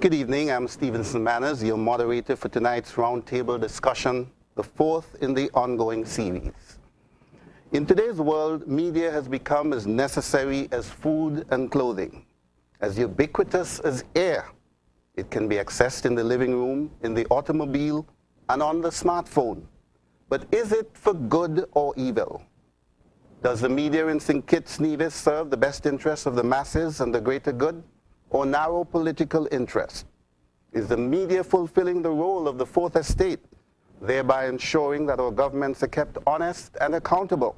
Good evening, I'm Stevenson Manners, your moderator for tonight's roundtable discussion, the fourth in the ongoing series. In today's world, media has become as necessary as food and clothing, as ubiquitous as air. It can be accessed in the living room, in the automobile, and on the smartphone. But is it for good or evil? Does the media in St. Kitts Nevis serve the best interests of the masses and the greater good, or narrow political interest? Is the media fulfilling the role of the Fourth Estate, thereby ensuring that our governments are kept honest and accountable?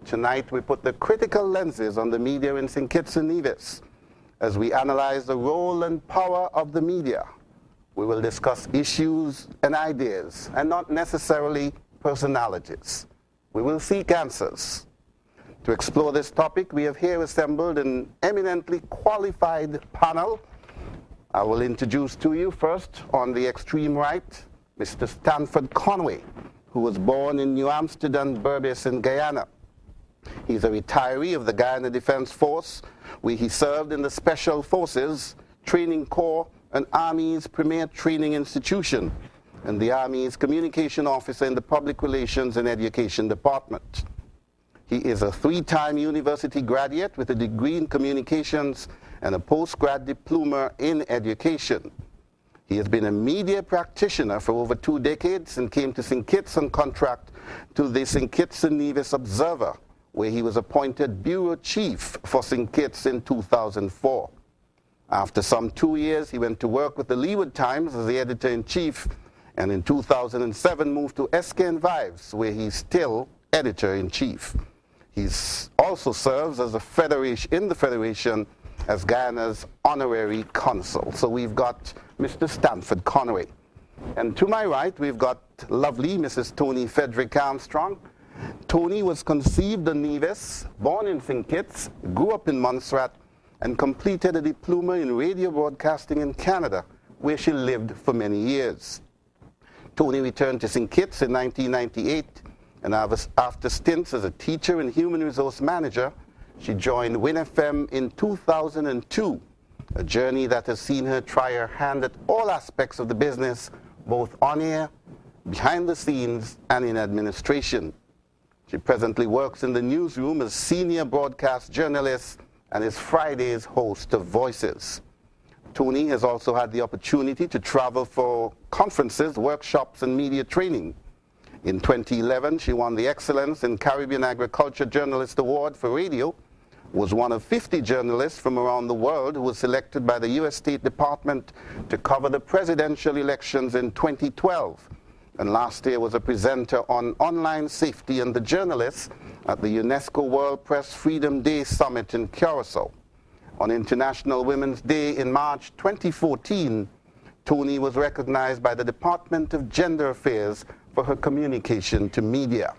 Tonight we put the critical lenses on the media in St. Kitts and Nevis as we analyze the role and power of the media. We will discuss issues and ideas, and not necessarily personalities. We will seek answers. To explore this topic, we have here assembled an eminently qualified panel. I will introduce to you first, on the extreme right, Mr. Stanford Conway, who was born in New Amsterdam, Berbice in Guyana. He's a retiree of the Guyana Defense Force, where he served in the Special Forces Training Corps, an Army's premier training institution, and the Army's communication officer in the Public Relations and Education Department. He is a three-time university graduate with a degree in communications and a postgrad diploma in education. He has been a media practitioner for over 2 decades and came to St. Kitts on contract to the St. Kitts and Nevis Observer, where he was appointed bureau chief for St. Kitts in 2004. After some 2 years, he went to work with the Leeward Times as the editor-in-chief, and in 2007 moved to SKN Vives, where he's still editor-in-chief. He also serves as in the Federation as Guyana's honorary consul. So we've got Mr. Stanford Conway. And to my right, we've got lovely Mrs. Toni Frederick Armstrong. Toni was conceived in Nevis, born in St. Kitts, grew up in Montserrat, and completed a diploma in radio broadcasting in Canada, where she lived for many years. Toni returned to St. Kitts in 1998, and after stints as a teacher and human resource manager, she joined Win FM in 2002, a journey that has seen her try her hand at all aspects of the business, both on air, behind the scenes, and in administration. She presently works in the newsroom as senior broadcast journalist and is Friday's host of Voices. Toni has also had the opportunity to travel for conferences, workshops, and media training. In 2011, she won the Excellence in Caribbean Agriculture Journalist Award for radio, was one of 50 journalists from around the world who was selected by the U.S. State Department to cover the presidential elections in 2012. And last year was a presenter on online safety and the journalists at the UNESCO World Press Freedom Day Summit in Curacao. On International Women's Day in March 2014, Toni was recognized by the Department of Gender Affairs for her communication to media.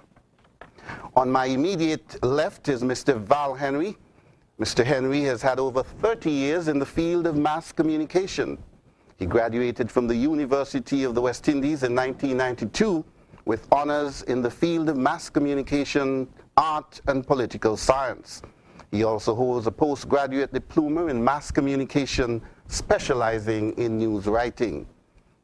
On my immediate left is Mr. Val Henry. Mr. Henry has had over 30 years in the field of mass communication. He graduated from the University of the West Indies in 1992 with honors in the field of mass communication, art, and political science. He also holds a postgraduate diploma in mass communication, specializing in news writing.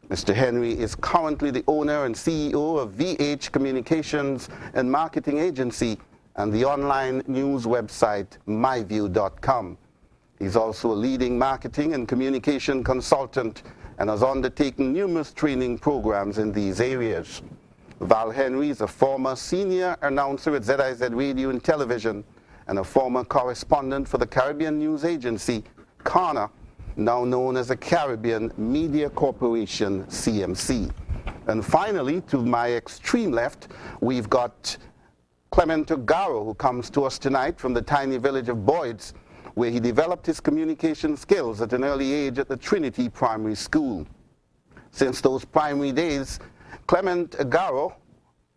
Mr. Henry is currently the owner and CEO of VH Communications and Marketing Agency and the online news website myview.com. He's also a leading marketing and communication consultant and has undertaken numerous training programs in these areas. Val Henry is a former senior announcer at ZIZ Radio and Television and a former correspondent for the Caribbean News Agency, CARNA, now known as the Caribbean Media Corporation, CMC. And finally, to my extreme left, we've got Clement Ogaro, who comes to us tonight from the tiny village of Boyds, where he developed his communication skills at an early age at the Trinity Primary School. Since those primary days, Clement Ogaro,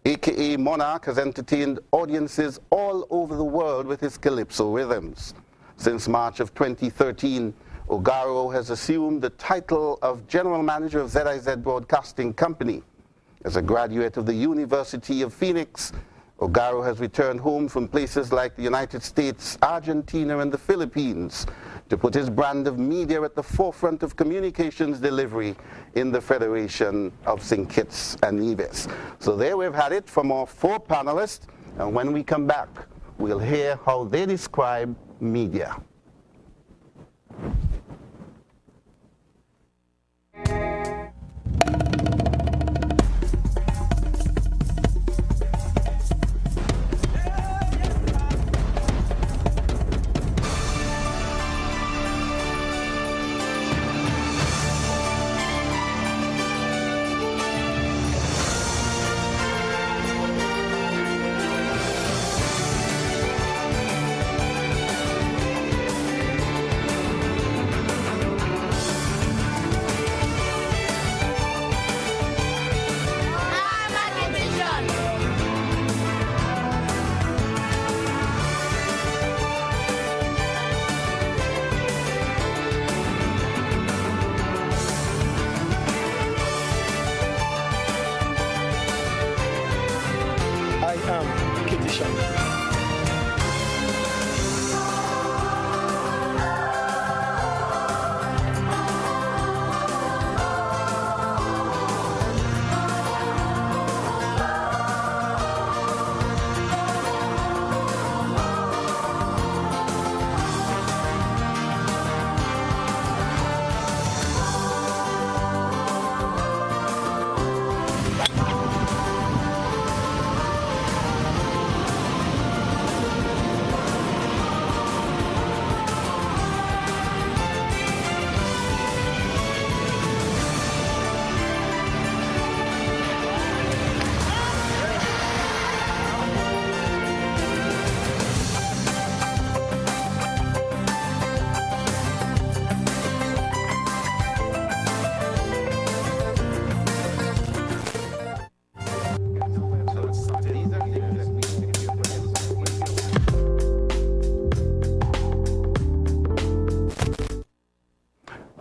aka Monarch, has entertained audiences all over the world with his calypso rhythms. Since March of 2013, Ogaro has assumed the title of General Manager of ZIZ Broadcasting Company. As a graduate of the University of Phoenix Ogaro has returned home from places like the United States, Argentina, and the Philippines to put his brand of media at the forefront of communications delivery in the Federation of St. Kitts and Nevis. So there we've had it from our 4 panelists, and when we come back, we'll hear how they describe media.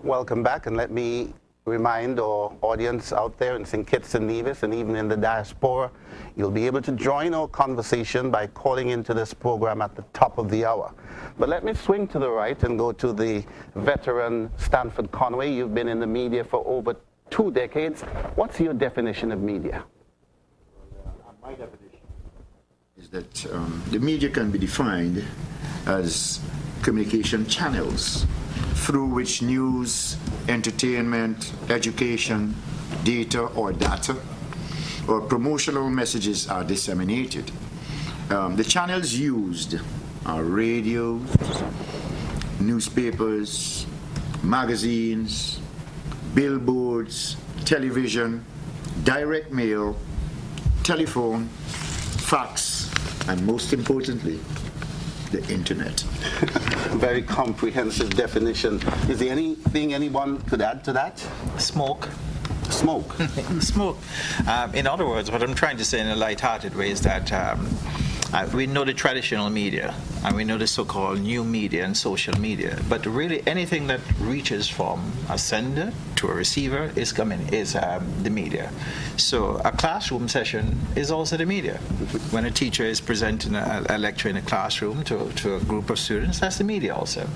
Welcome back, and let me remind our audience out there in St. Kitts and Nevis and even in the diaspora, you'll be able to join our conversation by calling into this program at the top of the hour. But let me swing to the right and go to the veteran Stanford Conway. You've been in the media for over 2 decades. What's your definition of media? My definition is that the media can be defined as communication channels through which news, entertainment, education, data or promotional messages are disseminated. The channels used are radio, newspapers, magazines, billboards, television, direct mail, telephone, fax, and most importantly, the internet. Very comprehensive definition. Is there anything anyone could add to that? Smoke. Smoke. Smoke. In other words, what I'm trying to say in a light-hearted way is that we know the traditional media and we know the so-called new media and social media, but really anything that reaches from a sender to a receiver is the media. So a classroom session is also the media. When a teacher is presenting a lecture in a classroom to a group of students, that's the media also.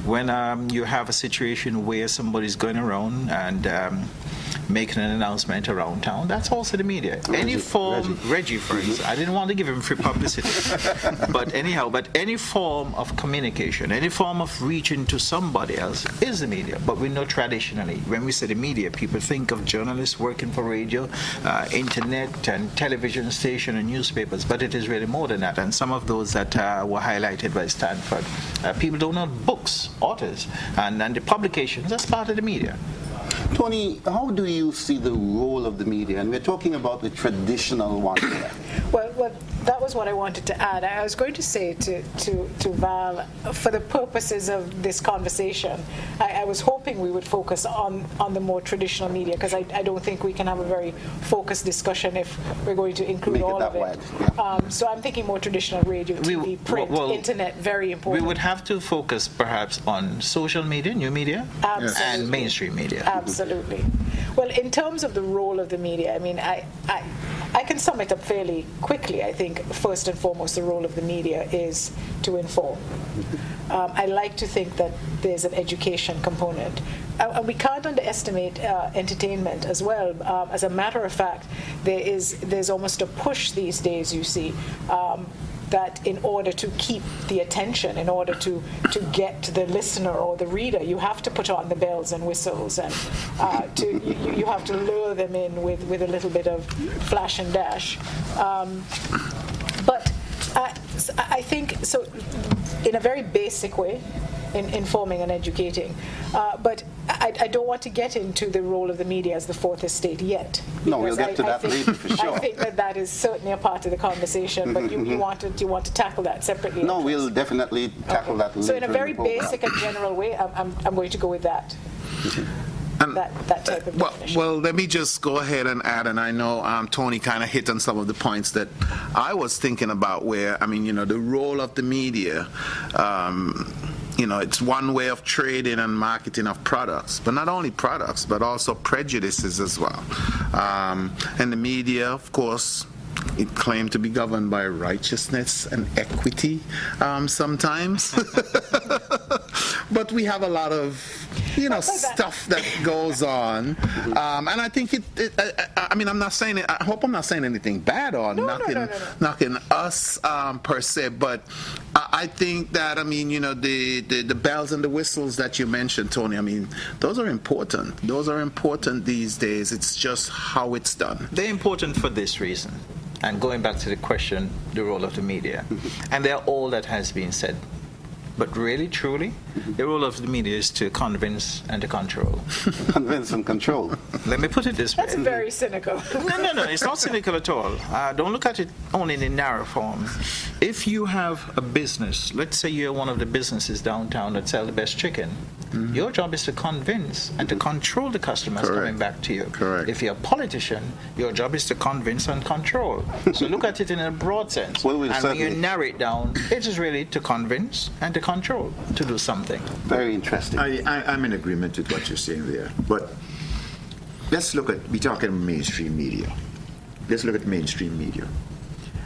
When you have a situation where somebody's going around and making an announcement around town, that's also the media. Reggie, for instance, I didn't want to give him free publicity, but any form of communication, any form of reaching to somebody else is the media. But we know traditionally, when we say the media, people think of journalists working for radio, internet, and television station and newspapers, but it is really more than that. And some of those that were highlighted by Stanford, people don't know books, authors, and the publications, that's part of the media. Tony, how do you see the role of the media? And we're talking about the traditional one here. Well, that was what I wanted to add. I was going to say to Val, for the purposes of this conversation, I was hoping we would focus on the more traditional media, because I don't think we can have a very focused discussion if we're going to include all of it. Yeah. So I'm thinking more traditional radio, TV, print, internet, very important. We would have to focus perhaps on social media, new media, and mainstream media. Absolutely. Well, in terms of the role of the media, I mean, I can sum it up fairly quickly. I think first and foremost, the role of the media is to inform. I like to think that there's an education component. And we can't underestimate entertainment as well. As a matter of fact, there's almost a push these days, you see, that in order to keep the attention, in order to get to the listener or the reader, you have to put on the bells and whistles, and you have to lure them in with a little bit of flash and dash. But I think, so in a very basic way, in informing and educating. But I don't want to get into the role of the media as the fourth estate yet. No, we'll get to that later for sure. I think that is certainly a part of the conversation, but you want to tackle that separately? No, we'll definitely tackle that later. So in a very the program. basic and general way, I'm going to go with that. That type of definition. Well, let me just go ahead and add, and I know Tony kind of hit on some of the points that I was thinking about where, the role of the media, it's one way of trading and marketing of products, but not only products, but also prejudices as well. And the media, of course, it claimed to be governed by righteousness and equity sometimes. But we have a lot of, stuff that goes on. And I think I'm not saying it, I hope I'm not saying anything bad or knocking us per se, but I think that, the bells and the whistles that you mentioned, Tony, those are important. Those are important these days. It's just how it's done. They're important for this reason. And going back to the question, the role of the media, and they're all that has been said. But really, truly, the role of the media is to convince and to control. Convince and control. Let me put it this way. That's very cynical. No, it's not cynical at all. Don't look at it only in a narrow form. If you have a business, let's say you're one of the businesses downtown that sell the best chicken, your job is to convince and to control the customers coming back to you. Correct. If you're a politician, your job is to convince and control. So look at it in a broad sense. Well, and when you narrow it down, it is really to convince and to control, to do something. Very interesting. I'm in agreement with what you're saying there. But let's look at, we're talking mainstream media. Let's look at mainstream media.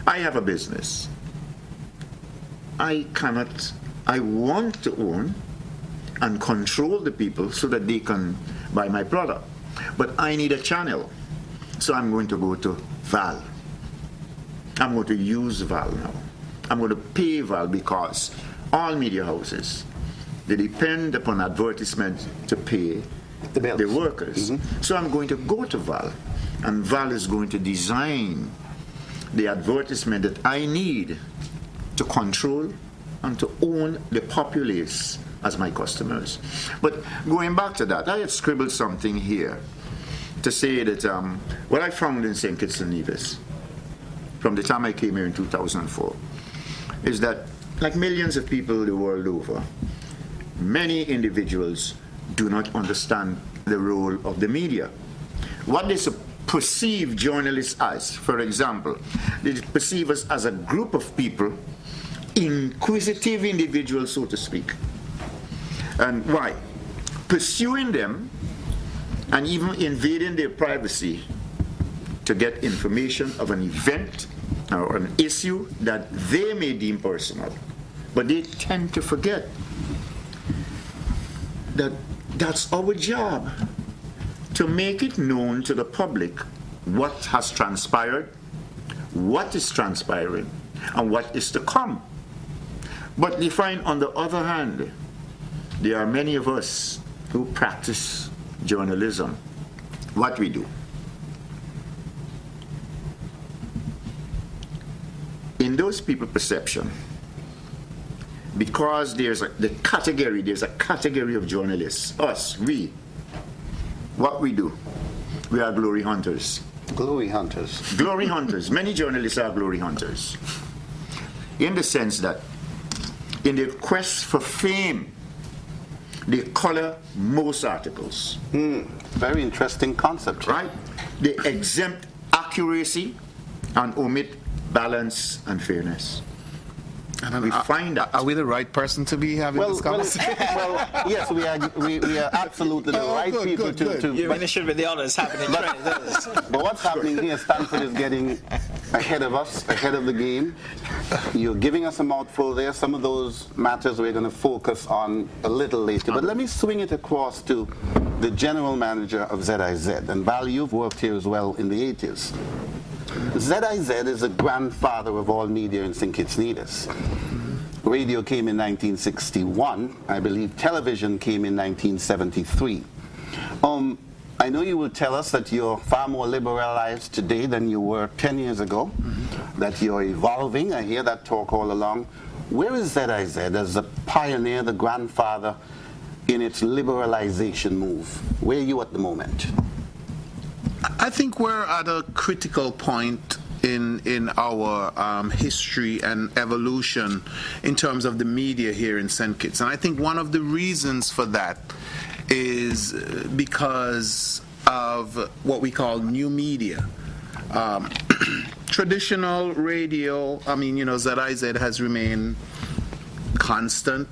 I have a business. I want to own and control the people so that they can buy my product. But I need a channel. So I'm going to go to Val. I'm going to use Val now. I'm going to pay Val because all media houses, they depend upon advertisement to pay the workers. So I'm going to go to Val, and Val is going to design the advertisement that I need to control and to own the populace as my customers. But going back to that, I had scribbled something here to say that what I found in St. Kitts and Nevis from the time I came here in 2004 is that, like millions of people the world over, many individuals do not understand the role of the media. What they perceive journalists as, for example, they perceive us as a group of people, inquisitive individuals, so to speak. And why? Pursuing them and even invading their privacy to get information of an event or an issue that they may deem personal. But they tend to forget that that's our job, to make it known to the public what has transpired, what is transpiring, and what is to come. But they find, on the other hand, there are many of us who practice journalism. What we do. In those people's perception, because there's a category of journalists, us, we, what we do, we are glory hunters. Glory hunters. Glory hunters. Many journalists are glory hunters. In the sense that, in their quest for fame, they color most articles. Very interesting concept. Right? They exempt accuracy and omit balance and fairness. We find out. Are we the right person to be having this conversation? Yes, we are absolutely the right good, people good. to. You really should be the honors happening. But what's happening here, Stanford is getting ahead of us, ahead of the game. You're giving us a mouthful there. Some of those matters we're going to focus on a little later. But let me swing it across to the general manager of ZIZ. And Val, you've worked here as well in the 80s. ZIZ is the grandfather of all media in St. Kitts Nevis. Radio came in 1961. I believe television came in 1973. I know you will tell us that you're far more liberalized today than you were 10 years ago, that you're evolving. I hear that talk all along. Where is ZIZ as the pioneer, the grandfather in its liberalization move? Where are you at the moment? I think we're at a critical point in our history and evolution in terms of the media here in St. Kitts. And I think one of the reasons for that is because of what we call new media. Traditional radio, ZIZ has remained constant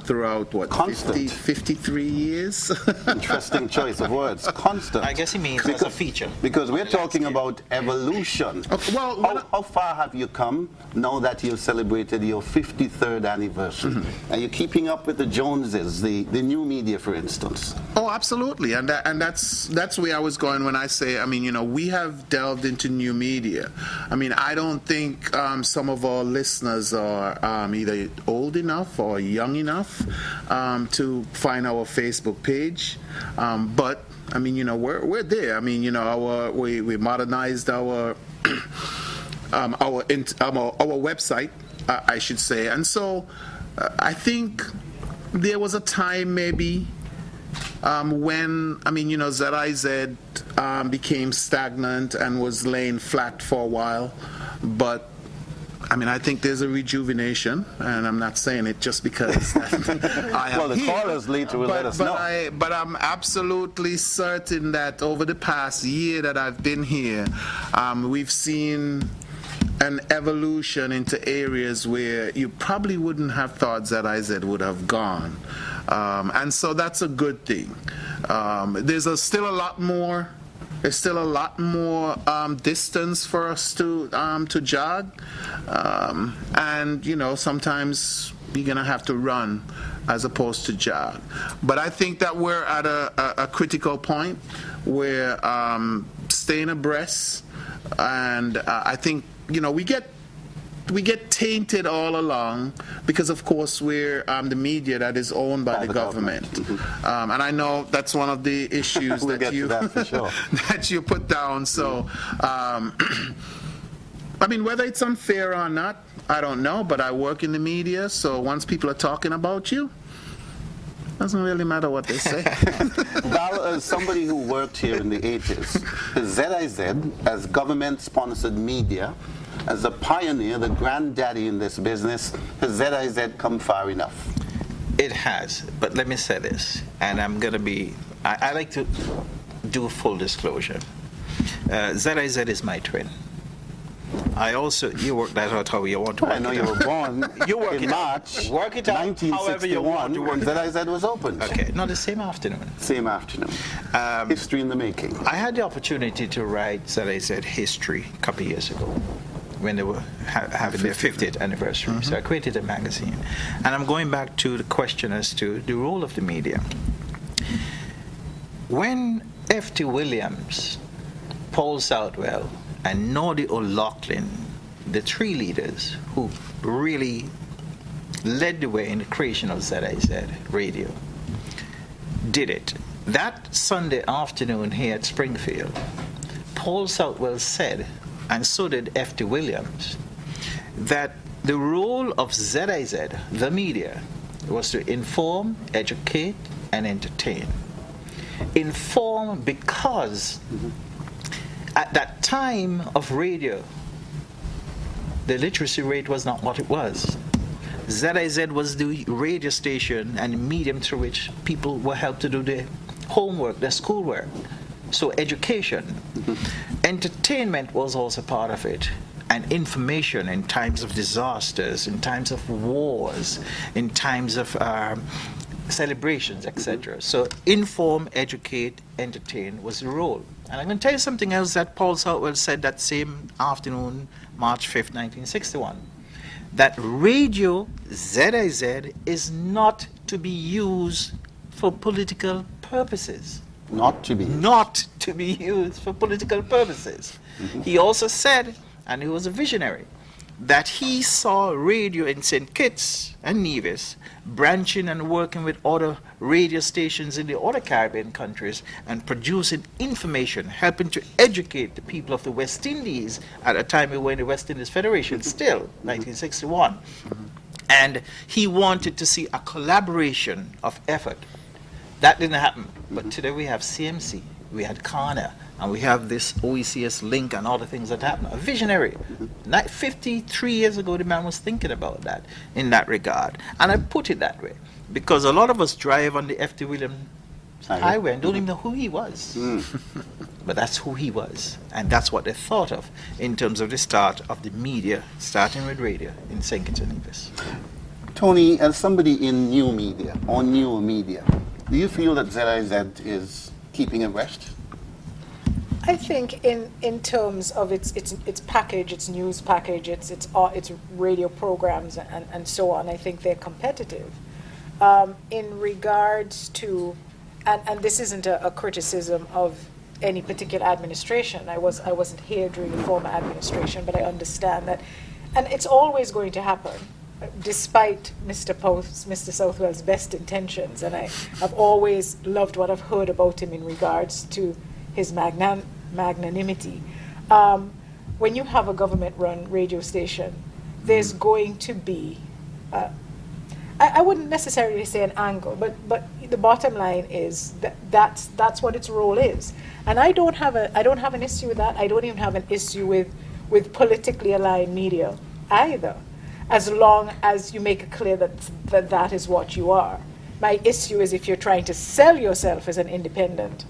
throughout, 53 years? Interesting choice of words. Constant. I guess he means as a feature. Because we're talking about evolution. Okay, well, how far have you come now that you've celebrated your 53rd anniversary? Are you keeping up with the Joneses, the new media, for instance? Oh, absolutely, and that's where I was going when I say, we have delved into new media. I don't think some of our listeners are either old enough or young enough to find our Facebook page, but we're there. We modernized our website, I should say, and so I think there was a time maybe when ZIZ became stagnant and was laying flat for a while, but I think there's a rejuvenation, and I'm not saying it just because I am well, the here, callers later will let us know. But I'm absolutely certain that over the past year that I've been here, we've seen an evolution into areas where you probably wouldn't have thought ZIZ would have gone. And so that's a good thing. There's still a lot more distance for us to jog, and sometimes you're gonna have to run as opposed to jog. But I think that we're at a critical point where staying abreast, and I think we get tainted all along because, of course, we're the media that is owned by the government. And I know that's one of the issues We'll get to that for sure. that you put down. So, whether it's unfair or not, I don't know, but I work in the media, so once people are talking about you, doesn't really matter what they say. Val, as somebody who worked here in the 80s, ZIZ, as government-sponsored media, as a pioneer, the granddaddy in this business, has ZIZ come far enough? It has, but let me say this, and I'm going to be, I like to do full disclosure. ZIZ is my twin. You work that out how you want to work I know it you out. were born You work in it out. March Work it out however you want to 1961 work when it ZIZ was opened. Okay, no, the same afternoon. Same afternoon. History in the making. I had the opportunity to write ZIZ history a couple of years ago when they were having their 50th anniversary. So I created a magazine. And I'm going back to the question as to the role of the media. When F.T. Williams, Paul Southwell, and Nordy O'Loughlin, the three leaders who really led the way in the creation of ZIZ Radio, did it. That Sunday afternoon here at Springfield, Paul Southwell said, and so did F.T. Williams, that the role of ZIZ, the media, was to inform, educate, and entertain. Inform because at that time of radio, the literacy rate was not what it was. ZIZ was the radio station and the medium through which people were helped to do their homework, their schoolwork. So education. Entertainment was also part of it. and information in times of disasters, in times of wars, in times of celebrations, etc. So inform, educate, entertain was the role. And I'm going to tell you something else that Paul Southwell said that same afternoon, March 5th, 1961, that radio, ZIZ, is not to be used for political purposes. Not to be. Not to be used for political purposes. He also said, and he was a visionary, that he saw radio in St. Kitts and Nevis branching and working with other radio stations in the other Caribbean countries and producing information, helping to educate the people of the West Indies at a time we were in the West Indies Federation still, 1961. And he wanted to see a collaboration of effort. That didn't happen. But today we have CMC, we had Kana, and we have this OECS link and all the things that happen. A visionary. 53 years ago, the man was thinking about that in that regard. And I put it that way because a lot of us drive on the F.T. Williams Highway and don't even know who he was. But that's who he was. And that's what they thought of in terms of the start of the media, starting with radio in St. Kitts and Nevis. Tony, as somebody in new media, or newer media, do you feel that ZIZ is keeping abreast? I think in terms of its package, its news package, its radio programs and so on, I think they're competitive. In regards to, and this isn't a criticism of any particular administration. I wasn't here during the former administration, but I understand that, and it's always going to happen, despite Mr. Southwell's best intentions. And I've always loved what I've heard about him in regards to his magnanimity. When you have a government-run radio station, there's going to be, I wouldn't necessarily say an angle, but the bottom line is that's what its role is. And I don't have an issue with that. I don't even have an issue with politically aligned media either, as long as you make it clear that is what you are. My issue is if you're trying to sell yourself as an independent,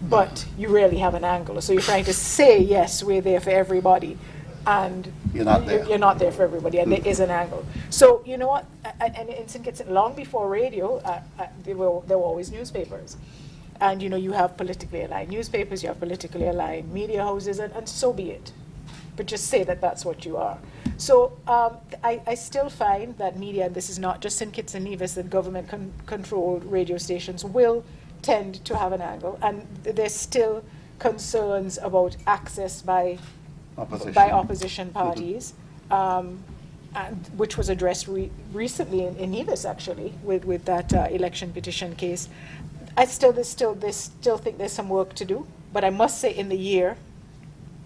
but you really have an angle. So you're trying to say, yes, we're there for everybody, and You're not there. You're not there for everybody, and there is an angle. So you know what? And in St. Kitts, long before radio, there were always newspapers. And you have politically aligned newspapers, you have politically aligned media houses, and so be it. But just say that that's what you are. So I still find that media, and this is not just in Kitts and Nevis, that government-controlled radio stations will tend to have an angle, and there's still concerns about access by opposition parties, which was addressed recently in Nevis, actually, with that election petition case. I still think there's some work to do, but I must say in the year,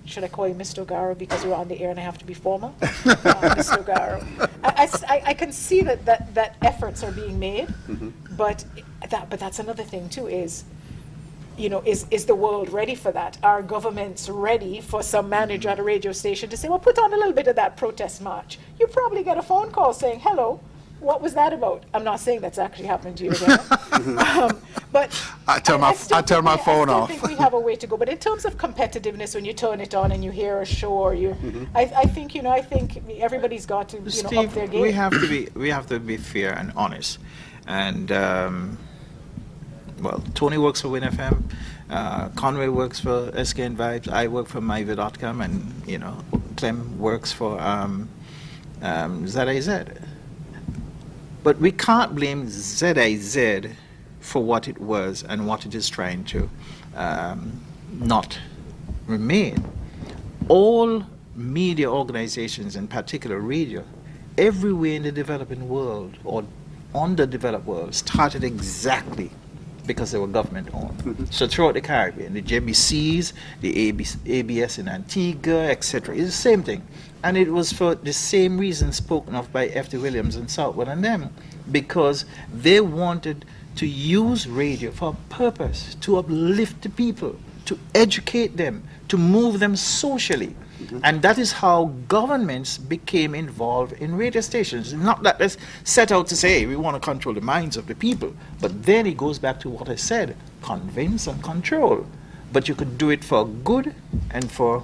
should I call you Mr. O'Gara because we're on the air and I have to be formal? Mr. O'Gara. I can see that efforts are being made, but that's another thing too is the world ready for that? Are governments ready for some manager at a radio station to say, well, put on a little bit of that protest march? You probably get a phone call saying, hello, what was that about? I'm not saying that's actually happening to you again. But I turn my phone off. I think we have a way to go. But in terms of competitiveness, when you turn it on and you hear a show, or I think everybody's got to Steve, up their game. we have to be fair and honest. And Tony works for Win FM, Conway works for SKN Vibes, I work for myva.com, and Clem works for ZIZ. But we can't blame ZIZ for what it was and what it is trying to not remain. All media organizations, in particular radio, everywhere in the developing world or underdeveloped world, started exactly because they were government-owned. So throughout the Caribbean, the JBCs, the ABS in Antigua, etc., it's the same thing. And it was for the same reason spoken of by F.T. Williams and Southwell and them, because they wanted to use radio for a purpose, to uplift the people, to educate them, to move them socially. And that is how governments became involved in radio stations. Not that they set out to say, hey, we want to control the minds of the people. But then it goes back to what I said, convince and control. But you could do it for good and for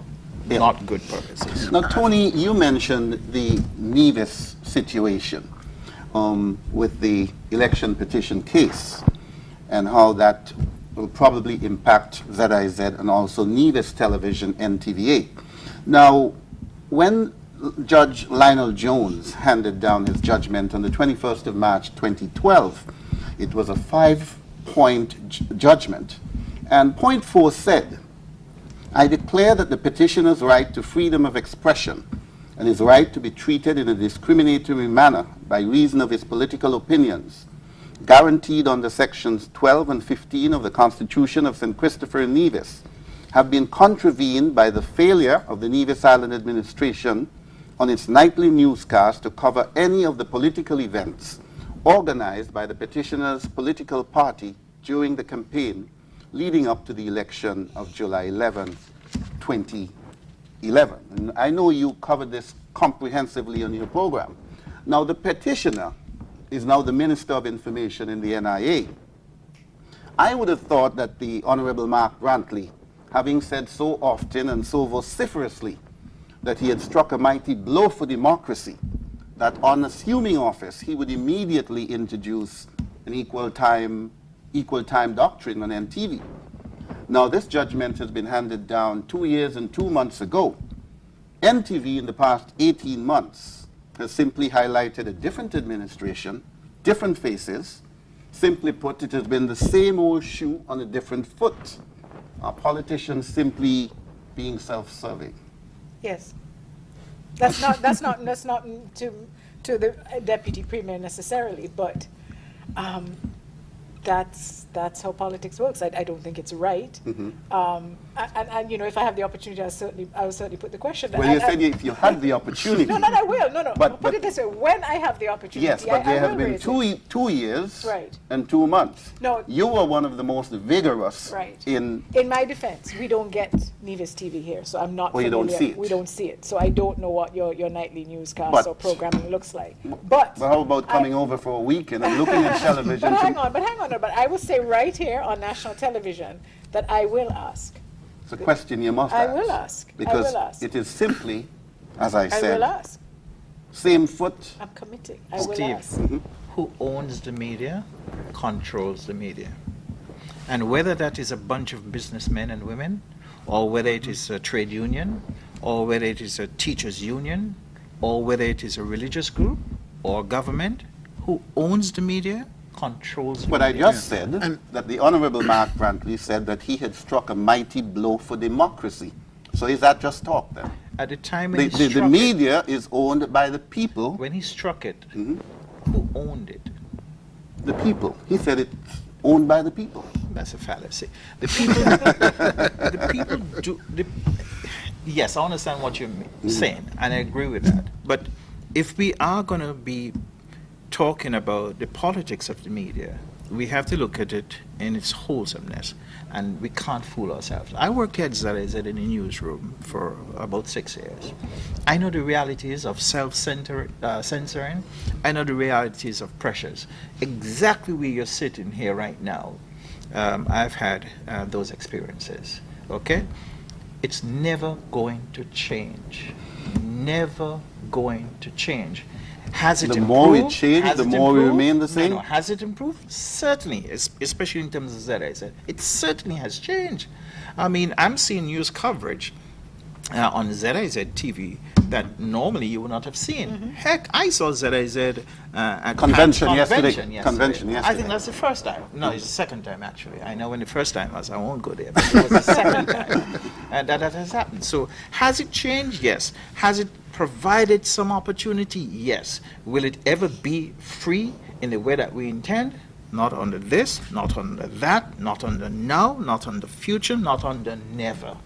Yeah. not good purposes. Now, Tony, you mentioned the Nevis situation with the election petition case and how that will probably impact ZIZ and also Nevis Television, NTVA. Now, when Judge Lionel Jones handed down his judgment on the 21st of March 2012, it was a 5-point judgment. And point 4 said, I declare that the petitioner's right to freedom of expression and his right to be treated in a discriminatory manner by reason of his political opinions, guaranteed under sections 12 and 15 of the Constitution of St. Christopher and Nevis, have been contravened by the failure of the Nevis Island administration on its nightly newscast to cover any of the political events organized by the petitioner's political party during the campaign leading up to the election of July 11, 2011. And I know you covered this comprehensively on your program. Now, the petitioner is now the Minister of Information in the NIA. I would have thought that the Honorable Mark Brantley, having said so often and so vociferously that he had struck a mighty blow for democracy, that on assuming office he would immediately introduce an equal time doctrine on NTV. Now, this judgment has been handed down 2 years and 2 months ago. NTV in the past 18 months has simply highlighted a different administration, different faces. Simply put, it has been the same old shoe on a different foot. Our politicians simply being self-serving. Yes. That's not to the Deputy Premier necessarily, but that's how politics works. I don't think it's right. And you know, if I have the opportunity, I will certainly put the question. Well, you said if you had the opportunity. No, I will. No. But Put it this way: when I have the opportunity, yes, but there have been raise 2 years Right. and 2 months. No. You were one of the most vigorous Right. in. In my defense, we don't get Nevis TV here, so I'm not. Well, you don't familiar. see it. We don't see it, so I don't know what your nightly newscast But- or programming looks like. But How about coming over for a weekend and looking at television? But hang on. But I will say right here on national television that I will ask. It's a question you must I ask. will ask. Because I will ask. it is simply, as I I said, will ask. same foot. I'm committing. I will Steve, ask. who owns the media controls the media. And whether that is a bunch of businessmen and women, or whether it is a trade union, or whether it is a teachers union, or whether it is a religious group or government, who owns the media controls the But I media. just said that the Honorable Mark Brantley said that he had struck a mighty blow for democracy. So is that just talk then? At the time when The he struck media is owned by the people. it, when he struck it, who owned it? The people. He said it's owned by the people. That's a fallacy. The people, the people do. Yes, I understand what you're saying, and I agree with that. But if we are going to be talking about the politics of the media, we have to look at it in its wholesomeness, and we can't fool ourselves. I worked at ZIZ in a newsroom for about 6 years. I know the realities of censoring. I know the realities of pressures. Exactly where you're sitting here right now, I've had those experiences. Okay? It's never going to change. Never going to change. Has it The improved? more we change, Has the it more we improved? remain the same? No. Has it improved? Certainly, especially in terms of ZIZ. It certainly has changed. I mean, I'm seeing news coverage on ZIZ TV that normally you would not have seen. Heck, I saw ZIZ at Convention Convention yesterday. Convention I yesterday. think that's the first time. No, it's the second time actually. I know when the first time was. I won't go there, but it was the second time that has happened. So has it changed? Yes. Has it provided some opportunity? Yes. Will it ever be free in the way that we intend? Not under this, not under that, not under now, not under future, not under never.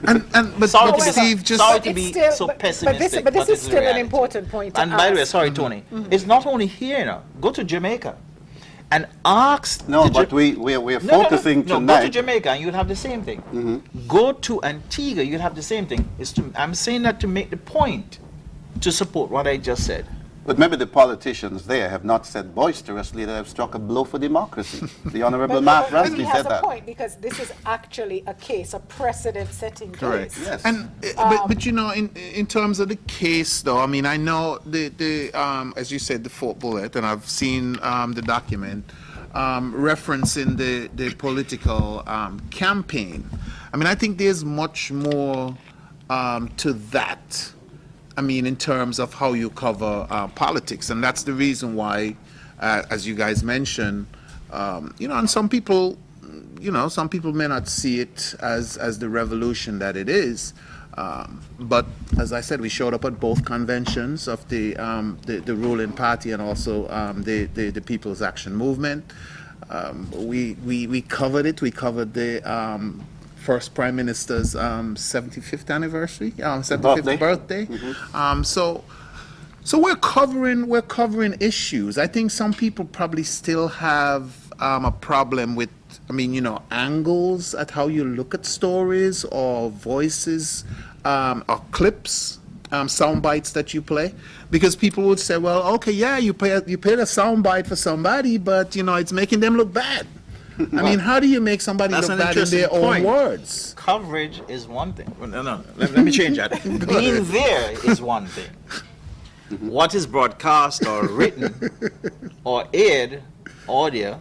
But Sorry to be- Steve, just sorry But to it's be still- so but pessimistic. this is it's the still an reality. important point to And by the way, ask. sorry, Tony, it's not only here now. Go to Jamaica and ask. No, the but Ja- we're No, focusing no, tonight. go to Jamaica and you'll have the same thing. Go to Antigua, you'll have the same thing. I'm saying that to make the point to support what I just said. But maybe the politicians there have not said boisterously that have struck a blow for democracy. The Honorable Mark But he Ransby has said a that. point, because this is actually a case, a precedent-setting Correct. case. Yes. And but you know, in terms of the case, though, I mean, I know the as you said, the fourth bullet, and I've seen the document referencing the political campaign. I mean, I think there's much more to that. I mean, in terms of how you cover politics, and that's the reason why, as you guys mentioned, you know, and some people may not see it as the revolution that it is. But as I said, we showed up at both conventions of the ruling party and also the People's Action Movement. We covered it. We covered the first Prime Minister's 75th anniversary, 75th birthday. So we're covering issues. I think some people probably still have a problem with, I mean, you know, angles at how you look at stories or voices or clips, sound bites that you play, because people would say, well, okay, yeah, you played a sound bite for somebody, but you know, it's making them look bad. I mean, how do you make somebody That's look an bad in interesting their own point. words? Coverage is one thing. Well, no. Let me change that. Being there is one thing. What is broadcast or written or aired, audio,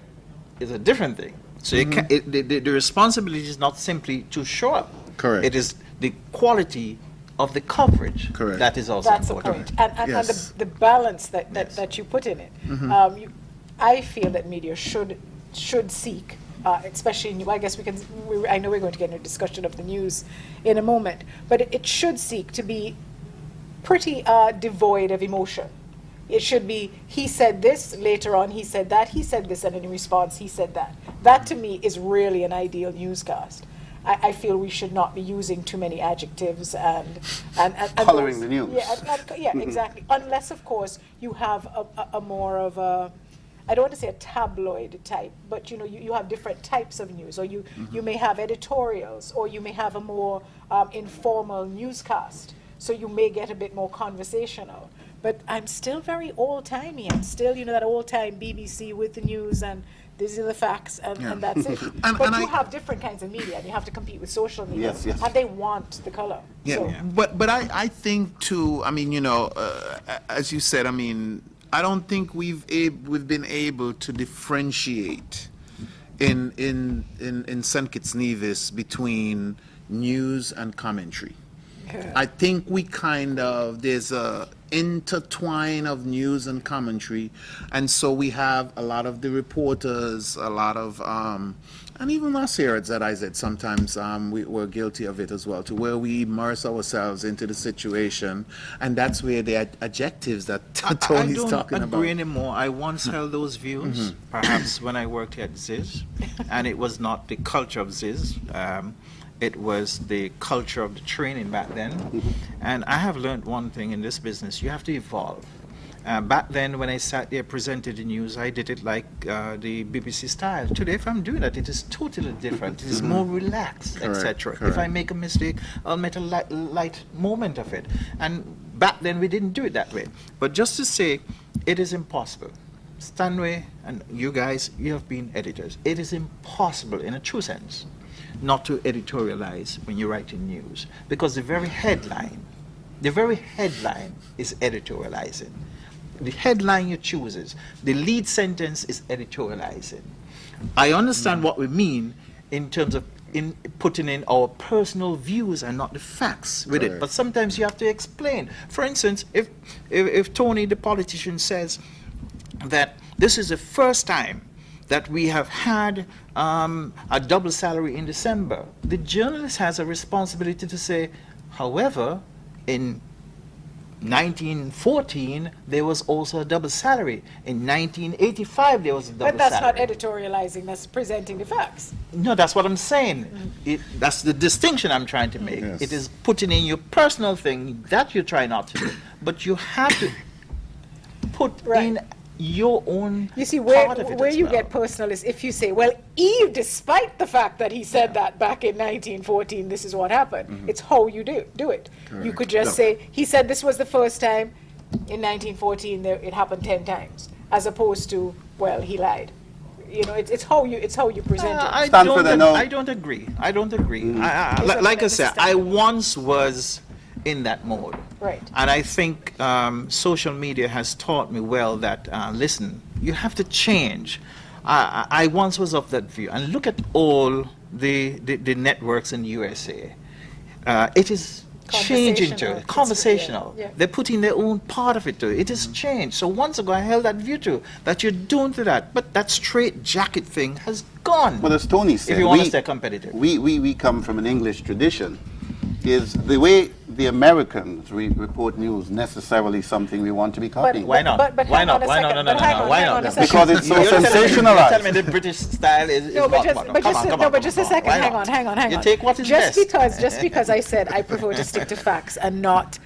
is a different thing. So you can, the responsibility is not simply to show up. Correct. It is the quality of the coverage. Correct. That is also That's the important. point. And Yes. the balance that you put in it. I feel that media should seek, especially I guess I know we're going to get into a discussion of the news in a moment, but it should seek to be pretty devoid of emotion. It should be, he said this, later on he said that, he said this, and in response he said that. That to me is really an ideal newscast. I feel we should not be using too many adjectives and Coloring the news. Yeah, exactly. Unless, of course, you have a more of a, I don't want to say a tabloid type, but you know, you have different types of news, or you may have editorials, or you may have a more informal newscast. So you may get a bit more conversational. But I'm still very old-timey. I'm still, you know, that old-time BBC with the news and these are the facts and that's it. But you have different kinds of media, and you have to compete with social media. Yes. And they want the color. Yeah, So, but I think too, I mean, you know, as you said, I mean, I don't think we've been able to differentiate in St. Kitts Nevis between news and commentary. I think we there's a intertwine of news and commentary, and so we have a lot of the reporters, a lot of, and even us here at ZIZ, sometimes we're guilty of it as well, to where we immerse ourselves into the situation, and that's where the adjectives that Tony's talking I don't agree about. anymore. I once held those views, perhaps when I worked here at ZIZ, and it was not the culture of ZIZ. It was the culture of the training back then. And I have learned one thing in this business: you have to evolve. Back then, when I sat there, presented the news, I did it like the BBC style. Today, if I'm doing that, it is totally different. It is more relaxed, etc. If I make a mistake, I'll make a light moment of it. And back then, we didn't do it that way. But just to say, it is impossible. Stanway and you guys, you have been editors. It is impossible, in a true sense, not to editorialize when you're writing news, because the very headline is editorializing. The headline you chooses, the lead sentence is editorializing. I understand what we mean in terms of putting in our personal views and not the facts with it, but sometimes you have to explain. For instance, if Tony, the politician, says that this is the first time that we have had a double salary in December, the journalist has a responsibility to say, however, in 1914, there was also a double salary. In 1985, there was a double salary. but that's not editorializing, that's presenting the facts. No, that's what I'm saying. That's the distinction I'm trying to make. Yes. It is putting in your personal thing that you try not to do, but you have to put in your own You see, part of it where as you well. get personal is if you say, well, Eve, despite the fact that he said that back in 1914, this is what happened. It's how you do it. You could just say, he said this was the first time, in 1914 it happened 10 times, as opposed to, well, he lied. You know, it's how you present it. I Stanford, I know. don't agree. I don't agree. Yes, Like I Mr. said, I Stanford. once was in that mode. Right. And I think social media has taught me well that, listen, you have to change. I once was of that view. And look at all the networks in USA. It is changing to it. Conversational. Yeah. They're putting their own part of it to it. It has changed. So once ago, I held that view too, that you're doing to that. But that straight jacket thing has gone. But as Tony said, if you want to stay competitive. we come from an English tradition. Is the way the Americans report news necessarily something we want to be copying? Why not? But Why hang not? on a Why second, not? but hang on, Why hang not? on a second. Because it's so You're telling me sensationalized. the British style is No, but not just, modern. but Come just, on, come no, on, but just a come on. second. Why Hang not? on, hang on, hang You on. take what is just best. just because I said I prefer to stick to facts and not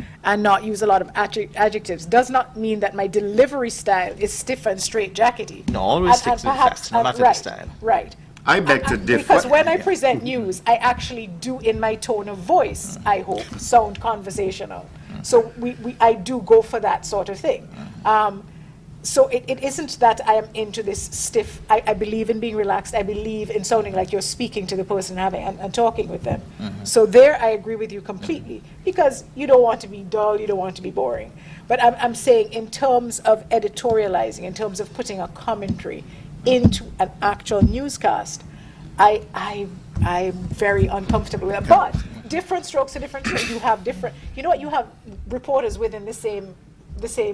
use a lot of adjectives does not mean that my delivery style is stiff and straight jackety. No, always stick to facts, no matter the right, style. Right. I beg to differ. Because when I present news, I actually do, in my tone of voice, I hope, sound conversational. So I do go for that sort of thing. So it isn't that I am into this stiff. I believe in being relaxed. I believe in sounding like you're speaking to the person and talking with them. So there, I agree with you completely, because you don't want to be dull, you don't want to be boring. But I'm saying, in terms of editorializing, in terms of putting a commentary into an actual newscast, I'm very uncomfortable with it. But different strokes for different trees. You have different. You know what? You have reporters within the same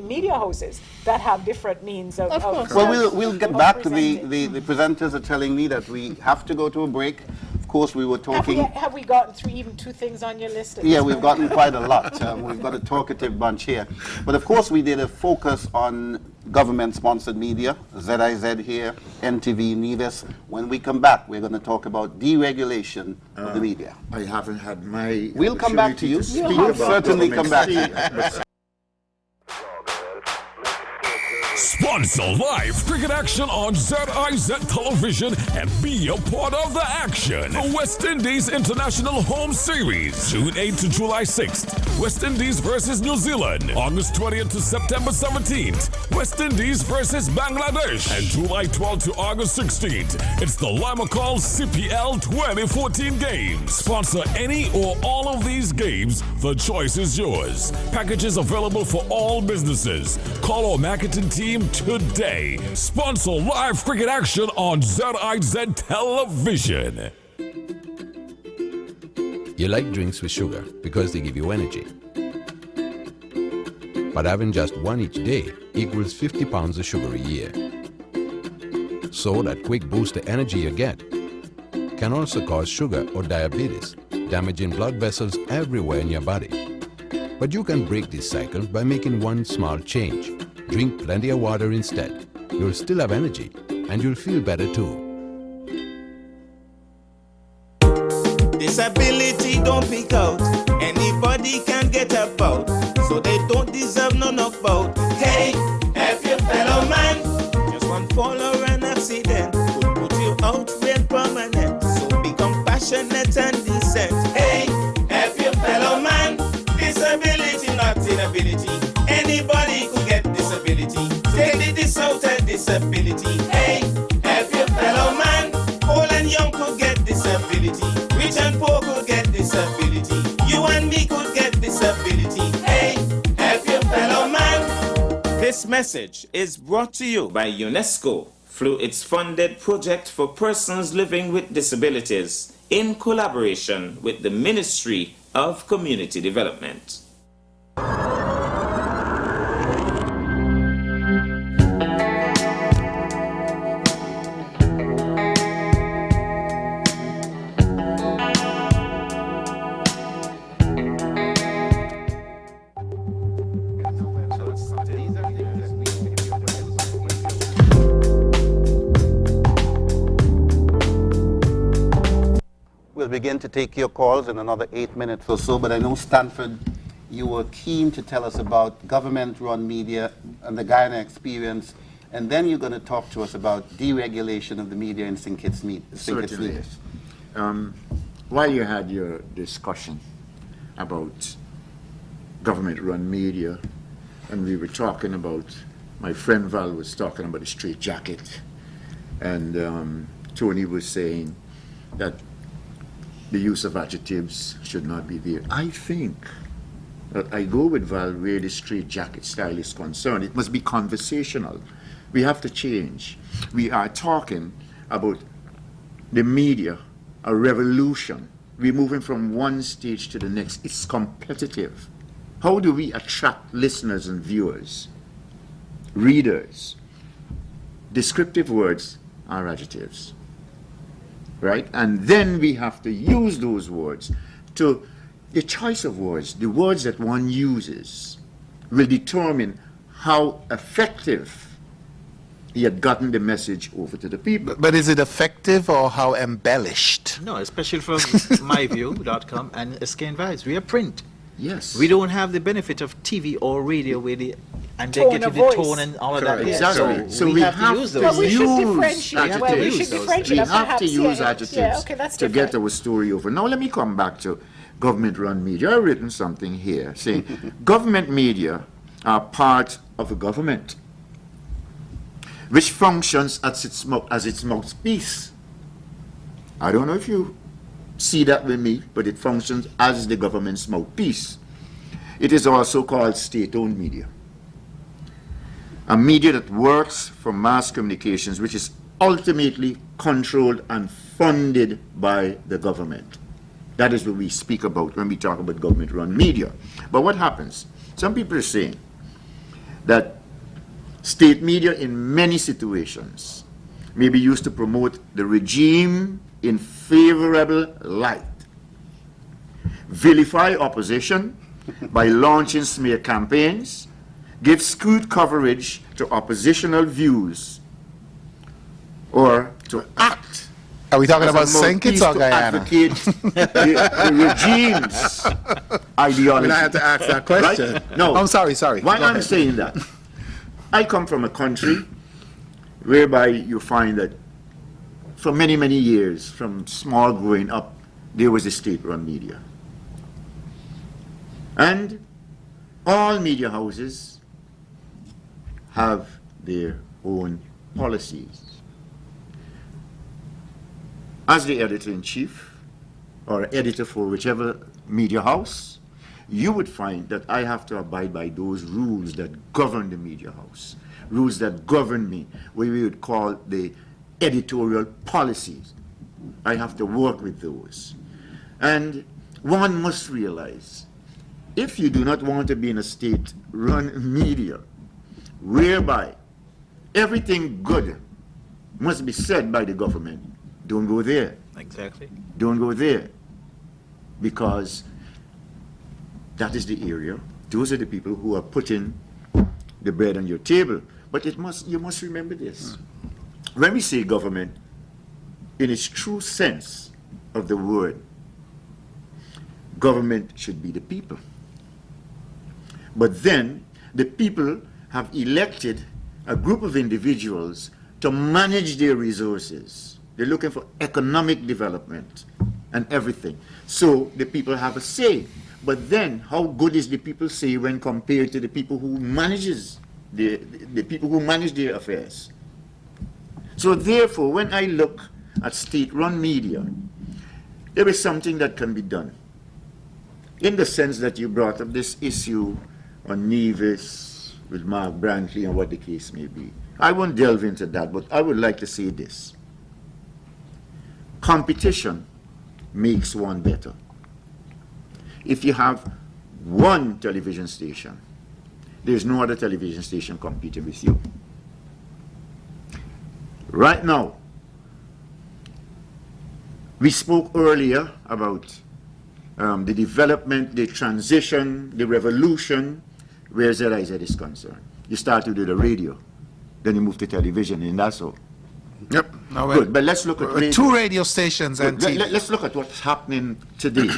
media houses that have different means of course. Well, we'll get of back to the presenting. presenters are telling me that we have to go to a break. Of course, we were talking. Have we gotten through even 2 things on your list? At Yeah, this we've point? gotten quite a lot. We've got a talkative bunch here. But of course, we did a focus on government-sponsored media, ZIZ here, NTV, Nevis. When we come back, we're going to talk about deregulation of the media. I haven't had my. We'll come back to you. opportunity You'll speak have about certainly come back. government. Sponsor live cricket action on ZIZ Television and be a part of the action. The West Indies International Home Series, June 8th to July 6th. West Indies versus New Zealand, August 20th to September 17th. West Indies versus Bangladesh, and July 12th to August 16th. It's the Lima Call CPL 2014 games. Sponsor any or all of these games. The choice is yours. Packages available for all businesses. Call our marketing team today. Sponsor live cricket action on ZIZ Television. You like drinks with sugar because they give you energy. But having just one each day equals 50 pounds of sugar a year. So that quick boost of energy you get can also cause sugar or diabetes, damaging blood vessels everywhere in your body. But you can break this cycle by making one small change. Drink plenty of water instead. You'll still have energy and you'll feel better too. Disability don't pick out. Anybody can get about. So they don't deserve no knockout. Hey, help your fellow man. Just one fall or an accident could put you out real permanent. So be compassionate and decent. Hey, help your fellow man. Disability, not inability. Anybody could get disability. Take this out and disability. Hey, help your fellow man. Old and young could get disability. Rich and poor could get disability. You and me could get disability. Hey, help your fellow man. This message is brought to you by UNESCO through its funded project for persons living with disabilities in collaboration with the Ministry of Community Development. We'll begin to take your calls in another 8 minutes or so, but I know, Stanford, you were keen to tell us about government-run media and the Guyana experience, and then you're going to talk to us about deregulation of the media in St. Kitts Nevis. Certainly. While you had your discussion about government-run media and we were talking about, my friend Val was talking about the straight jacket, and Tony was saying that the use of adjectives should not be there. I think that I go with Val where the straight jacket style is concerned. It must be conversational. We have to change. We are talking about the media, a revolution. We're moving from one stage to the next. It's competitive. How do we attract listeners and viewers, readers? Descriptive words are adjectives, right? And then we have to use those words to, the choice of words, the words that one uses will determine how effective he had gotten the message over to the people. But is it effective or how embellished? No, especially from myview.com and SKN Vibes. We are print. Yes. We don't have the benefit of TV or radio where and they Tone get you of the voice. tone and all of that. Correct. Yeah, Exactly. So, So we have to use those. Well, we should use differentiate. Well, we adjectives. should differentiate. We and have to perhaps, use yeah, adjectives Yeah, okay, that's to different. get our story over. Now let me come back to government-run media. I've written something here saying government media are part of a government which functions as its mouthpiece. I don't know if you see that with me, but it functions as the government's mouthpiece. It is also called state-owned media. A media that works for mass communications, which is ultimately controlled and funded by the government. That is what we speak about when we talk about government-run media. But what happens? Some people are saying that state media in many situations may be used to promote the regime in favorable light, vilify opposition by launching smear campaigns, give skewed coverage to oppositional views, or to act. Are we talking as a about St. mouthpiece Kitts or to Guyana? advocate the regime's ideology. I have to ask that question. Right? No. I'm sorry. Why Go I'm ahead. saying that? I come from a country whereby you find that for many, many years, from small growing up, there was a state-run media. And all media houses have their own policies. As the editor-in-chief, or editor for whichever media house, you would find that I have to abide by those rules that govern the media house, rules that govern me, what we would call the editorial policies. I have to work with those. And one must realize, if you do not want to be in a state-run media, whereby everything good must be said by the government, don't go there. Exactly. Don't go there. Because that is the area, those are the people who are putting the bread on your table. But you must remember this. When we say government, in its true sense of the word, government should be the people. But then, the people have elected a group of individuals to manage their resources. They're looking for economic development and everything. So the people have a say. But then, how good is the people say when compared to the people who manages the people who manage their affairs? So therefore, when I look at state-run media, there is something that can be done. In the sense that you brought up this issue on Nevis with Mark Brantley and what the case may be. I won't delve into that, but I would like to say this. Competition makes one better. If you have one television station, there's no other television station competing with you. Right now, we spoke earlier about the development, the transition, the revolution, where ZIZ is concerned. You started with the radio, then you moved to television, and that's all. Yep. Now Good, but let's look at radio. 2 radio stations and Good, TV. let's look at what's happening today.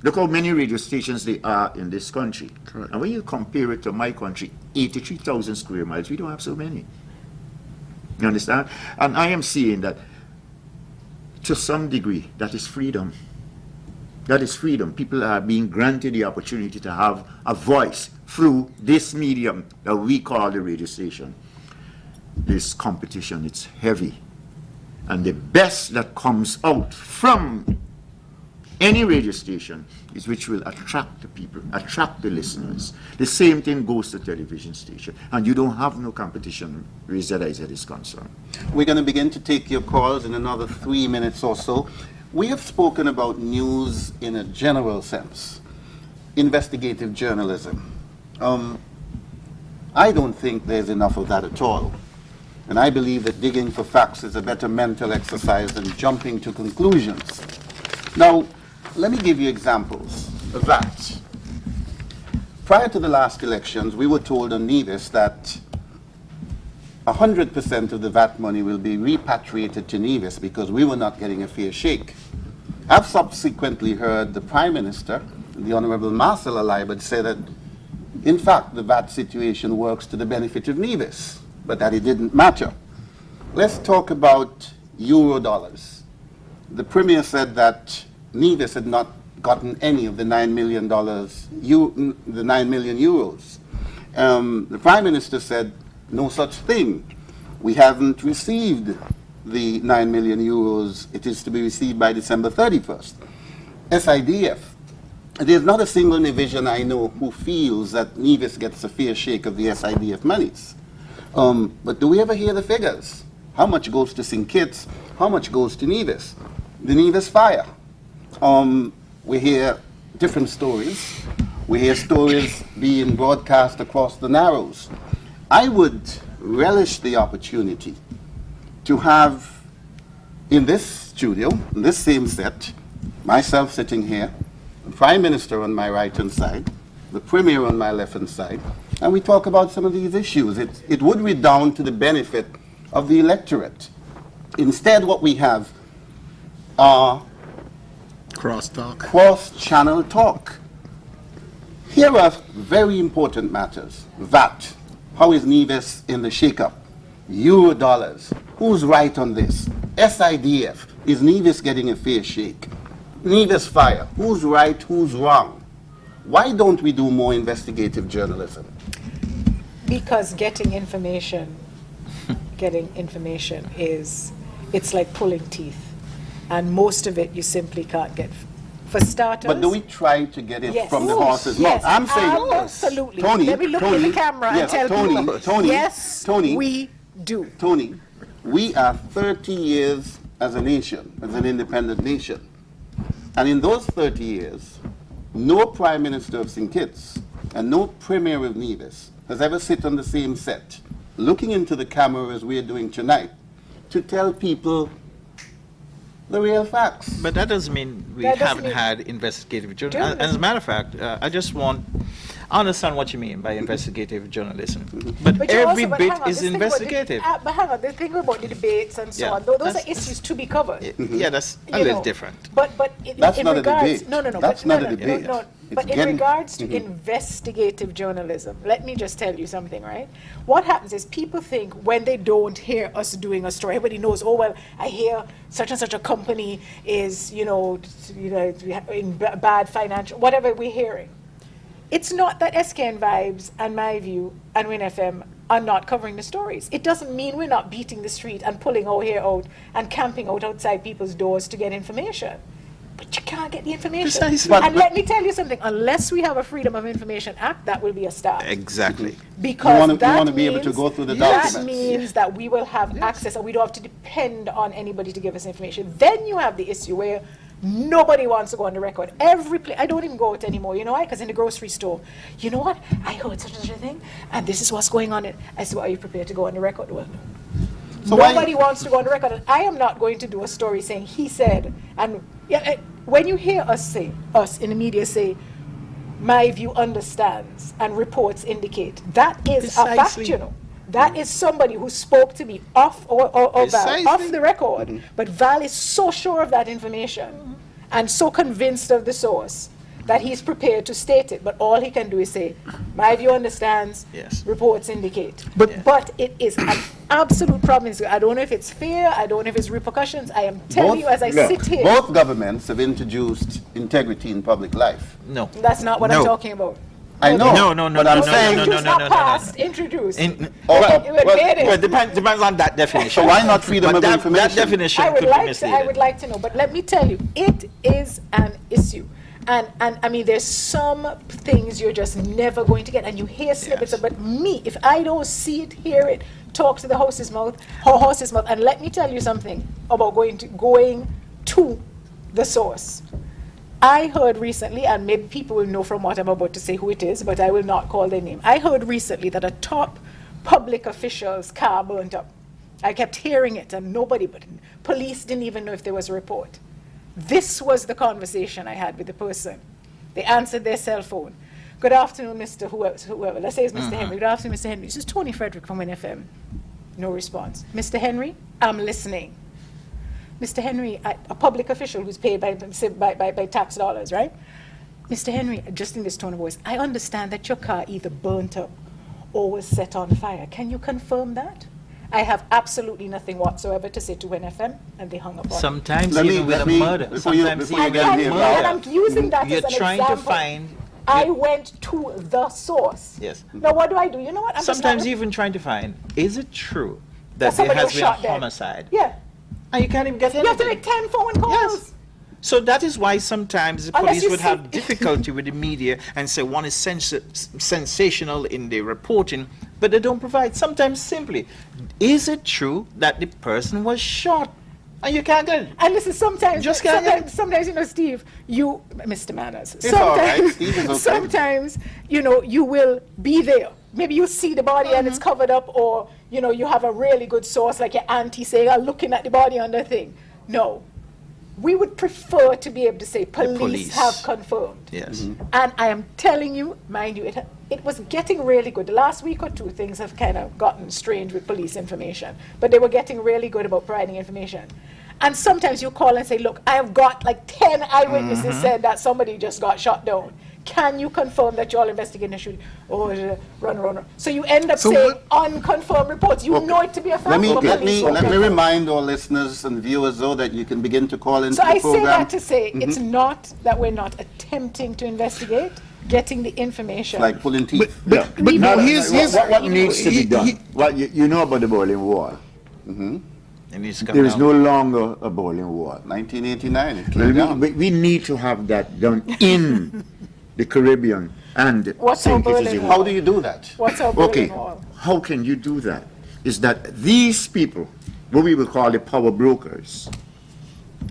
Look how many radio stations there are in this country. Correct. And when you compare it to my country, 83,000 square miles, we don't have so many. You understand? And I am seeing that, to some degree, that is freedom. That is freedom. People are being granted the opportunity to have a voice through this medium that we call the radio station. This competition, it's heavy. And the best that comes out from any radio station is which will attract the people, attract the listeners. The same thing goes to television station. And you don't have no competition where ZIZ is concerned. We're going to begin to take your calls in another 3 minutes or so. We have spoken about news in a general sense, investigative journalism. I don't think there's enough of that at all. And I believe that digging for facts is a better mental exercise than jumping to conclusions. Now, let me give you examples of that. Prior to the last elections, we were told on Nevis that 100% of the VAT money will be repatriated to Nevis because we were not getting a fair shake. I've subsequently heard the Prime Minister, the Honorable Marcel Alaibad, say that, in fact, the VAT situation works to the benefit of Nevis, but that it didn't matter. Let's talk about euro dollars. The Premier said that Nevis had not gotten any of the $9 million, the 9 million euros. The Prime Minister said, no such thing. We haven't received the 9 million euros. It is to be received by December 31st. SIDF. There's not a single division I know who feels that Nevis gets a fair shake of the SIDF monies. But do we ever hear the figures? How much goes to St. Kitts? How much goes to Nevis? The Nevis fire. We hear different stories. We hear stories being broadcast across the Narrows. I would relish the opportunity to have in this studio, in this same set, myself sitting here, the Prime Minister on my right-hand side, the Premier on my left-hand side, and we talk about some of these issues. It would redound to the benefit of the electorate. Instead, what we have are cross-channel talk. Here are very important matters. VAT. How is Nevis in the shake-up? Euro dollars. Who's right on this? SIDF. Is Nevis getting a fair shake? Nevis fire. Who's right? Who's wrong? Why don't we do more investigative journalism? Because getting information is, it's like pulling teeth. And most of it you simply can't get. For starters. But do we try to get it yes. from the horse's yes. mouth? I'm saying absolutely. Tony, let me look Tony, in the camera yes, and tell people. Tony, yes, Tony, we do. Tony, we are 30 years as a nation, as an independent nation. And in those 30 years, no Prime Minister of St. Kitts and no Premier of Nevis has ever sit on the same set, looking into the camera as we are doing tonight, to tell people the real facts. But that doesn't mean we haven't had investigative journalism. As a matter of fact, I understand what you mean by investigative journalism. But every bit is investigative. But hang on, the thing about the debates and so on, those are issues to be covered. Yeah, that's a little different. But that's in not regards, a debate. No, that's not a debate. But in regards to investigative journalism, let me just tell you something, right? What happens is people think when they don't hear us doing a story, everybody knows, oh, well, I hear such and such a company is, in bad financial, whatever we're hearing. It's not that SKN Vibes and My View and Win FM are not covering the stories. It doesn't mean we're not beating the street and pulling our hair out and camping out outside people's doors to get information. But you can't get the information. Precisely. And let me tell you something, unless we have a Freedom of Information Act, that will be a start. Exactly. Because you want to be able to go through the documents. That means that we will have access and we don't have to depend on anybody to give us information. Then you have the issue where nobody wants to go on the record. I don't even go out anymore, you know why? Because in the grocery store, you know what? I heard such and such a thing, and this is what's going on. I said, well, are you prepared to go on the record? Well, so nobody wants to go on the record, and I am not going to do a story saying he said. And when you hear us in the media say, My View understands and reports indicate, that is a fact, you know. That is somebody who spoke to me off Val, off the record. But Val is so sure of that information and so convinced of the source that he's prepared to state it. But all he can do is say, My View understands, reports indicate. But it is an absolute problem. I don't know if it's fear, I don't know if it's repercussions. I am telling you as I sit here. Both governments have introduced integrity in public life. No. That's not what I'm No. talking about. I know. No, but I'm no, saying, no, Introduced, not passed, introduced. Well, You admit it. well, depends on that definition. So why not freedom But of that information? definition I would could be like to, misleading. I would like to know, but let me tell you, it is an issue. And I mean, there's some things you're just never going to get, and you hear snippets Yes. of. But me, if I don't see it, hear it, talk to the horse's mouth, and let me tell you something about going to the source. I heard recently, and maybe people will know from what I'm about to say who it is, but I will not call their name. I heard recently that a top public official's car burnt up. I kept hearing it, and but police didn't even know if there was a report. This was the conversation I had with the person. They answered their cell phone. Good afternoon, Mr. Whoever. Let's say it's Mr. Henry. Good afternoon, Mr. Henry. This is Tony Frederick from NFM. No response. Mr. Henry, I'm listening. Mr. Henry, a public official who's paid by tax dollars, right? Mr. Henry, just in this tone of voice, I understand that your car either burnt up or was set on fire. Can you confirm that? I have absolutely nothing whatsoever to say to NFM, and they hung up on me. Sometimes Let me- even with let a me- murder. before you- Sometimes before you even get with into a it, And murder. I'm using that You're as an trying example. to find. I went to the source. Yes. Now what do? You know what? I'm just Sometimes not- even trying to find, is it true that that there somebody has was been a shot dead. homicide? Yeah. And you can't even get You have to anything. make 10 phone calls. Yes. So that is why sometimes the Unless police you would see- have difficulty with the media and say one is sensational in the reporting, but they don't provide. Sometimes simply, is it true that the person was shot? And you can't get it. And listen, sometimes, Just can't get it. sometimes, you know, Steve, Mr. Manners, It's all right. Steve is okay. sometimes, you know, you will be there. Maybe you see the body and it's covered up, or, you know, you have a really good source like your auntie saying, I'm looking at the body on the thing. No. We would prefer to be able to say police police. have confirmed. Yes. And I am telling you, mind you, it was getting really good. The last week or two, things have kind of gotten strange with police information, but they were getting really good about providing information. And sometimes you call and say, look, I have got like 10 eyewitnesses said that somebody just got shot down. Can you confirm that you're all investigating a shooting? Oh, run. So you end up saying unconfirmed reports. You know it to be a fact. Let me, but let police me, won't let me confirm. remind our listeners and viewers, though, that you can begin to call into So the I say program. that to say it's not that we're not attempting to investigate, getting the information. Like pulling teeth. But no, what needs to be done? What you know about the Berlin Wall? It needs to come There is down. no longer a Berlin Wall. 1989, it Well, came down. we need to have that done in the Caribbean and What's St. our Kitts Berlin and How Wall? do you do that? What's our Okay, Berlin Wall? how can you do that? Is that these people, what we will call the power brokers,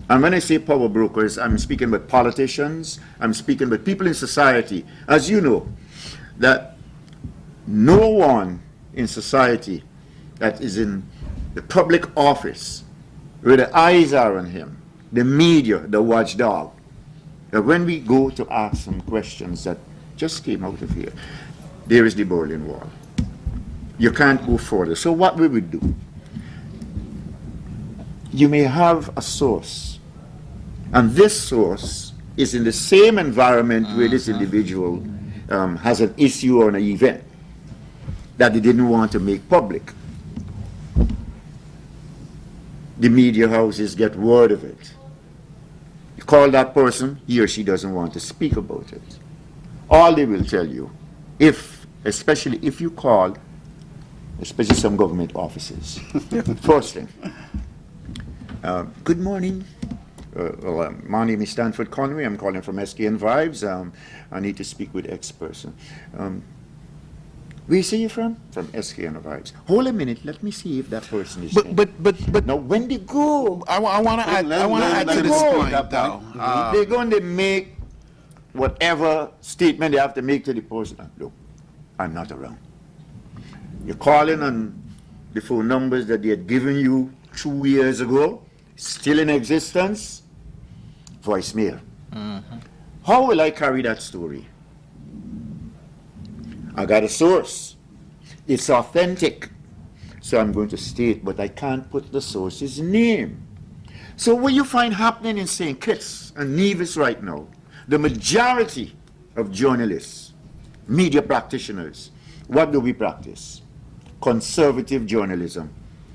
and when I say power brokers, I'm speaking with politicians, I'm speaking with people in society. As you know, that no one in society that is in the public office, where the eyes are on him, the media, the watchdog, that when we go to ask some questions that just came out of here, there is the Berlin Wall. You can't go further. So what we would do, you may have a source, and this source is in the same environment where this individual has an issue or an event that they didn't want to make public. The media houses get word of it. You call that person, he or she doesn't want to speak about it. All they will tell you, especially if you call, especially some government offices, first thing, good morning. My name is Stanford Conway. I'm calling from SKN Vibes. I need to speak with X person. Where you say you're from? From SKN Vibes. Hold a minute. Let me see if that person is in. But Now, when they go, I want to add. I want to add let to him this speak point, that though. point. they're going to make whatever statement they have to make to the person. Look, I'm not around. You're calling on the phone numbers that they had given you 2 years ago, still in existence, voicemail. How will I carry that story? I got a source. It's authentic. So I'm going to state, but I can't put the source's name. So what you find happening in St. Kitts and Nevis right now, the majority of journalists, media practitioners, what do we practice? Conservative journalism.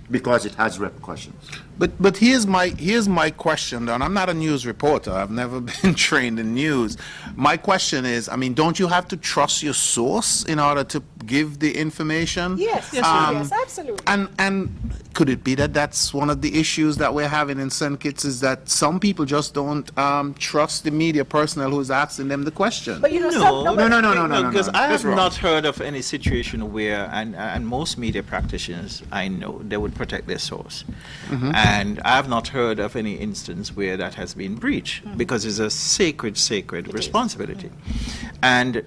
because it has repercussions. But here's my question, and I'm not a news reporter. I've never been trained in news. My question is, I mean, don't you have to trust your source in order to give the information? Yes, yes, absolutely. And could it be that that's one of the issues that we're having in St. Kitts, is that some people just don't trust the media personnel who's asking them the question? But you know, No, Because I that's have wrong. not heard of any situation where, and most media practitioners I know, they would protect their source. And I have not heard of any instance where that has been breached, because it's a sacred responsibility. And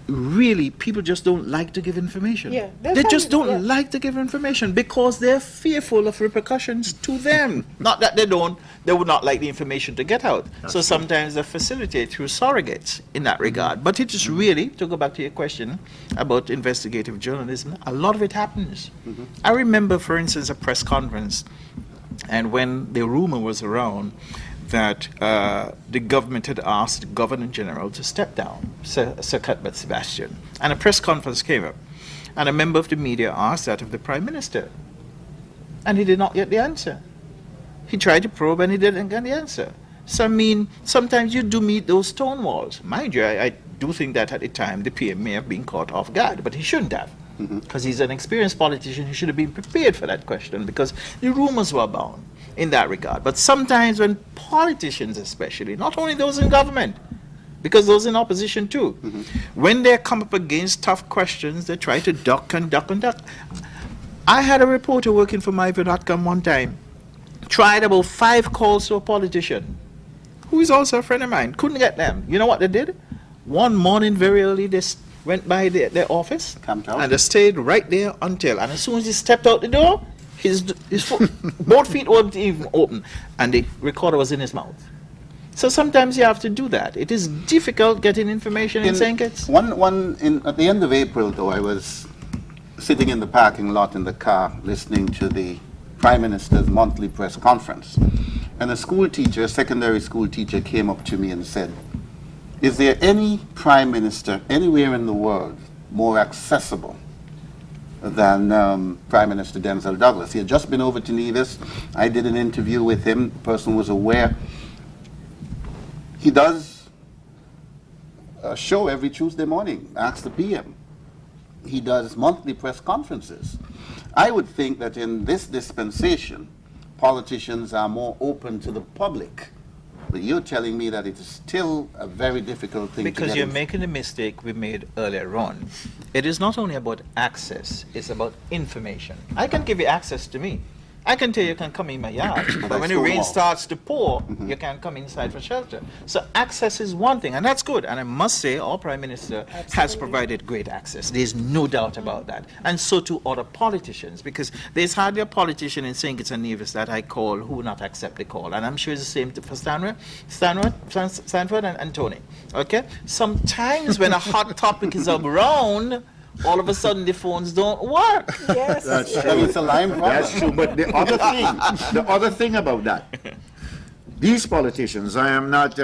really, people just don't like to give information. Yeah, they just don't yeah. like to give information because they're fearful of repercussions to them. Not that they would not like the information to get out. So sometimes they facilitate through surrogates in that regard. But it is really, to go back to your question about investigative journalism, a lot of it happens. I remember, for instance, a press conference, and when the rumor was around that the government had asked the Governor General to step down, Sir Cuthbert Sebastian, and a press conference came up, and a member of the media asked that of the Prime Minister, and he did not get the answer. He tried to probe and he didn't get the answer. So I mean, sometimes you do meet those stone walls. Mind you, I do think that at the time the PM may have been caught off guard, but he shouldn't have. Because he's an experienced politician, he should have been prepared for that question, because the rumors were abound in that regard. But sometimes when politicians especially, not only those in government, because those in opposition too, when they come up against tough questions, they try to duck and duck and duck. I had a reporter working for myview.com one time, tried about 5 calls to a politician, who is also a friend of mine, couldn't get them. You know what they did? One morning very early, they went by their office, Camped out. and they stayed right there until, and as soon as he stepped out the door, his foot, both feet weren't even open, and the recorder was in his mouth. So sometimes you have to do that. It is difficult getting information in St. Kitts. At the end of April, though, I was sitting in the parking lot in the car listening to the Prime Minister's monthly press conference, and a secondary school teacher, came up to me and said, "Is there any Prime Minister anywhere in the world more accessible than Prime Minister Denzel Douglas?" He had just been over to Nevis. I did an interview with him. The person was aware. He does a show every Tuesday morning, Ask the PM. He does monthly press conferences. I would think that in this dispensation, politicians are more open to the public. But you're telling me that it is still a very difficult thing to Because get you're in- making the mistake we made earlier on. It is not only about access, it's about information. I can give you access to me. I can tell you can come in my yard, but when the rain starts to pour, you can't come inside for shelter. So access is one thing, and that's good. And I must say, our Prime Minister has provided great access. There's no doubt about that. And so too other politicians, because there's hardly a politician in St. Kitts and Nevis that I call who will not accept the call. And I'm sure it's the same for Stanford and Tony. Okay? Sometimes when a hot topic is around, all of a sudden the phones don't work. Yes. That's That true. is a lime problem. That's true. But the other thing about that, these politicians, I am not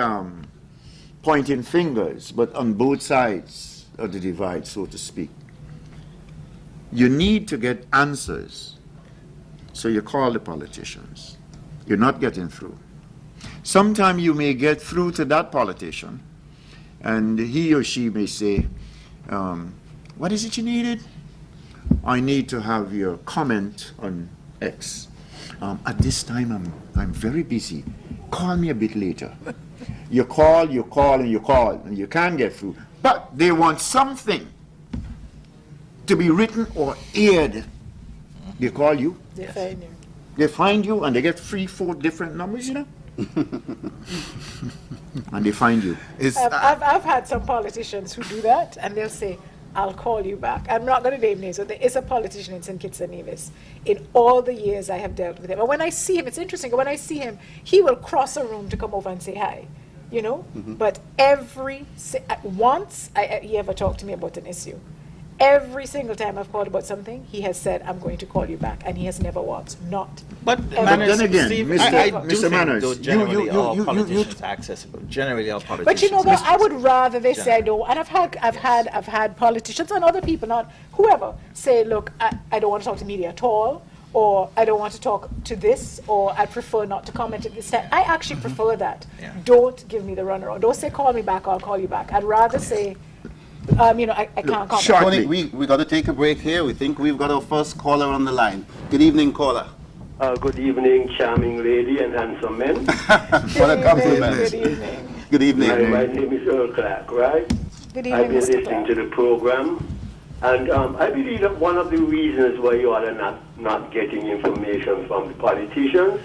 pointing fingers, but on both sides of the divide, so to speak, you need to get answers. So you call the politicians. You're not getting through. Sometime you may get through to that politician, and he or she may say, what is it you needed? I need to have your comment on X. At this time, I'm very busy. Call me a bit later. You call, and you can't get through. But they want something to be written or aired. They call you, They find you. they find you, and they get 3-4 different numbers, you know? And they find you. I've had some politicians who do that, and they'll say, "I'll call you back." I'm not going to name names, but there is a politician in St. Kitts and Nevis. In all the years I have dealt with him, and when I see him, it's interesting. When I see him, he will cross a room to come over and say hi, you know. But once he ever talked to me about an issue, every single time I've called about something, he has said, "I'm going to call you back," and he has never once not. But Ever. Manners, then again, Steve, Mr. I do Mr. think, Manners, though, you- generally you- all you- politicians are accessible. Generally all politicians. But you know what? I would rather they say Generally. no. And I've had politicians and other people, not whoever, say, "Look, I don't want to talk to media at all," or I don't want to talk to this, or I prefer not to comment at this time. I actually prefer that. Yeah. Don't give me the runaround. Don't say call me back, I'll call you back. I'd rather say, I can't comment. Shortly. Tony, we got to take a break here. We think we've got our first caller on the line. Good evening, caller. Good evening, charming lady and handsome men. What a compliment. Good evening. Good evening. My name is Earl Clark, right? Good I've evening, been Mr. listening Clark. to the program, and I believe that one of the reasons why you all are not getting information from the politicians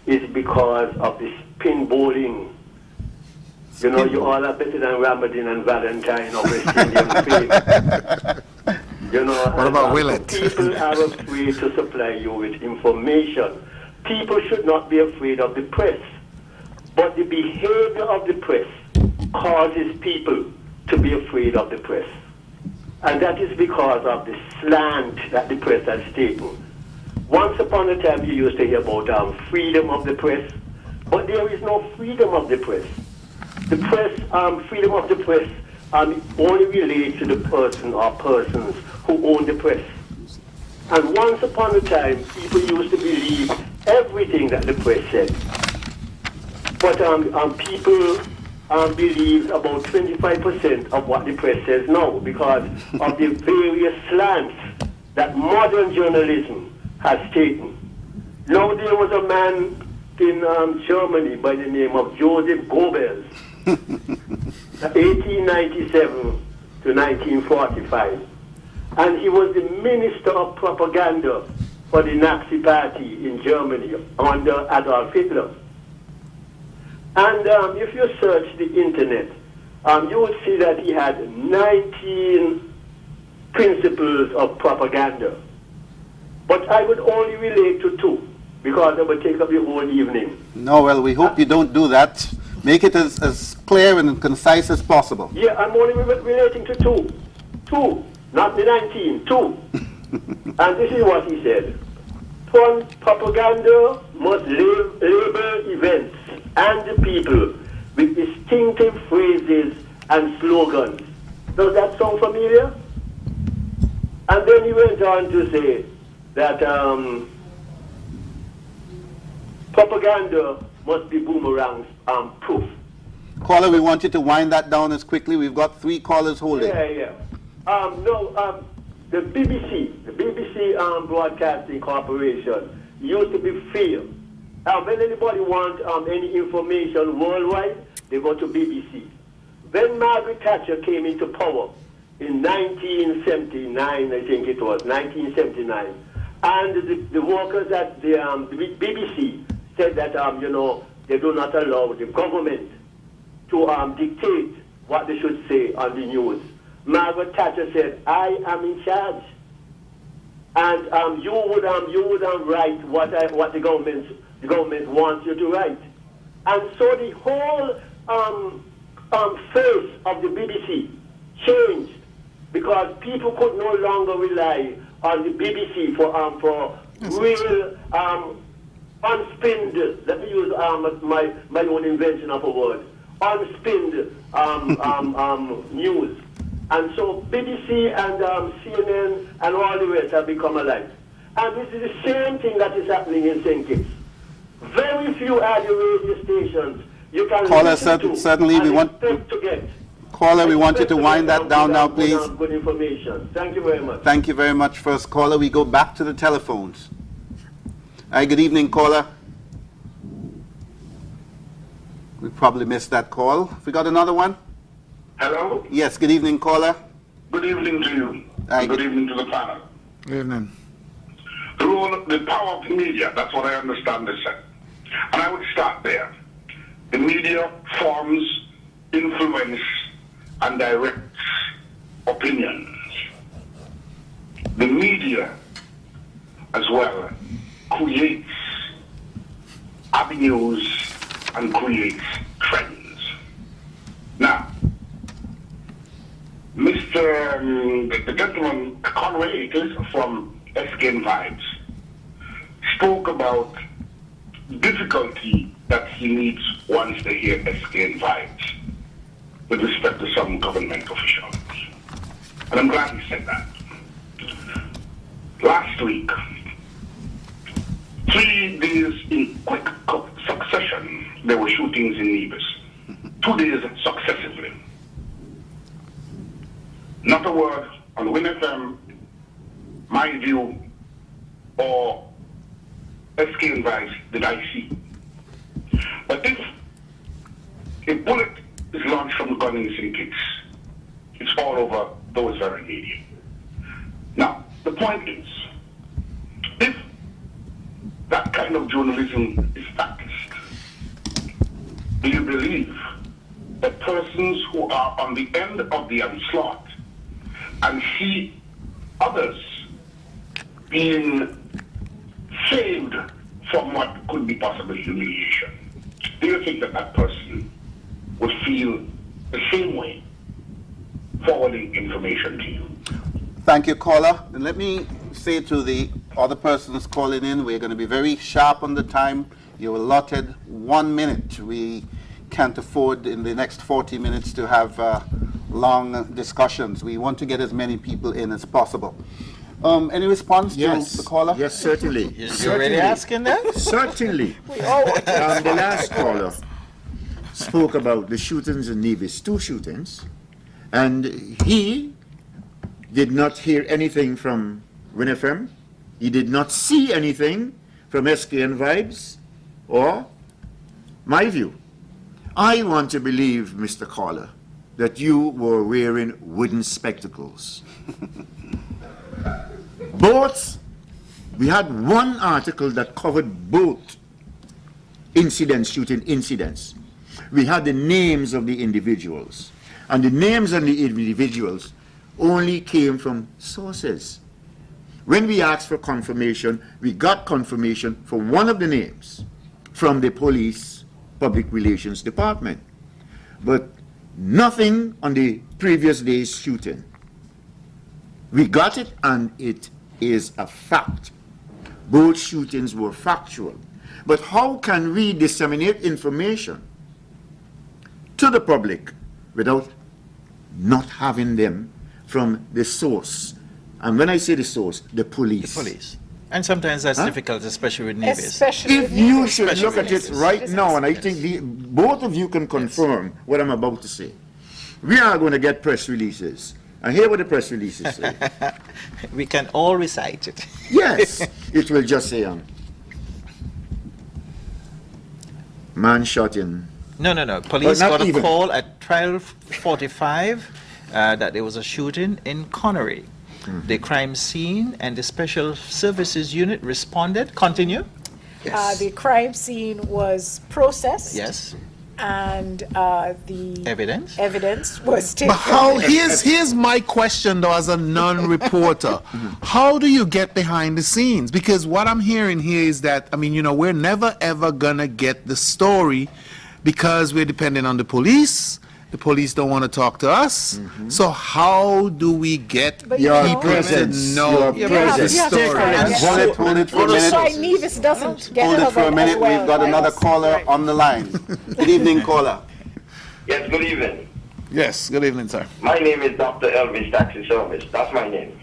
is because of the spin bowling. You know, you all are better than Ramadan and Valentine or West Indian faith. You know, What about Willett? People are afraid to supply you with information. People should not be afraid of the press, but the behavior of the press causes people to be afraid of the press. And that is because of the slant that the press has taken. Once upon a time you used to hear about freedom of the press, but there is no freedom of the press. The press, freedom of the press only relates to the person or persons who own the press. And once upon a time, people used to believe everything that the press said. But people believe about 25% of what the press says now because of the various slants that modern journalism has taken. Now there was a man in Germany by the name of Joseph Goebbels, 1897 to 1945. And he was the minister of propaganda for the Nazi party in Germany under Adolf Hitler. And if you search the internet, you will see that he had 19 principles of propaganda. But I would only relate to 2 because I would take up the whole evening. No, well, we hope you don't do that. Make it as clear and concise as possible. Yeah, I'm only relating to 2. 2, not the 19, 2. And this is what he said. Propaganda must label events and the people with distinctive phrases and slogans. Does that sound familiar? And then he went on to say that propaganda must be boomerang proof. Caller, we want you to wind that down as quickly. We've got 3 callers holding. Yeah. The BBC Broadcasting Corporation used to be free. When anybody wants any information worldwide, they go to BBC. When Margaret Thatcher came into power in 1979, I think it was, 1979, and the workers at the BBC said that, they do not allow the government to dictate what they should say on the news. Margaret Thatcher said, I am in charge. And you would write what the government wants you to write. And so the whole face of the BBC changed because people could no longer rely on the BBC for real unspinned, let me use my own invention of a word, unspinned news. And so BBC and CNN and all the rest have become alike. And this is the same thing that is happening in St. Kitts. Very few are the radio stations you can Caller, listen to certainly and we want expect to get. Caller, we want you to wind that down now, please. Good information. Thank you very much. Thank you very much, first caller. We go back to the telephones. Hi, good evening, caller. We probably missed that call. We got another one? Hello? Yes, good evening, caller. Good evening to you. Hi. And good evening to the panel. Good evening. The power of the media, that's what I understand they said. And I would start there. The media forms, influence, and directs opinions. The media, as well, creates avenues and creates trends. Now, the gentleman, Conway Akers from SKN Vibes, spoke about difficulty that he meets once they hear SKN Vibes with respect to some government officials. And I'm glad he said that. Last week, 3 days in quick succession, there were shootings in Nevis. 2 days successively. Not a word on Win FM, My View, or SK and Vice did I see. But if a bullet is launched from the gun in St. Kitts, it's all over those very media. Now, the point is, if that kind of journalism is practiced, do you believe that persons who are on the end of the onslaught and see others being saved from what could be possible humiliation, do you think that that person would feel the same way forwarding information to you? Thank you, caller. And let me say to the other persons calling in, we're going to be very sharp on the time. You're allotted 1 minute. We can't afford in the next 40 minutes to have long discussions. We want to get as many people in as possible. Any response to the caller? Yes, certainly. You're already asking that? Certainly. The last caller spoke about the shootings in Nevis, 2 shootings, and he did not hear anything from Win FM. He did not see anything from SKN Vibes or My View. I want to believe, Mr. Caller, that you were wearing wooden spectacles. Both, we had one article that covered both incidents, shooting incidents. We had the names of the individuals, and the names of the individuals only came from sources. When we asked for confirmation, we got confirmation for one of the names from the police public relations department, but nothing on the previous day's shooting. We got it, and it is a fact. Both shootings were factual. But how can we disseminate information to the public without not having them from the source? And when I say the source, the police. The police. And sometimes that's difficult, especially with Nevis. Especially If with you Nevis. should look at it Nevis. right now, and I think both of you can confirm what I'm about to say, we are going to get press releases. And hear what the press releases say. We can all recite it. Yes, it will just say, man shot in. No. Police not got a even. call at 12:45 that there was a shooting in Connery. The crime scene and the special services unit responded. Continue. The crime scene was processed. Yes. And the Evidence was taken. But how? Here's my question though, as a non-reporter, how do you get behind the scenes? Because what I'm hearing here is that we're never ever gonna get the story because we're dependent on the police. The police don't want to talk to us. So how do we get But Your you know, presence, know your you have presence. to Hold it for a That's why minute. Nevis doesn't get Hold it for a covered minute. as well We've got by another us. caller Right. on the line. Good evening, caller. Yes, good evening. Yes, good evening, sir. My name is Dr. Elvis Taxi Service. That's my name.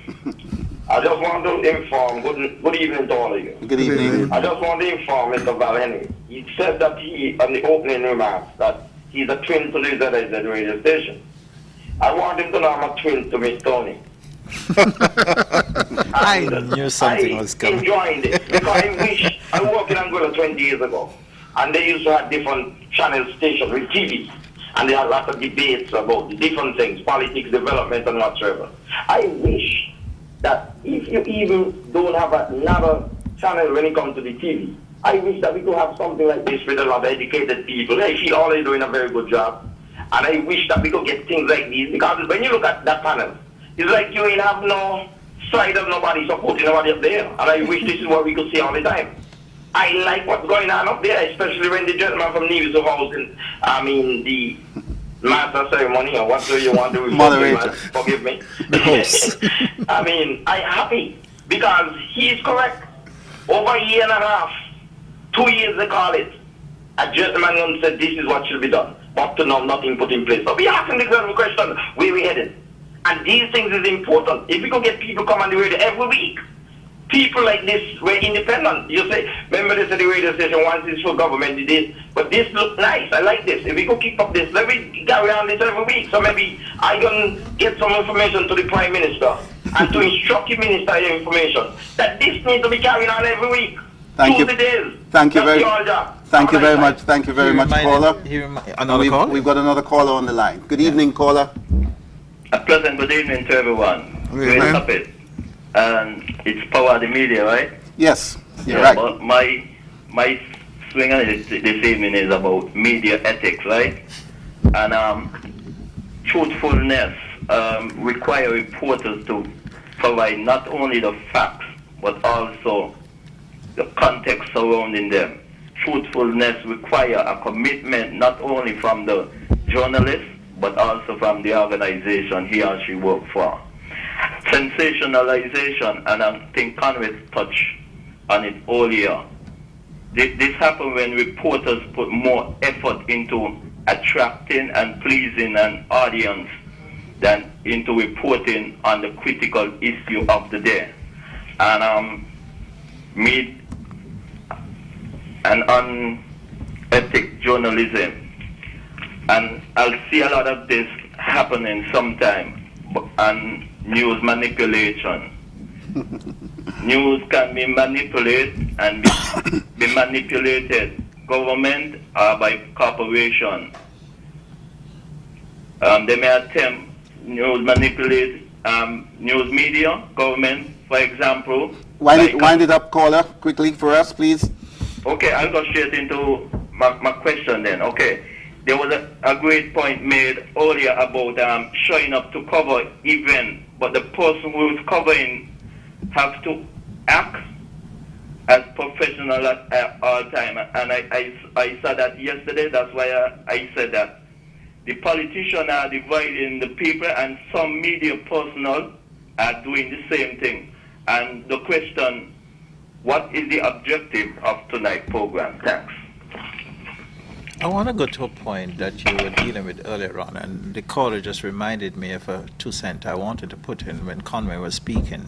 I just want to inform, good evening to all of you. Good evening. I just want to inform Mr. Valeni. He said that on the opening remarks, that he's a twin to the ZIZ radio station. I want him to know I'm a twin to Miss Tony. I knew something was coming. I enjoyed it because I wish I worked in Angola 20 years ago, and they used to have different channel stations with TV, and they had lots of debates about the different things, politics, development, and whatsoever. I wish that if you even don't have another channel when it comes to the TV, I wish that we could have something like this with a lot of educated people. I feel all they're doing a very good job, and I wish that we could get things like these, because when you look at that panel, it's like you ain't have no side of nobody supporting nobody up there. And I wish this is what we could see all the time. I like what's going on up there, especially when the gentleman from Nevis of Housing, the master ceremony, or what do you want to refer to, Moderator. man? Forgive me. The host. I'm happy because he's correct. Over a year and a half, 2 years they call it, a gentleman said this is what should be done. Up to now, nothing put in place. So we asking the question, where we headed? And these things is important. If we could get people come on the radio every week, People like this were independent. You say, remember this at the radio station, once it's for government, it is. But this look nice. I like this. If we go keep up this, let me carry on this every week. So maybe I can get some information to the Prime Minister and to instruct the Minister of information that this needs to be carried on every week. Thank you. Thank you very much. Thank you very much. Thank you very much, caller. Another call? We've got another caller on the line. Good evening, caller. A pleasant good evening to everyone. Great topic. And it's power of the media, right? Yes, you're right. But my swing on it this evening is about media ethics, right? And truthfulness require reporters to provide not only the facts, but also the context surrounding them. Truthfulness require a commitment not only from the journalist, but also from the organization he or she works for. Sensationalization, and I think Conway touched on it earlier. This happens when reporters put more effort into attracting and pleasing an audience than into reporting on the critical issue of the day. And unethical journalism. And I'll see a lot of this happening sometime, and news manipulation. News can be manipulated and be manipulated, government or by corporation. They may attempt news manipulate news media, government, for example. Wind it up, caller, quickly for us, please. Okay, I'll go straight into my question then. Okay. There was a great point made earlier about showing up to cover event, but the person who is covering have to act as professional at all time. And I saw that yesterday. That's why I said that the politicians are dividing the people, and some media personnel are doing the same thing. And the question, what is the objective of tonight's program? Thanks. I want to go to a point that you were dealing with earlier on, and the caller just reminded me of a 2 cent I wanted to put in when Conway was speaking.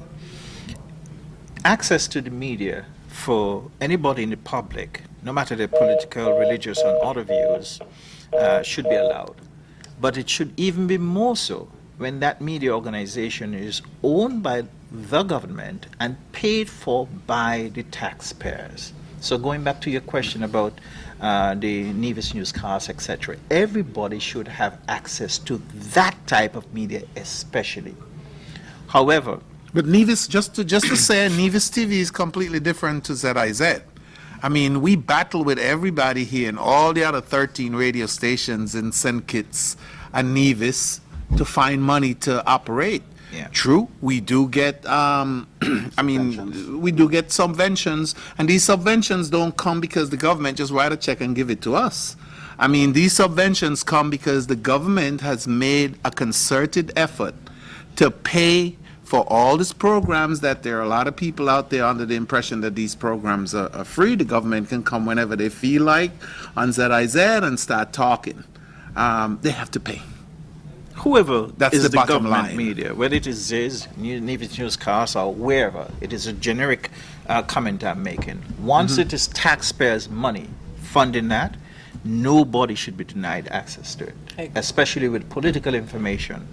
Access to the media for anybody in the public, no matter their political, religious, or other views, should be allowed. But it should even be more so when that media organization is owned by the government and paid for by the taxpayers. So going back to your question about the Nevis newscasts, etc., everybody should have access to that type of media, especially. However, but Nevis, just to say, Nevis TV is completely different to ZIZ. I mean, we battle with everybody here and all the other 13 radio stations in St. Kitts and Nevis to find money to operate. Yeah. True, we do get, we do get subventions, and these subventions don't come because the government just write a check and give it to us. I mean, these subventions come because the government has made a concerted effort to pay for all these programs, that there are a lot of people out there under the impression that these programs are free. The government can come whenever they feel like on ZIZ and start talking. They have to pay. Whoever That's is the the bottom government line. media, whether it is Ziz, Nevis Newscast, or wherever, it is a generic comment I'm making. Once it is taxpayers' money funding that, nobody should be denied access to it, especially with political information.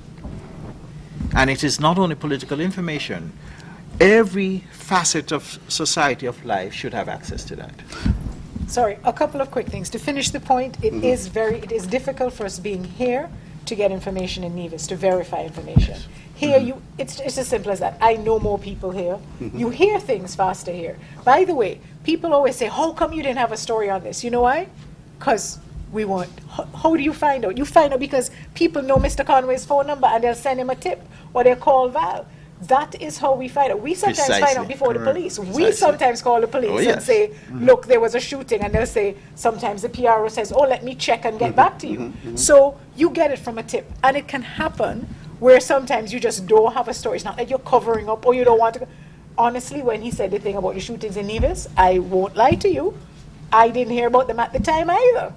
And it is not only political information, every facet of society, of life, should have access to that. Sorry, a couple of quick things. To finish the point, it is difficult for us being here to get information in Nevis, to verify information. Here, it's as simple as that. I know more people here. You hear things faster here. By the way, people always say, how come you didn't have a story on this? You know why? Because we want. How do you find out? You find out because people know Mr. Conway's phone number and they'll send him a tip or they'll call Val. That is how we find out. We sometimes find Precisely. out before the police. We Precisely. sometimes call the police Oh, yes. and say, look, there was a shooting. And they'll say, sometimes the PRO says, oh, let me check and get back to you. So you get it from a tip. And it can happen where sometimes you just don't have a story. It's not that you're covering up or you don't want to. Honestly, when he said the thing about the shootings in Nevis, I won't lie to you, I didn't hear about them at the time either.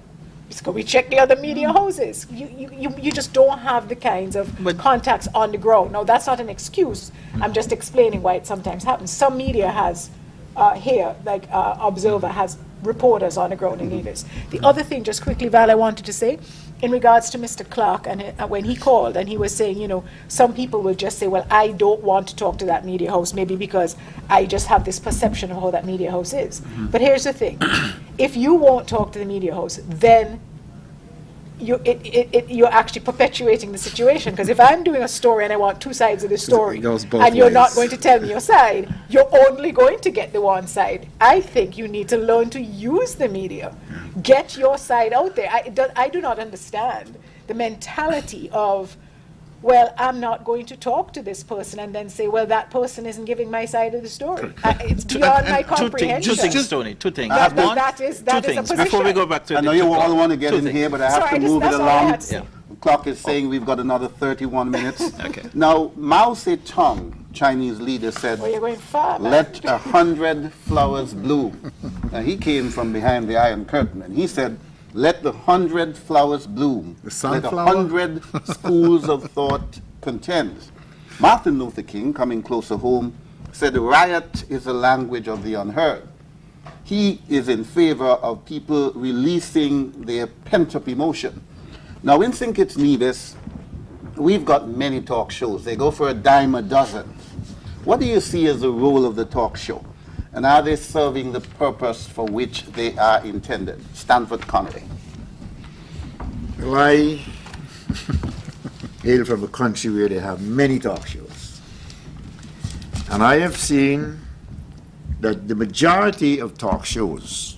Can we check the other media houses? You just don't have the kinds of contacts on the ground. Now, that's not an excuse. I'm just explaining why it sometimes happens. Some media has here, like Observer has reporters on the ground in Nevis. The other thing, just quickly, Val, I wanted to say, in regards to Mr. Clark, and when he called and he was saying, you know, some people will just say, well, I don't want to talk to that media house, maybe because I just have this perception of how that media house is. But here's the thing. If you won't talk to the media house, then you're actually perpetuating the situation. Because if I'm doing a story and I want two sides of the story, and you're not going to tell me your side, you're only going to get the one side. I think you need to learn to use the media. Get your side out there. I do not understand the mentality of, well, I'm not going to talk to this person, and then say, well, that person isn't giving my side of the story. It's beyond my comprehension. Two things, Tony. Two things. That is two a things. position. Before we go back to I know you all want to get in here, but I have to move it along. Yeah. The clock is saying we've got another 31 minutes. Okay. Now, Mao Zedong, Chinese leader, said, you're going far, man. let 100 flowers bloom. Now, he came from behind the Iron Curtain, and he said, let the 100 flowers bloom. Let 100 schools of thought contend. Martin Luther King, coming closer home, said riot is a language of the unheard. He is in favor of people releasing their pent-up emotion. Now, in St. Kitts Nevis, we've got many talk shows. They go for a dime a dozen. What do you see as the role of the talk show? And are they serving the purpose for which they are intended? Stanford Conte. Well, I hail from a country where they have many talk shows. And I have seen that the majority of talk shows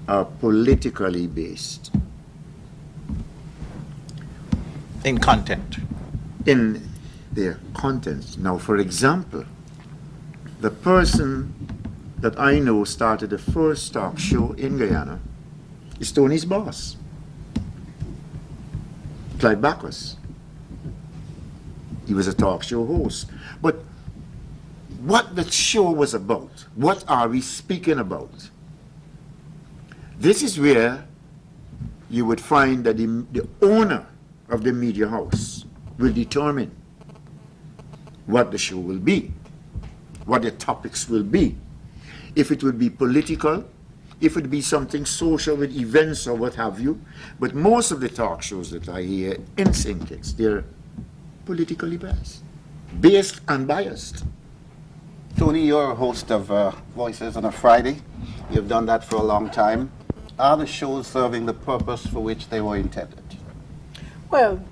are politically based. In content. In their contents. Now, for example, the person that I know started the first talk show in Guyana is Tony's boss, Clyde Bacchus. He was a talk show host. But what the show was about, what are we speaking about? This is where you would find that the owner of the media house will determine what the show will be, what the topics will be. If it will be political, if it will be something social with events or what have you. But most of the talk shows that I hear in St. Kitts, they're politically based and biased. Tony, you're a host of Voices on a Friday. You've done that for a long time. Are the shows serving the purpose for which they were intended? Well,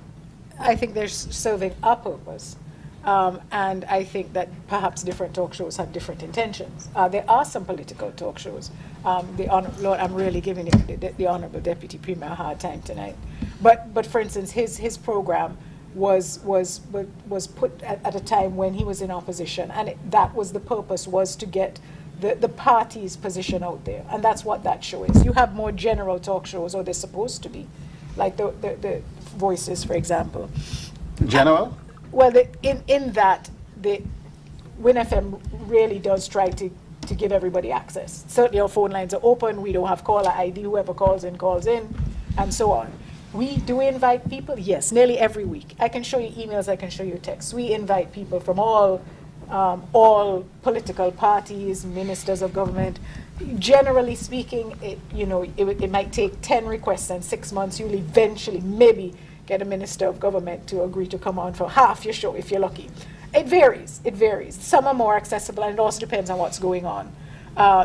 I think they're serving a purpose. And I think that perhaps different talk shows have different intentions. There are some political talk shows. Lord, I'm really giving the Honorable Deputy Premier a hard time tonight. But for instance, his program was put at a time when he was in opposition, and that was the purpose, was to get the party's position out there. And that's what that show is. You have more general talk shows, or they're supposed to be, like the Voices, for example. General? Well, in that, the Win FM really does try to give everybody access. Certainly our phone lines are open. We don't have caller ID. Whoever calls in, and so on. We do invite people, yes, nearly every week. I can show you emails, I can show you texts. We invite people from all political parties, ministers of government. Generally speaking, it might take 10 requests and 6 months. You'll eventually maybe get a minister of government to agree to come on for half your show if you're lucky. It varies. Some are more accessible, and it also depends on what's going on.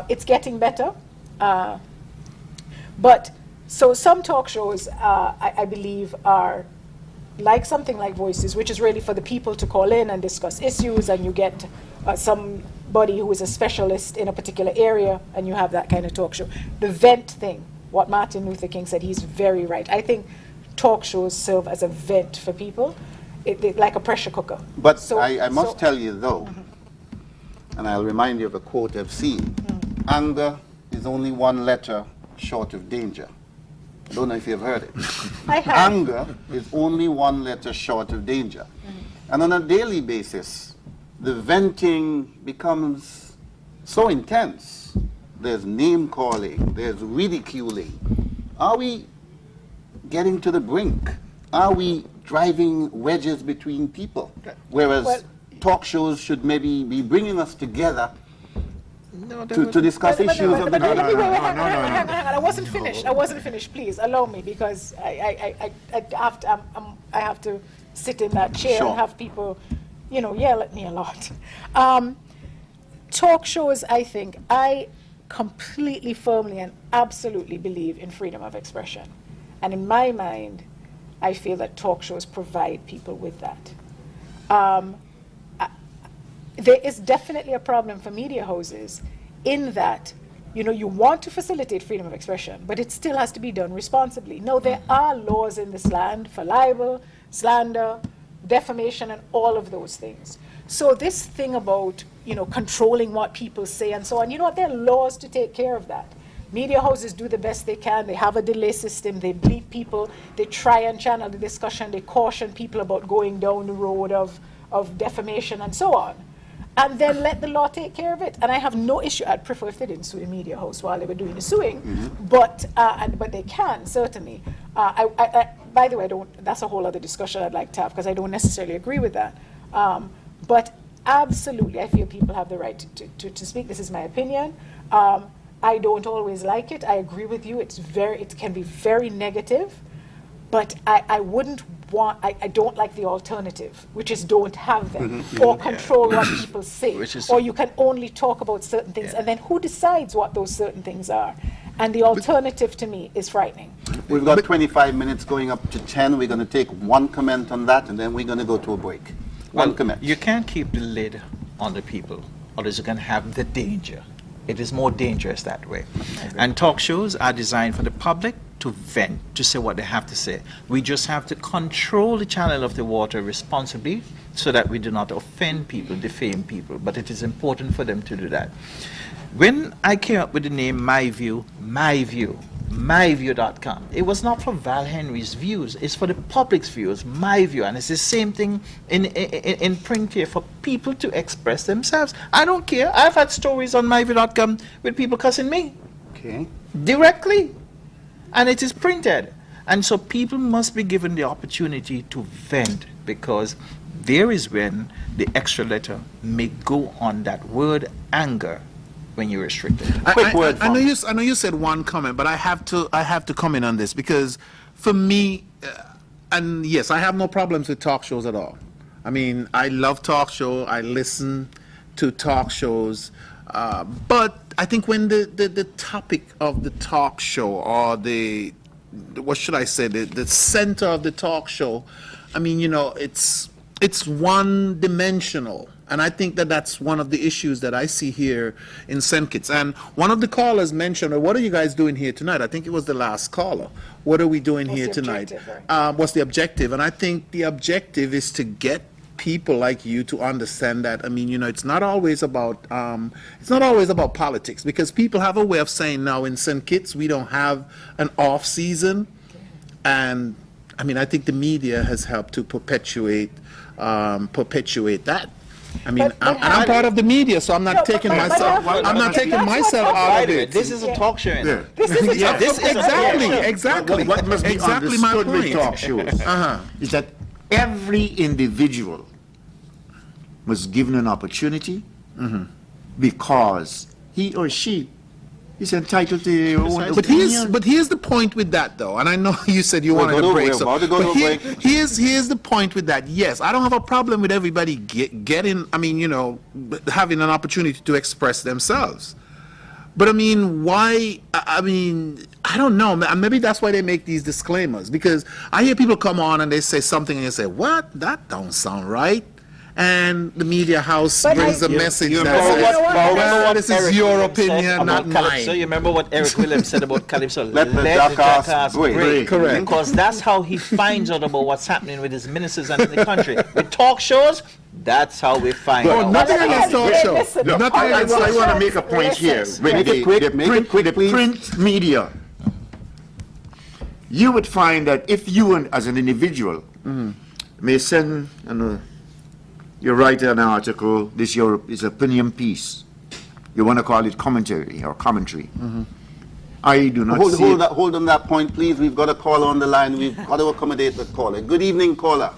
It's getting better. So some talk shows, I believe, are like something like Voices, which is really for the people to call in and discuss issues, and you get somebody who is a specialist in a particular area, and you have that kind of talk show. The vent thing, what Martin Luther King said, he's very right. I think talk shows serve as a vent for people, like a pressure cooker. But I must tell you, though, and I'll remind you of a quote I've seen, anger is only one letter short of danger. I don't know if you've heard it. I have. Anger is only one letter short of danger. And on a daily basis, the venting becomes so intense. There's name calling, there's ridiculing, are we getting to the brink? Are we driving wedges between people? Whereas Well- talk shows should maybe be bringing us together No, to discuss issues of the day. Hang on. I wasn't finished. Please allow me, because I have to sit in that chair Sure. and have people, yell at me a lot. Talk shows, I think, I completely, firmly, and absolutely believe in freedom of expression. And in my mind, I feel that talk shows provide people with that. There is definitely a problem for media houses in that, you want to facilitate freedom of expression, but it still has to be done responsibly. No, there are laws in this land for libel, slander, defamation, and all of those things. So this thing about, controlling what people say and so on, there are laws to take care of that. Media houses do the best they can. They have a delay system. They bleep people. They try and channel the discussion. They caution people about going down the road of defamation and so on. And then let the law take care of it. And I have no issue. I'd prefer if they didn't sue the media house while they were doing the suing, but they can, certainly. By the way, that's a whole other discussion I'd like to have, because I don't necessarily agree with that. But absolutely, I feel people have the right to speak. This is my opinion. I don't always like it. I agree with you. It can be very negative, but I wouldn't want. I don't like the alternative, which is don't have them or control what people say, or you can only talk about certain things, and then who decides what those certain things are? And the alternative to me is frightening. We've got 25 minutes going up to 10. We're going to take one comment on that, and then we're going to go to a break. One comment. You can't keep the lid on the people, otherwise you can have the danger. It is more dangerous that way. And talk shows are designed for the public to vent, to say what they have to say. We just have to control the channel of the water responsibly so that we do not offend people, defame people. But it is important for them to do that. When I came up with the name myview.com, it was not for Val Henry's views, it's for the public's views, my view. And it's the same thing in print here, for people to express themselves. I don't care. I've had stories on myview.com with people cussing me. Okay. Directly. And it is printed. And so people must be given the opportunity to vent, because there is when the extra letter may go on that word anger when you restrict it. I know you said one comment, but I have to comment on this, because for me, and yes, I have no problems with talk shows at all. I mean, I love talk show. I listen to talk shows, but I think when the topic of the talk show, or what should I say, the center of the talk show, I mean, it's one dimensional. And I think that's one of the issues that I see here in St. Kitts. And one of the callers mentioned, what are you guys doing here tonight? I think it was the last caller. What are we doing here tonight? What's the objective? And I think the objective is to get people like you to understand that, I mean, it's not always about politics, because people have a way of saying now in St. Kitts we don't have an off season. And I mean, I think the media has helped to perpetuate that. I mean, I'm part of the media, so I'm not taking myself. I'm not taking myself out of it. This is a talk show. Yeah. Exactly. What must be exactly my understood with point. talk shows is that every individual was given an opportunity because he or she is entitled to their own opinion. But here's the point with that, though, and I know you said you wanted a break. Here's the point with that. Yes, I don't have a problem with everybody getting, I mean, having an opportunity to express themselves. But I mean, why? I mean, I don't know. Maybe that's why they make these disclaimers, because I hear people come on and they say something and they say, "What? That don't sound right." And the media house brings a message that says, this is your opinion, not mine. So you remember what Eric Williams said about Calypso? Let the jackass break. Correct. Because that's how he finds out about what's happening with his ministers and in the country. With talk shows, that's how we find out. Nothing against talk show. I want to make a point here. With the print media, you would find that if you, as an individual, may send you write an article, this is opinion piece. You want to call it commentary or commentary. I do not see Hold on that point, please. We've got a caller on the line. We've got to accommodate the caller. Good evening, caller.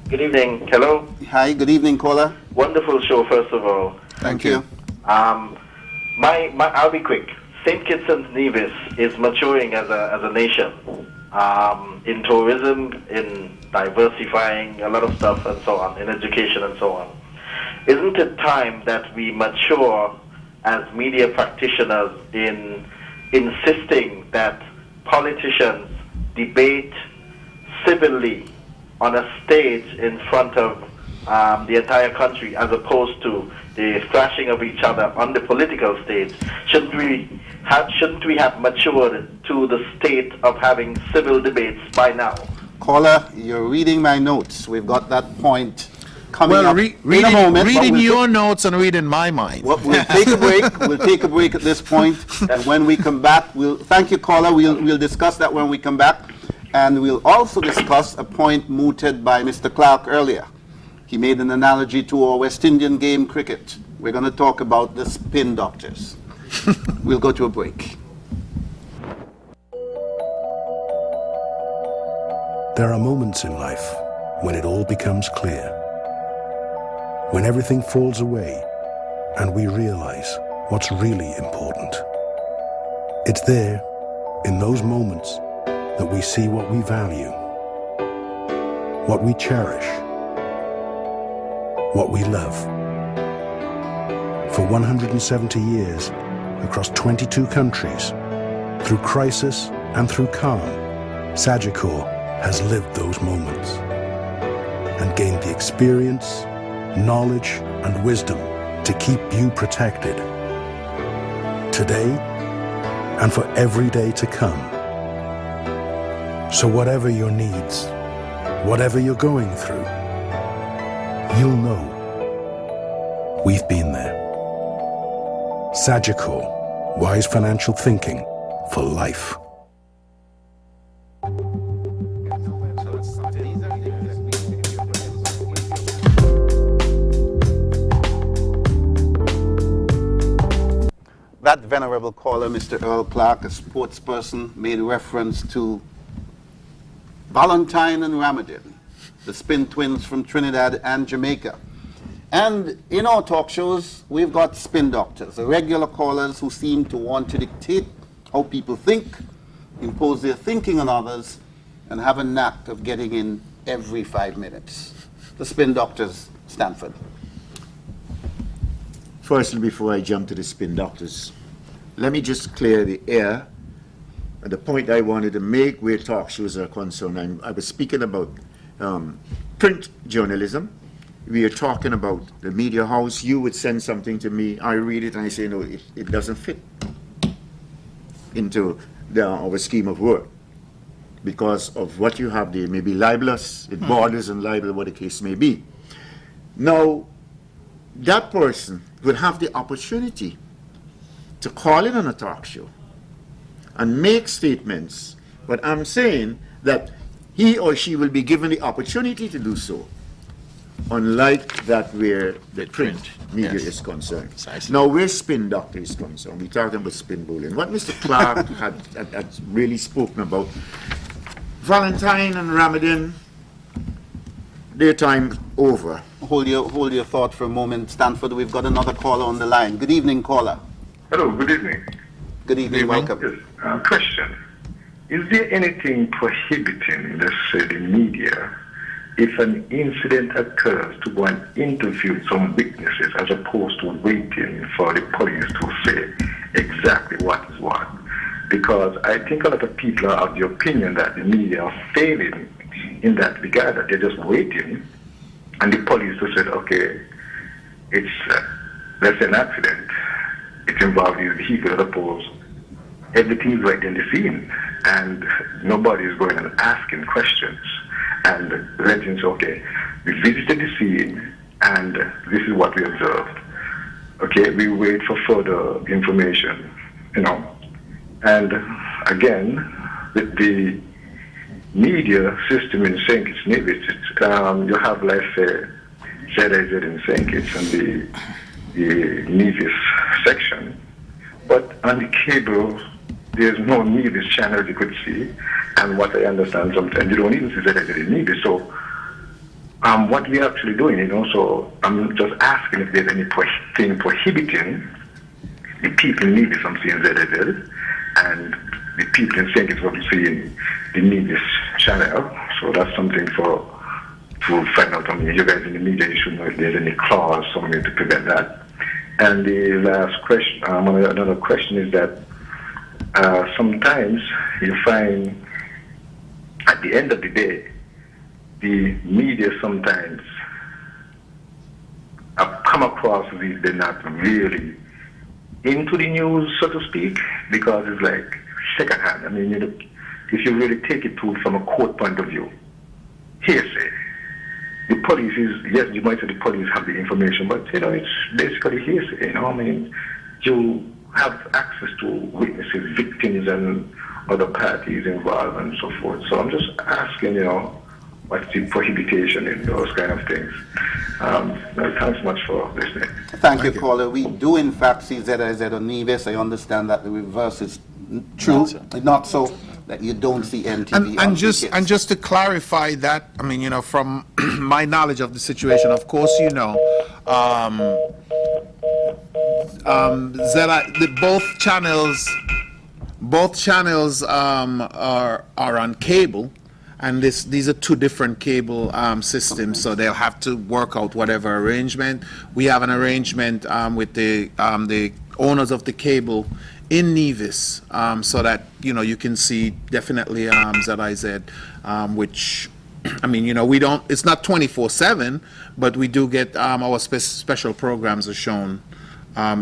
Good evening. Hello. Hi, good evening, caller. Wonderful show, first of all. Thank you. I'll be quick. St. Kitts and Nevis is maturing as a nation in tourism, in diversifying a lot of stuff and so on, in education and so on. Isn't it time that we mature as media practitioners in insisting that politicians debate civilly on a stage in front of the entire country, as opposed to the thrashing of each other on the political stage? Shouldn't we have matured to the state of having civil debates by now? Caller, you're reading my notes. We've got that point coming up in a reading, moment. reading your notes and reading my mind. We'll take a break. We'll take a break at this point, and when we come back, thank you, caller. We'll discuss that when we come back, and we'll also discuss a point mooted by Mr. Clark earlier. He made an analogy to our West Indian game cricket. We're going to talk about the spin doctors. We'll go to a break. There are moments in life when it all becomes clear, when everything falls away and we realize what's really important. It's there, in those moments, that we see what we value, what we cherish, what we love. For 170 years, across 22 countries, through crisis and through calm, Sagicor has lived those moments and gained the experience, knowledge, and wisdom to keep you protected today and for every day to come. So whatever your needs, whatever you're going through, you'll know we've been there. Sagicor, wise financial thinking for life. That venerable caller, Mr. Earl Clark, a sports person, made reference to Valentine and Ramadan, the spin twins from Trinidad and Jamaica. And in our talk shows, we've got spin doctors, the regular callers who seem to want to dictate how people think, impose their thinking on others, and have a knack of getting in every 5 minutes. The spin doctors, Stanford. Firstly, before I jump to the spin doctors, let me just clear the air. The point I wanted to make where talk shows are concerned, I was speaking about print journalism. We are talking about the media house. You would send something to me, I read it, and I say, no, it doesn't fit into our scheme of work because of what you have there. It may be libelous, it borders on libel, what the case may be. Now, that person will have the opportunity to call in on a talk show and make statements, but I'm saying that he or she will be given the opportunity to do so, unlike that where the print media is concerned. Precisely. Now, where spin doctor is concerned, we're talking about spin bullying. What Mr. Clark had really spoken about, Valentine and Ramadan, their time over. Hold your thought for a moment, Stanford. We've got another caller on the line. Good evening, caller. Hello, good evening. Good evening, welcome. Yes, question. Is there anything prohibiting, let's say, the media, if an incident occurs, to go and interview some witnesses as opposed to waiting for the police to say exactly what is what? Because I think a lot of people are of the opinion that the media are failing in that regard, that they're just waiting, and the police will say, okay, it's, let's say, an accident. It involves these vehicles, as opposed everything is right in the scene, and nobody is going and asking questions. And the legend says, okay, we visited the scene, and this is what we observed. Okay, we wait for further information, you know. And again, with the media system in St. Kitts Nevis, you have, let's say, ZIZ in St. Kitts and the Nevis section, But on the cable, there's no Nevis channel you could see. And what I understand, sometimes you don't even see that there's Nevis. So what we're actually doing, so I'm just asking if there's anything prohibiting the people in Nevis from seeing ZSL and the people in St. Kitts from seeing the Nevis channel. So that's something to find out. I mean, you guys in the media, you should know if there's any clause somewhere to prevent that. And the last question, another question is that sometimes you find at the end of the day, the media sometimes have come across as they're not really into the news, so to speak, because it's like secondhand. I mean, if you really take it from a court point of view, hearsay. The police yes, you might say the police have the information, but it's basically hearsay. I mean, you have access to witnesses, victims, and other parties involved, and so forth. So I'm just asking, what's the prohibition in those kind of things? Thanks much for listening. Thank you, caller. We do in fact see ZIZ on Nevis. I understand that the reverse is true, not so. That you don't see MTV and just to clarify that, I mean, from my knowledge of the situation, of course, both channels are on cable, and these are two different cable systems, so they'll have to work out whatever arrangement. We have an arrangement with the owners of the cable in Nevis, so that you can see definitely ZIZ, which I mean we don't. It's not 24/7, but we do get our special programs are shown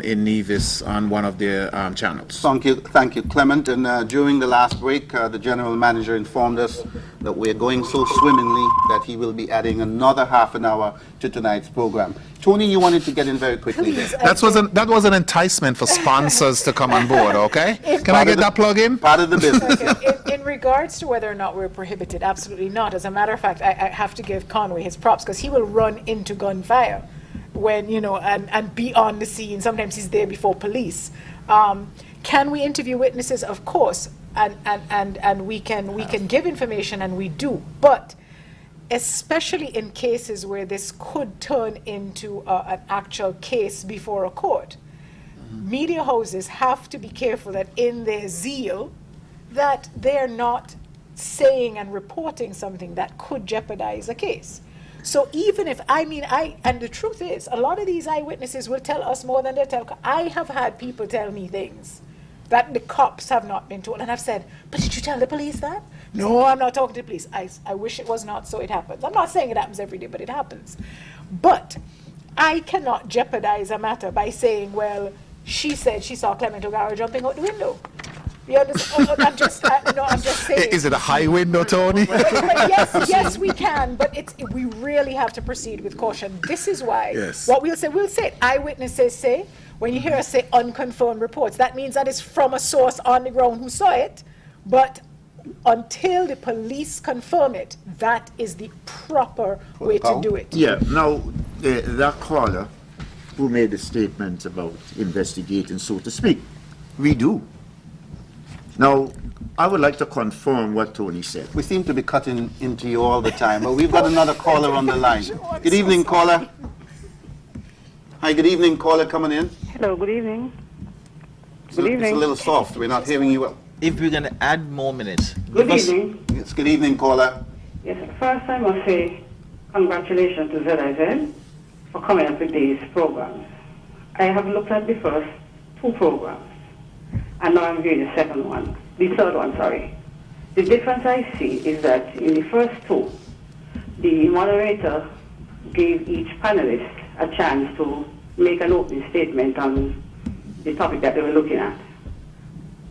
in Nevis on one of their channels. Thank you, Clement. And during the last break, the general manager informed us that we're going so swimmingly that he will be adding another half an hour to tonight's program. Tony, you wanted to get in very quickly there. That was an enticement for sponsors to come on board, okay? Can I get that plug in? Part of the business. In regards to whether or not we're prohibited, absolutely not. As a matter of fact, I have to give Conway his props because he will run into gunfire when, and be on the scene. Sometimes he's there before police. Can we interview witnesses? Of course. And we can give information, and we do. But especially in cases where this could turn into an actual case before a court, media houses have to be careful that in their zeal that they're not saying and reporting something that could jeopardize a case. So even if, and the truth is, a lot of these eyewitnesses will tell us more than they tell. I have had people tell me things that the cops have not been told. And I've said, but did you tell the police that? No, I'm not talking to the police. I wish it was not, so it happens. I'm not saying it happens every day, but it happens. But I cannot jeopardize a matter by saying, well, she said she saw Clement O'Gara jumping out the window. You understand? I'm just saying. Is it a high window, Tony? Yes, we can, but we really have to proceed with caution. This is why. Yes. What we'll say, eyewitnesses say. When you hear us say unconfirmed reports, that means that it's from a source on the ground who saw it, but until the police confirm it, that is the proper way to do it. Yeah, now, that caller who made a statement about investigating, so to speak, we do. Now, I would like to confirm what Tony said. We seem to be cutting into you all the time, but we've got another caller on the line. Good evening, caller. Hi, good evening, caller coming in. Hello, good evening. Good evening. It's a little soft. We're not hearing you well. If we're going to add more minutes. Good evening. Yes, good evening, caller. Yes, first I must say congratulations to ZIZ for coming up with these programs. I have looked at the first two programs, and now I'm viewing the third one, sorry. The difference I see is that in the first two, the moderator gave each panelist a chance to make an opening statement on the topic that they were looking at.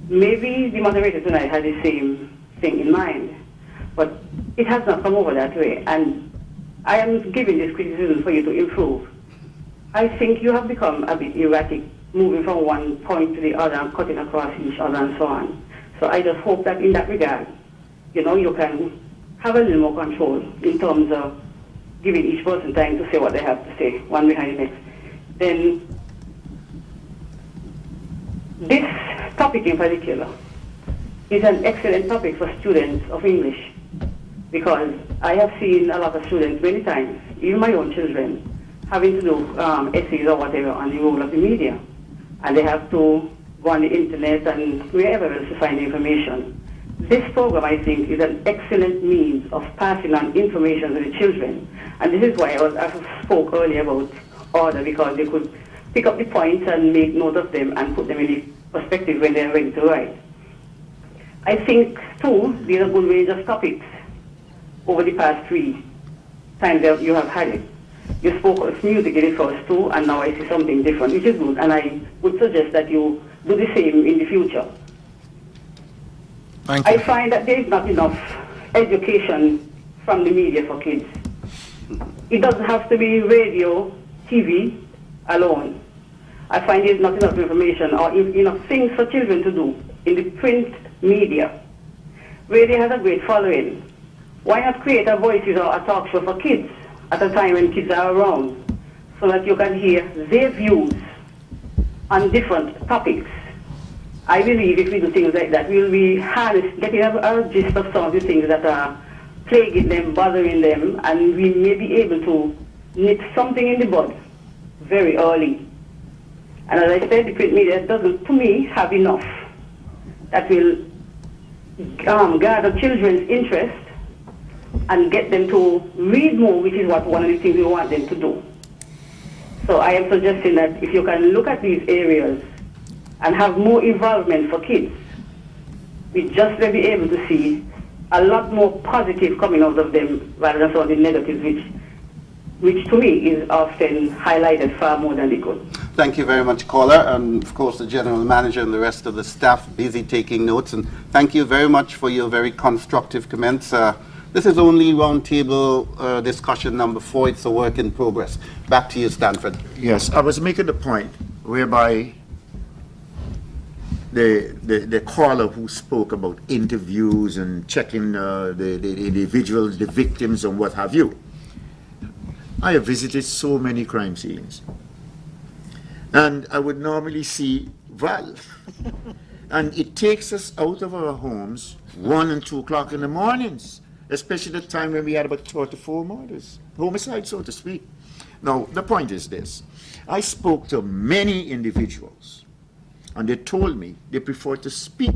Maybe the moderator tonight had the same thing in mind, but it has not come over that way, and I am giving this criticism for you to improve. I think you have become a bit erratic, moving from one point to the other and cutting across each other and so on. So I just hope that in that regard, you can have a little more control in terms of giving each person time to say what they have to say, one behind the next. Then This topic in particular is an excellent topic for students of English, because I have seen a lot of students many times, even my own children, having to do essays or whatever on the role of the media. And they have to go on the internet and wherever else to find information. This program, I think, is an excellent means of passing on information to the children. And this is why I spoke earlier about order, because they could pick up the points and make note of them and put them in the perspective when they're ready to write. I think, too, there's a good range of topics over the past 3 times that you have had it. You spoke of music in the first 2, and now I see something different, which is good, and I would suggest that you do the same in the future. Thank you. I find that there is not enough education from the media for kids. It doesn't have to be radio, TV alone. I find there's not enough information or enough things for children to do in the print media. Radio has a great following. Why not create a voices or a talk show for kids at a time when kids are around, so that you can hear their views on different topics? I believe if we do things like that, we'll be getting a gist of some of the things that are plaguing them, bothering them, and we may be able to nip something in the bud very early. And as I said, the print media doesn't, to me, have enough that will gather children's interest and get them to read more, which is what one of the things we want them to do. So I am suggesting that if you can look at these areas and have more involvement for kids, we just may be able to see a lot more positive coming out of them rather than some of the negatives, which to me is often highlighted far more than they could. Thank you very much, caller, and of course the General Manager and the rest of the staff busy taking notes. And thank you very much for your very constructive comments. This is only roundtable discussion number 4. It's a work in progress. Back to you, Stanford. Yes, I was making the point whereby the caller who spoke about interviews and checking the individuals, the victims, and what have you. I have visited so many crime scenes, and I would normally see Val, and it takes us out of our homes 1 and 2 o'clock in the mornings, especially the time when we had about 3 or 4 murders, homicides, so to speak. Now, the point is this. I spoke to many individuals, and they told me they prefer to speak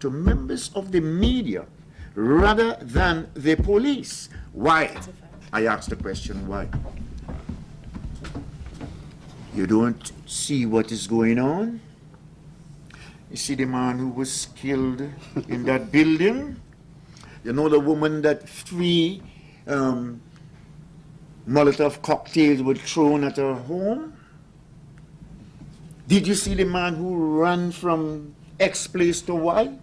to members of the media rather than the police. Why? I asked the question, why? You don't see what is going on? You see the man who was killed in that building? You know the woman that 3 Molotov cocktails were thrown at her home? Did you see the man who ran from X place to Y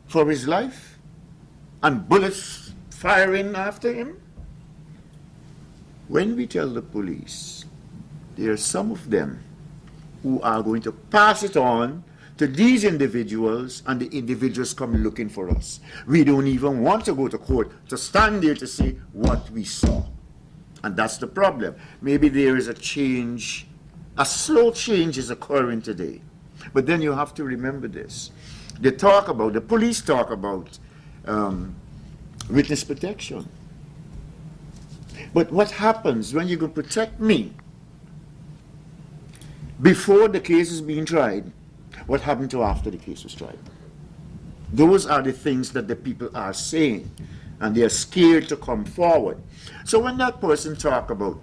for his life? And bullets firing after him? When we tell the police, there are some of them who are going to pass it on to these individuals, and the individuals come looking for us. We don't even want to go to court to stand there to see what we saw. And that's the problem. Maybe there is a change, a slow change is occurring today. But then you have to remember this. The police talk about witness protection. But what happens when you can protect me before the case is being tried? What happened to after the case was tried? Those are the things that the people are saying, and they are scared to come forward. So when that person talk about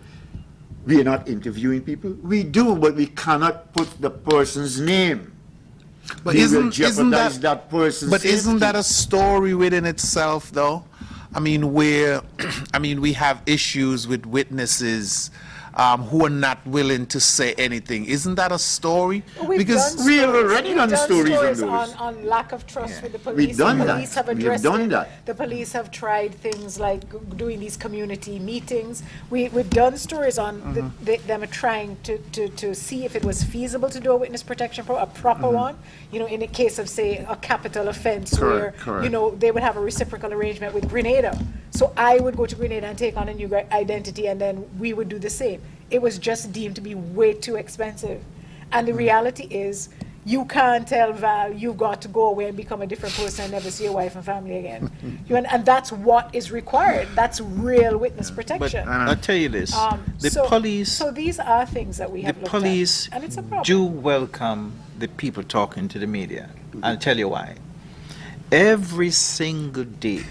we are not interviewing people, we do, but we cannot put the person's name. But They will isn't jeopardize that person's But isn't safety. that a story within itself, though? I mean, we have issues with witnesses who are not willing to say anything. Isn't that a story? We've done stories those. on lack of trust with the police. We've done the that. police have We have addressed done it. that. The police have tried things like doing these community meetings. We've done stories on them trying to see if it was feasible to do a witness protection program, a proper one. You know, in a case of, say, a capital offense Correct, where, you know, they would have a reciprocal arrangement with Grenada. So I would go to Grenada and take on a new identity, and then we would do the same. It was just deemed to be way too expensive. And the reality is, you can't tell Val, you've got to go away and become a different person and never see your wife and family again. And that's what is required. That's real witness protection. But I'll tell you this, the police... So these are things that we have The looked police at, and it's a problem. do welcome the people talking to the media. I'll tell you why. Every single day,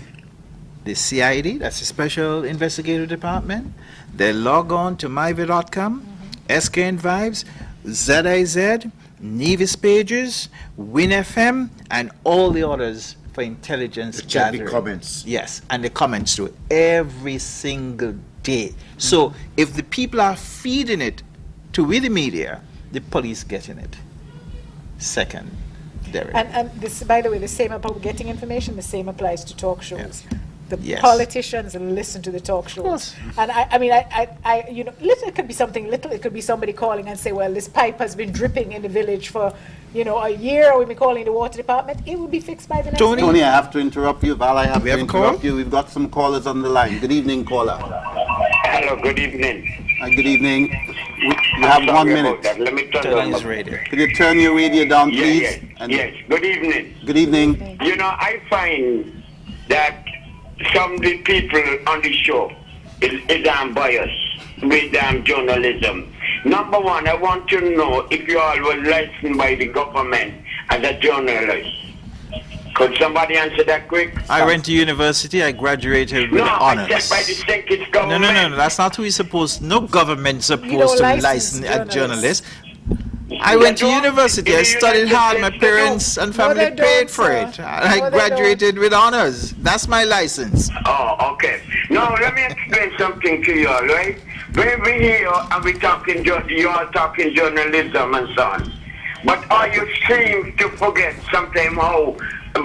the CID, that's the Special Investigative Department, they log on to myva.com, SKN Vibes, ZIZ, Nevis Pages, WinFM, and all the others for intelligence Check the gathering. comments. Yes, and the comments too, every single day. So if the people are feeding it to with the media, the police getting it. Second, Derek. And this, by the way, the same about getting information, the same applies to talk shows. The Yes. politicians listen to the talk shows. And I you know, little, it could be something little, it could be somebody calling and say, well, this pipe has been dripping in the village for, you know, a year, or we've been calling the water department. It will be fixed by the next Tony, week. I have to interrupt you. Val, I have to have a interrupt call? you. We've got some callers on the line. Good evening, caller. Hello, good evening. Good evening. You have 1 minute. Let me turn Turn down his the radio. Could you turn your radio down, please? Yes, And- yes. Good evening. Good evening. You know, I find that some of the people on the show is biased with journalism. Number one, I want to know if you all were licensed by the government as a journalist. Could somebody answer that quick? I went to university, I graduated with No, I honors. said by the state No, government. no, that's not who is supposed. No government don't supposed to license license a journalists. journalist. I went to They don't. university. In I the studied United hard. My States, they parents and No, family they don't, paid for sir. it. I No, they graduated with honors. That's my license. Oh, okay. Now let me explain something to you all, right? When we here and we talking, you all talking journalism and so on. But are you seem to forget sometimes how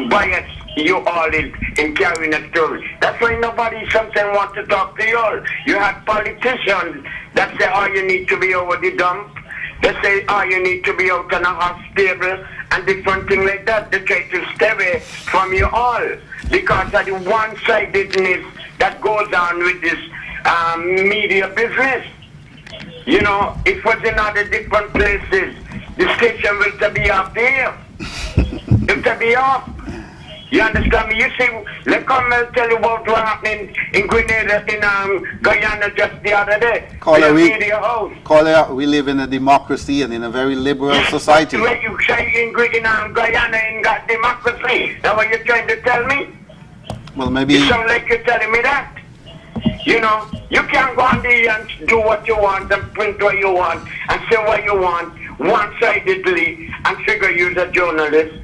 biased you all in carrying a story? That's why nobody sometimes wants to talk to you all. You have politicians that say, oh, you need to be over the dump. They say, oh, you need to be out on a hospital and different things like that. They try to stay away from you all because of the one-sidedness that goes on with this media business. You know, it was in other different places. The station will to be off there. It will to be off. You understand me? You see, let me tell you about what happened in Grenada, in Guyana just the other day. Caller, Media house. we live in a democracy and in a very liberal society. Where you say in Guyana ain't got democracy. That's what you're trying to tell me? Well, maybe... You sound like you're telling me that. You know, you can't go on there and do what you want and print what you want and say what you want one-sidedly and figure you're a journalist.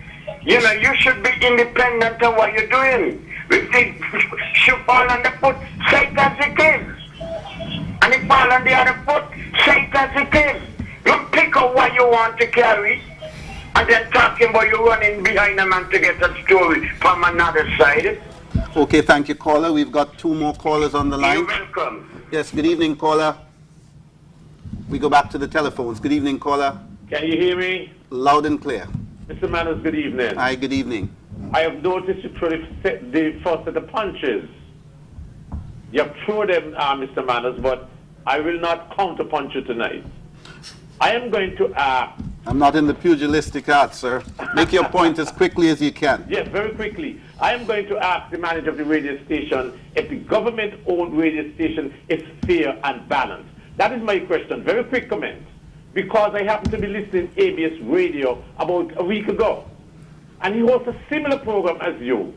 You know, you should be independent of what you're doing. If it should fall on the foot, say it as it is. And if fall on the other foot, say it as it is. Don't pick up what you want to carry and then talking about you running behind a man to get a story from another side. Okay, thank you, caller. We've got two more callers on the line. You're welcome. Yes, good evening, caller. We go back to the telephones. Good evening, caller. Can you hear me? Loud and clear. Mr. Manners, good evening. Hi, good evening. I have noticed you throw the first of the punches. You have thrown them, Mr. Manners, but I will not counter-punch you tonight. I am going to ask... I'm not in the pugilistic arts, sir. Make your point as quickly as you can. Yes, very quickly. I am going to ask the manager of the radio station if the government-owned radio station is fair and balanced. That is my question. Very quick comment. Because I happened to be listening to ABS radio about a week ago. And he hosts a similar program as you.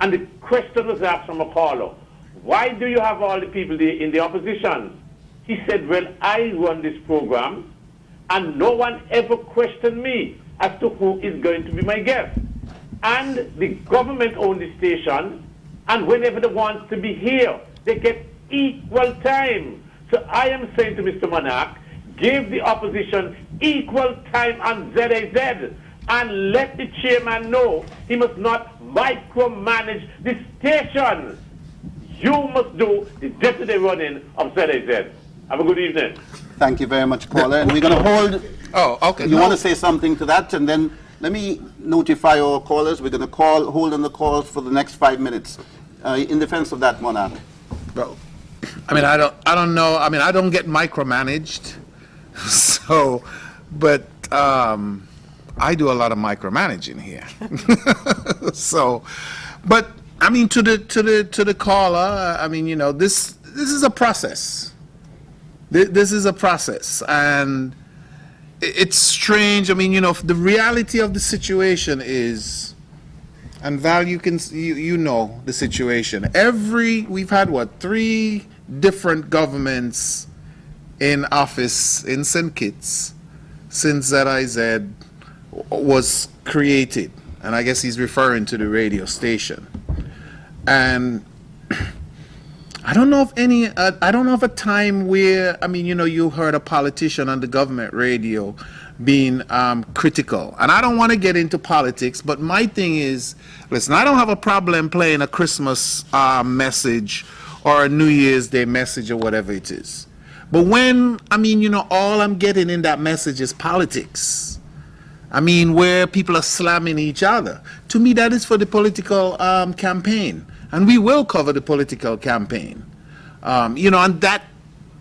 And the question was asked from a caller, why do you have all the people there in the opposition? He said, well, I run this program, and no one ever questioned me as to who is going to be my guest. And the government owns the station, and whenever they want to be here, they get equal time. So I am saying to Mr. Monarch, give the opposition equal time on ZAZ, and let the chairman know he must not micromanage the station. You must do the day-to-day running of ZAZ. Have a good evening. Thank you very much, caller. And we're going to hold... Oh, okay. You want to say something to that? And then let me notify our callers. We're going to hold on the calls for the next 5 minutes. In defense of that, Monarch. Well, I mean, I don't know. I mean, I don't get micromanaged. So, but I do a lot of micromanaging here. So, but I mean, to the caller, I mean, you know, this is a process. This is a process, and it's strange. I mean, you know, the reality of the situation is, and Val, you know the situation. We've had what, 3 different governments in office in St. Kitts since ZIZ was created, and I guess he's referring to the radio station. And I don't know of a time where, I mean, you know, you heard a politician on the government radio being critical. And I don't want to get into politics, but my thing is, listen, I don't have a problem playing a Christmas message or a New Year's Day message or whatever it is. But when, I mean, you know, all I'm getting in that message is politics. I mean, where people are slamming each other. To me, that is for the political campaign. And we will cover the political campaign. You know, and that,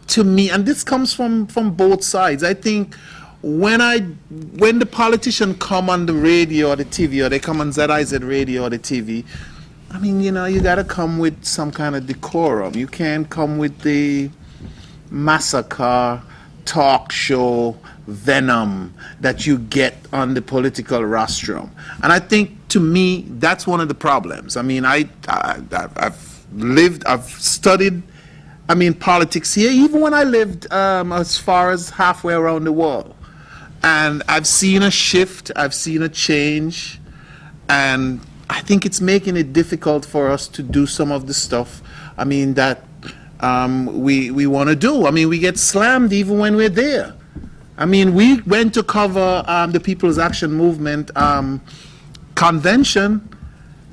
to me, and this comes from both sides. I think when the politician come on the radio or the TV, or they come on ZIZ radio or the TV, I mean, you know, you got to come with some kind of decorum. You can't come with the massacre, talk show, venom that you get on the political rostrum. And I think, to me, that's one of the problems. I mean, I've studied, I mean, politics here, even when I lived as far as halfway around the world. And I've seen a shift, I've seen a change, and I think it's making it difficult for us to do some of the stuff, I mean, that we want to do. I mean, we get slammed even when we're there. I mean, we went to cover the People's Action Movement convention,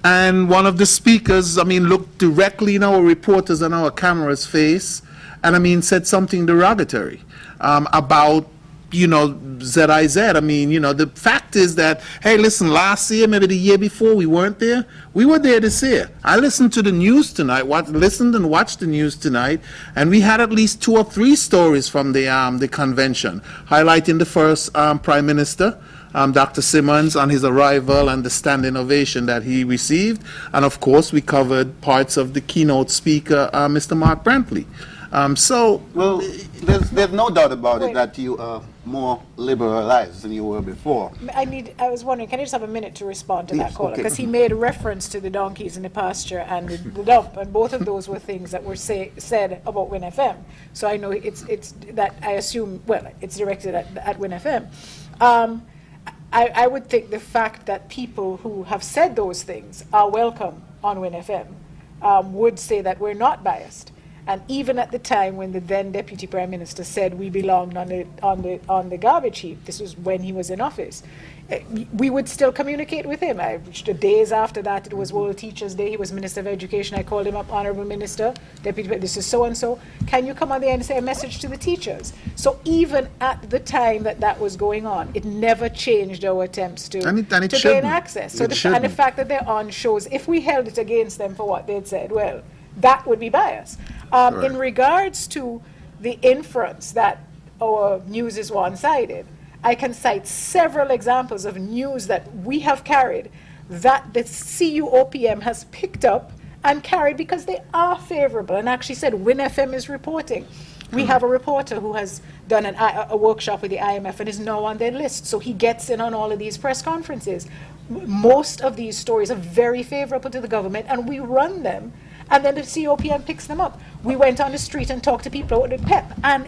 and one of the speakers, I mean, looked directly in our reporters and our camera's face, and I mean, said something derogatory about, you know, ZIZ. I mean, you know, the fact is that, hey, listen, last year, maybe the year before, we weren't there. We were there this year. I listened to the news tonight, listened and watched the news tonight, and we had at least 2 or 3 stories from the convention, highlighting the first Prime Minister, Dr. Simmons, on his arrival and the standing ovation that he received. And of course, we covered parts of the keynote speaker, Mr. Mark Brantley. Well, there's no doubt about it that you are more liberalized than you were before. I was wondering, can I just have a minute to respond to that Yes, caller? okay. Because he made a reference to the donkeys in the pasture and the dump, and both of those were things that were said about Win FM. So I know it's that, I assume, well, it's directed at Win FM. I would think the fact that people who have said those things are welcome on Win FM would say that we're not biased. And even at the time when the then Deputy Prime Minister said we belonged on the garbage heap, this was when he was in office, we would still communicate with him. The days after that, it was World Teachers' Day. He was Minister of Education. I called him up, Honourable Minister, Deputy, this is so and so. Can you come on there and say a message to the teachers? So even at the time that was going on, it never changed our attempts to gain access. So and the fact that they're on shows, if we held it against them for what they'd said, well, that would be bias. In regards to the inference that our news is one-sided, I can cite several examples of news that we have carried that the CUOPM has picked up and carried because they are favorable, and actually said Win FM is reporting. We have a reporter who has done a workshop with the IMF and is now on their list, so he gets in on all of these press conferences. Most of these stories are very favorable to the government, and we run them, and then the COPM picks them up. We went on the street and talked to people about the PEP, and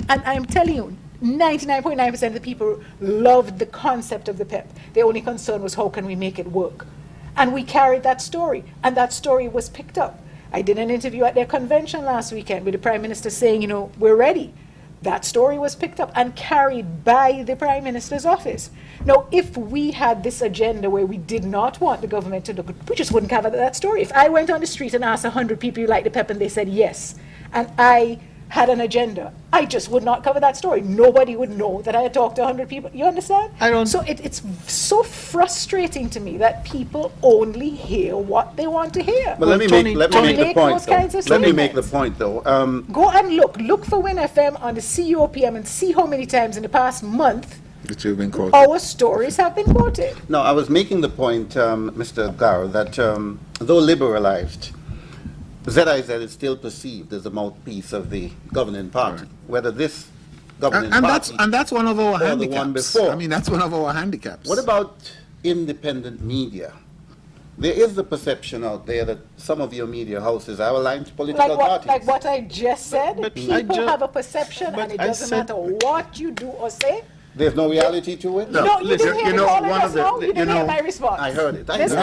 I'm telling you, 99.9% of the people loved the concept of the PEP. The only concern was how can we make it work? And we carried that story, and that story was picked up. I did an interview at their convention last weekend with the Prime Minister saying, you know, we're ready. That story was picked up and carried by the Prime Minister's office. Now, if we had this agenda where we did not want the government to look, we just wouldn't cover that story. If I went on the street and asked 100 people, you like the PEP, and they said yes, and I had an agenda, I just would not cover that story. Nobody would know that I had talked to 100 people. You understand? So it's so frustrating to me that people only hear what they want to hear. But let me make the point, though. Go and look for Win FM on the CUOPM and see how many times in the past month That you've been quoted. Our stories have been quoted. No, I was making the point, Mr. Garo, that though liberalized, ZIZ is still perceived as a mouthpiece of the governing party. Whether this governing party that's one of our or the handicaps. one before. I mean, that's one of our handicaps. What about independent media? There is the perception out there that some of your media houses are aligned to political parties. Like what I just said, But people have a perception, and it doesn't matter what you do or say. There's no reality to it? No, you didn't hear me call it just now. You didn't hear my response. I heard it. There's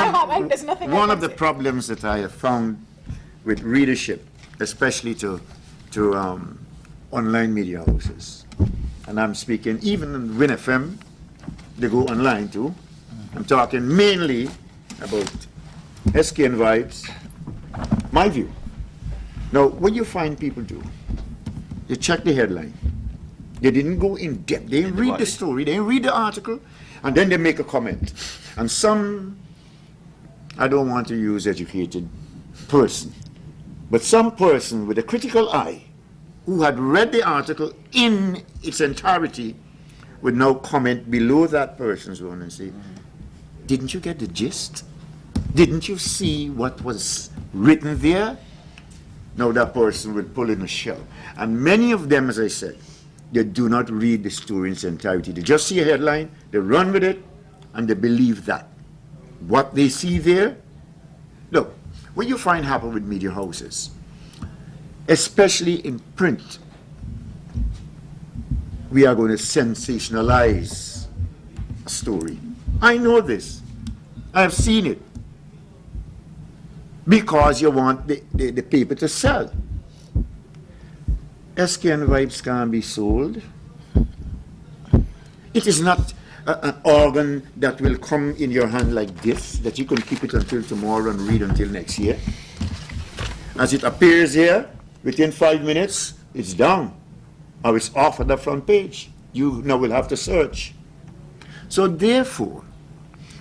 nothing One I of can the say. problems that I have found with readership, especially to online media houses, and I'm speaking even in Win FM, they go online too. I'm talking mainly about SK and Vibes, my view. Now, what you find people do, you check the headline. They didn't go in depth. They didn't read the story. They didn't read the article, and then they make a comment. And some, I don't want to use educated person, but some person with a critical eye who had read the article in its entirety would now comment below that person's one and say, didn't you get the gist? Didn't you see what was written there? Now that person would pull in a shell. And many of them, as I said, they do not read the story in its entirety. They just see a headline, they run with it, and they believe that. What they see there, look, what you find happen with media houses, especially in print, we are going to sensationalize a story. I know this. I have seen it. Because you want the paper to sell. SK and Vibes can't be sold. It is not an organ that will come in your hand like this, that you can keep it until tomorrow and read until next year. As it appears here, within 5 minutes, it's down. Or it's off at the front page. You now will have to search. So therefore,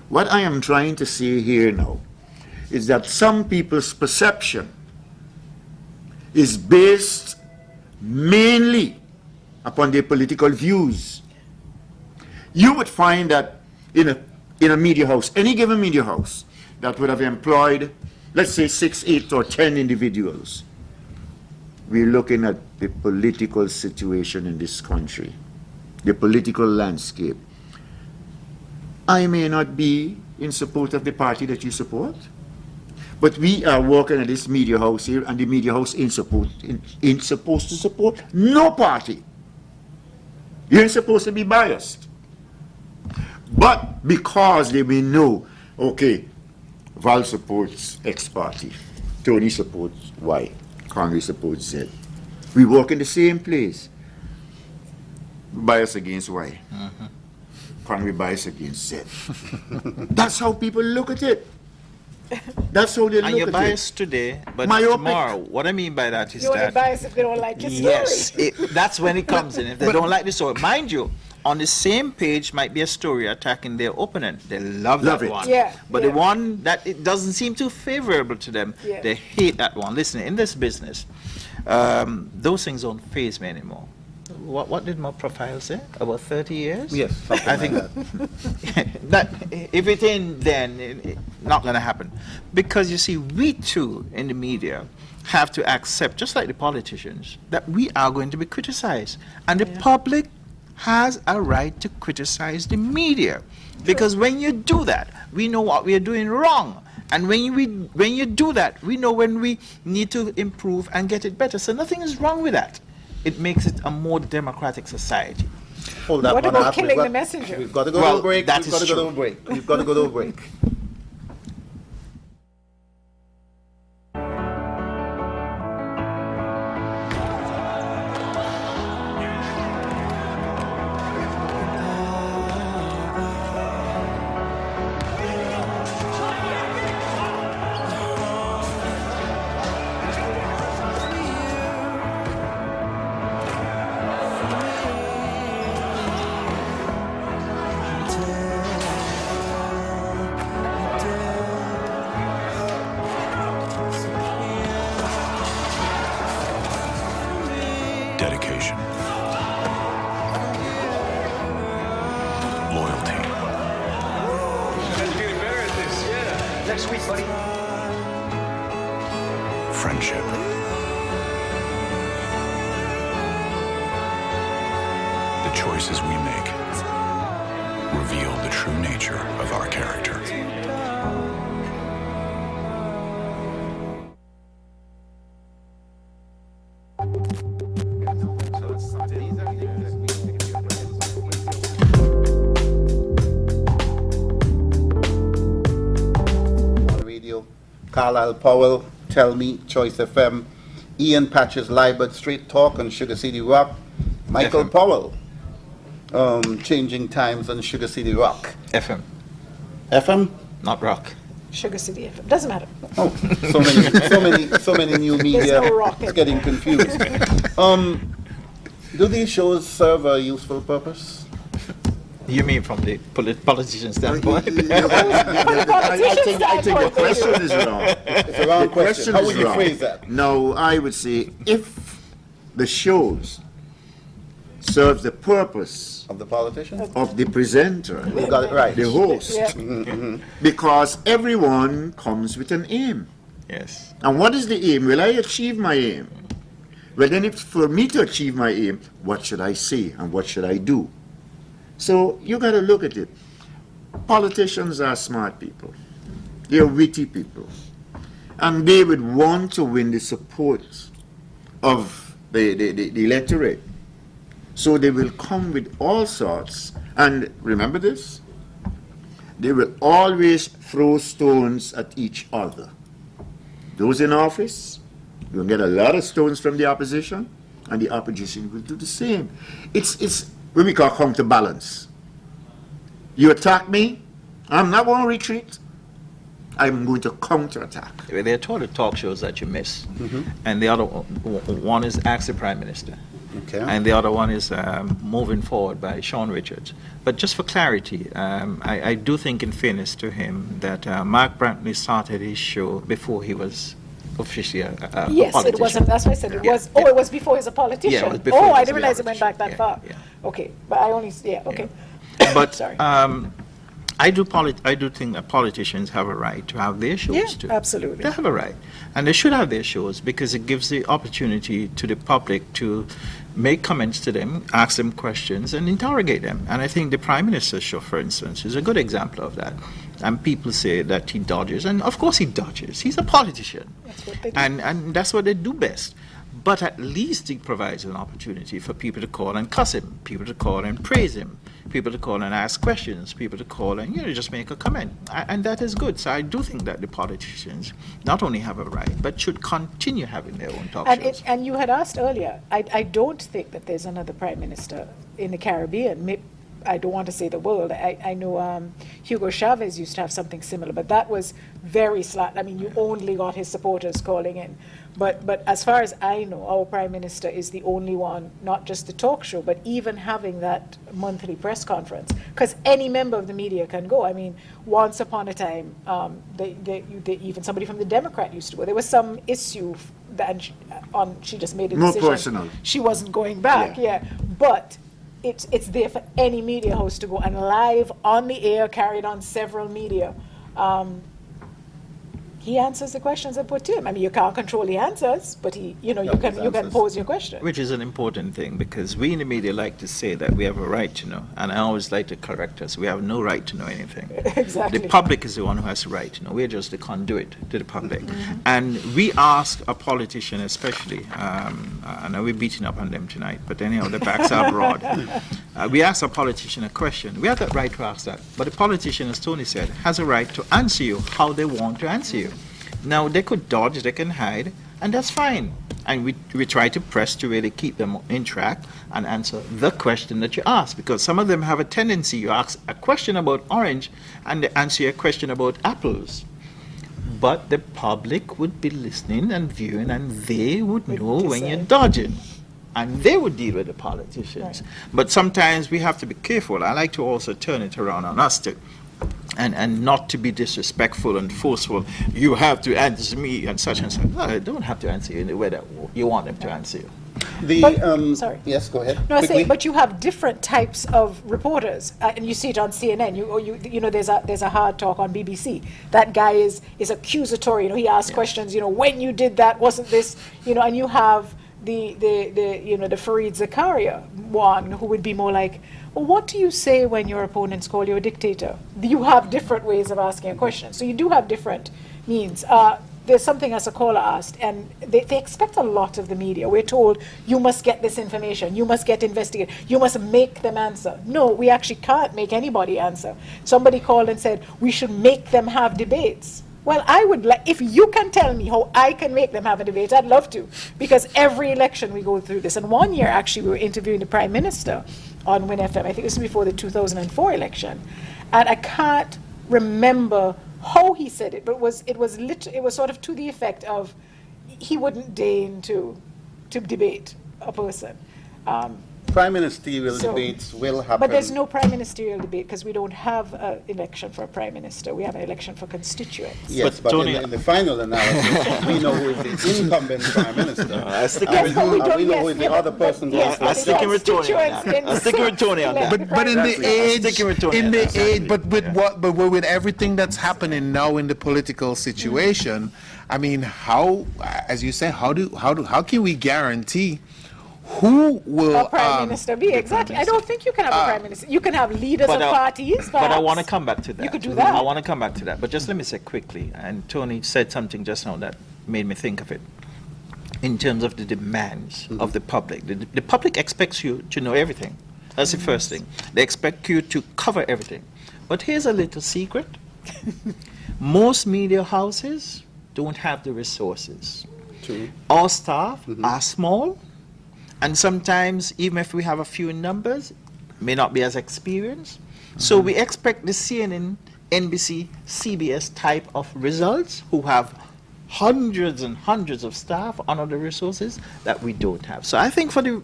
what I am trying to say here now is that some people's perception is based mainly upon their political views. You would find that in a media house, any given media house, that would have employed, let's say 6, 8, or 10 individuals, we're looking at the political situation in this country, the political landscape. I may not be in support of the party that you support, but we are working at this media house here, and the media house ain't supposed to support no party. You ain't supposed to be biased. But because they may know, okay, Val supports X party, Tony supports Y, Congress supports Z. We work in the same place. Bias against Y. Congress bias against Z. That's how people look at it. That's how they look at it. And you're biased today, but Myopic. tomorrow. What I mean by that is You're only that biased if they don't like your story. yes, that's when it comes in. If they don't like the story, mind you, on the same page might be a story attacking their opponent. They love that it. one. Yeah, But yeah. the one that it doesn't seem too favorable to them, Yeah. they hate that one. Listen, in this business, those things don't faze me anymore. What did my profile say? About 30 years? Yes, something I think that if it ain't then, it not going to happen. Because you see, we too in the media have to accept, just like the politicians, that we are going to be criticized. And the public has a right to criticize the media. Because when you do that, we know what we are doing wrong. And when you do that, we know when we need to improve and get it better. So nothing is wrong with that. It makes it a more democratic society. Hold that What one about up. killing the messenger? We've got to go Well, to a break. that We've is got to go to true. a break. We've got to go to a break. Dedication. next week, buddy. Friendship. The choices we make reveal the true nature of our character. Radio, Carlisle Powell, Tell Me, Choice FM, Ian Patches, Libert, Straight Talk on Sugar City Rock, Michael FM. Powell, Changing Times on Sugar City Rock. FM, FM? not rock. Sugar City FM. Doesn't matter. Oh, so many new media. no rock in It's getting confused. Do these shows serve a useful purpose? You mean from the politician standpoint? I think the question is wrong. It's a wrong The question. How is would you wrong. phrase that? No, I would say if the shows serve the purpose Of the politician? of the presenter, You got it right. the host, Yeah. because everyone comes with an aim. Yes. And what is the aim? Will I achieve my aim? Well, then, if for me to achieve my aim, what should I say and what should I do? So you got to look at it. Politicians are smart people. They're witty people. And they would want to win the support of the electorate. So they will come with all sorts. And remember this? They will always throw stones at each other. Those in office, you'll get a lot of stones from the opposition, and the opposition will do the same. It's what we call counterbalance. You attack me, I'm not going to retreat. I'm going to counterattack. There are two other talk shows that you miss, and the other one is Ask the Prime Minister, and the other one is Moving Forward by Sean Richards. But just for clarity, I do think, in fairness to him, that Mark Brantley started his show before he was officially a Yes, politician. it wasn't. That's why I said it was. Yeah. Oh, it was before he was a politician. Yeah, it was before oh, he I was didn't a realize it went back that far. Okay, but I only okay. But Sorry. I do think that politicians have a right to have their shows too. Absolutely. They have a right, and they should have their shows because it gives the opportunity to the public to make comments to them, ask them questions, and interrogate them. And I think the Prime Minister's show, for instance, is a good example of that. And people say that he dodges, and of course he dodges. He's a politician, That's what they do. and that's what they do best. But at least he provides an opportunity for people to call and cuss him, people to call and praise him, people to call and ask questions, people to call and just make a comment. And that is good. So I do think that the politicians not only have a right, but should continue having their own talk shows. And you had asked earlier, I don't think that there's another prime minister in the Caribbean. I don't want to say the world. I know Hugo Chavez used to have something similar, but that was very slack. I mean, you only got his supporters calling in. But as far as I know, our prime minister is the only one, not just the talk show, but even having that monthly press conference. Because any member of the media can go. I mean, once upon a time, they even somebody from the Democrat used to go. There was some issue that she just made a More decision. personal. She wasn't going back. Yeah. But it's there for any media host to go, and live on the air, carried on several media. He answers the questions that put to him. I mean, you can't control the answers, but you can pose your question. Which is an important thing, because we in the media like to say that we have a right to know, and I always like to correct us. We have no right to know anything. Exactly. The public is the one who has the right to know. We're just the conduit to the public. And we ask a politician especially, I know we're beating up on them tonight, but anyhow, the backs are broad. We ask a politician a question. We have that right to ask that. But the politician, as Tony said, has a right to answer you how they want to answer you. Now, they could dodge, they can hide, and that's fine. And we try to press to really keep them in track and answer the question that you ask, because some of them have a tendency, you ask a question about orange and they answer a question about apples. But the public would be listening and viewing, and they would know when you're dodging. And they would deal with the politicians. Right. But sometimes we have to be careful. I like to also turn it around on us too. And not to be disrespectful and forceful. You have to answer me and such and such. No, I don't have to answer you in the way that you want them to answer you. Sorry. Yes, go ahead. No, I Quickly. say, but you have different types of reporters, and you see it on CNN. You know, there's a hard talk on BBC. That guy is accusatory. You know, he asks questions. You know, when you did that, wasn't this? You know, and you have the Fareed Zakaria one who would be more like, well, what do you say when your opponents call you a dictator? You have different ways of asking a question. So you do have different means. There's something as a caller asked, and they expect a lot of the media. We're told, you must get this information, you must get investigated, you must make them answer. No, we actually can't make anybody answer. Somebody called and said, we should make them have debates. Well, I would like, if you can tell me how I can make them have a debate, I'd love to, because every election we go through this. And one year, actually, we were interviewing the Prime Minister on Win FM. I think this was before the 2004 election. And I can't remember how he said it, but it was sort of to the effect of he wouldn't deign to debate a person. Prime ministerial debates will happen. But there's no prime ministerial debate because we don't have an election for a prime minister. We have an election for constituents. Yes, but in the final analysis, we know who is the incumbent prime minister. We know who is the other person going to I'm sticking with Tony on that. I'm sticking with Tony on that. But in the age, but with everything that's happening now in the political situation, I mean, how, as you say, how can we guarantee who will a prime minister be? Exactly. I don't think you can have a prime minister. You can have leaders of parties. But I want to come back to that. You could do that. I want to come back to that. But just let me say quickly, and Tony said something just now that made me think of it. In terms of the demands of the public, the public expects you to know everything. That's the first thing. They expect you to cover everything. But here's a little secret. Most media houses don't have the resources. True. Our staff are small. And sometimes, even if we have a few numbers, may not be as experienced. So we expect the CNN, NBC, CBS type of results who have hundreds and hundreds of staff on other resources that we don't have. So I think for the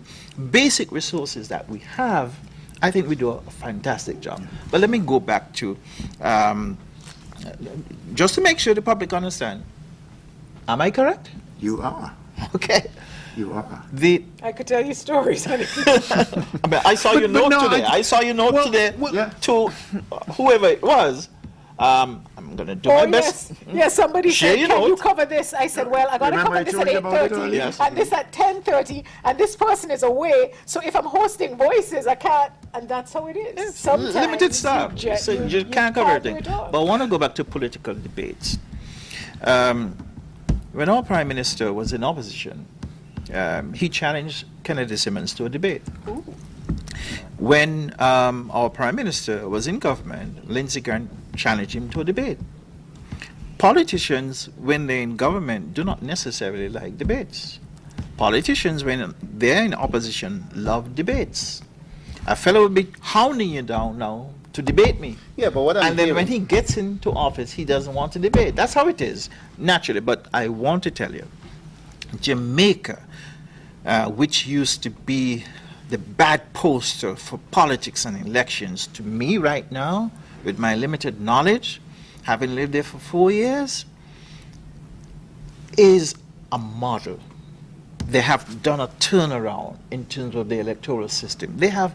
basic resources that we have, I think we do a fantastic job. But let me go back to, just to make sure the public understand. Am I correct? You are. Okay. You are. I could tell you stories. I mean, I saw your note today. I saw your note today to whoever it was. I'm going to do my best. Yes, somebody Share said, can you cover this? I said, well, I got to cover this at 8:30 and this at 10:30, and this person is away, so if I'm hosting voices, I can't, and that's how it is. Sometimes limited staff, so you can't cover everything. But I want to go back to political debates. When our Prime Minister was in opposition, he challenged Kennedy Simmons to a debate. Ooh. When our Prime Minister was in government, Lindsey Graham challenged him to a debate. Politicians, when they're in government, do not necessarily like debates. Politicians, when they're in opposition, love debates. A fellow would be hounding you down now to debate me. Yeah, but what I'm And then hearing- when he gets into office, he doesn't want to debate. That's how it is, naturally. But I want to tell you, Jamaica, which used to be the bad poster for politics and elections, to me right now, with my limited knowledge, having lived there for 4 years, is a model. They have done a turnaround in terms of the electoral system. They have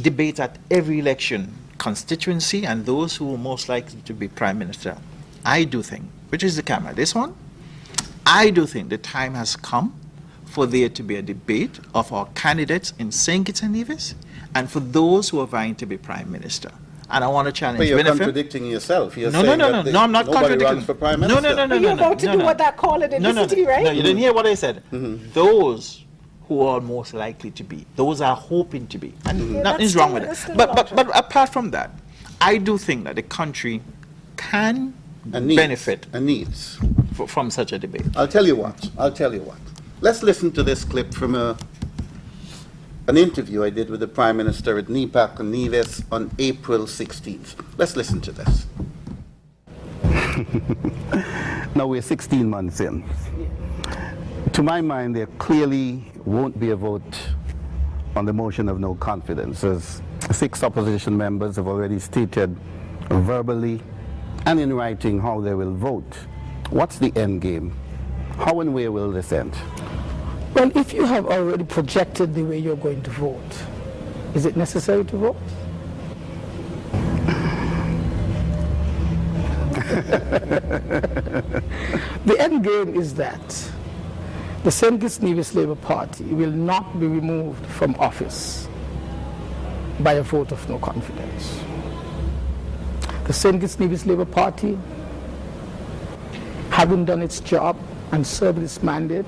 debates at every election constituency and those who are most likely to be prime minister. I do think, which is the camera, this one, I do think the time has come for there to be a debate of our candidates in St. Kitts and Nevis and for those who are vying to be prime minister. And I want to challenge But you're Winifred. contradicting yourself. You're No, saying no, that I'm not nobody contradicting. runs for prime minister. No, You're about to do what that call it in the city, right? No, you didn't hear what I said. Those who are most likely to be, those are hoping to be, and nothing's wrong with it. But apart from that, I do think that the country can benefit and needs from such a debate. I'll tell you what. Let's listen to this clip from an interview I did with the Prime Minister at NEPAC and Nevis on April 16th. Let's listen to this. Now we're 16 months in. To my mind, there clearly won't be a vote on the motion of no confidence, as 6 opposition members have already stated verbally and in writing how they will vote. What's the end game? How and where will this end? Well, if you have already projected the way you're going to vote, is it necessary to vote? The end game is that the St. Kitts Nevis Labour Party will not be removed from office by a vote of no confidence. The St. Kitts Nevis Labour Party, having done its job and served its mandate,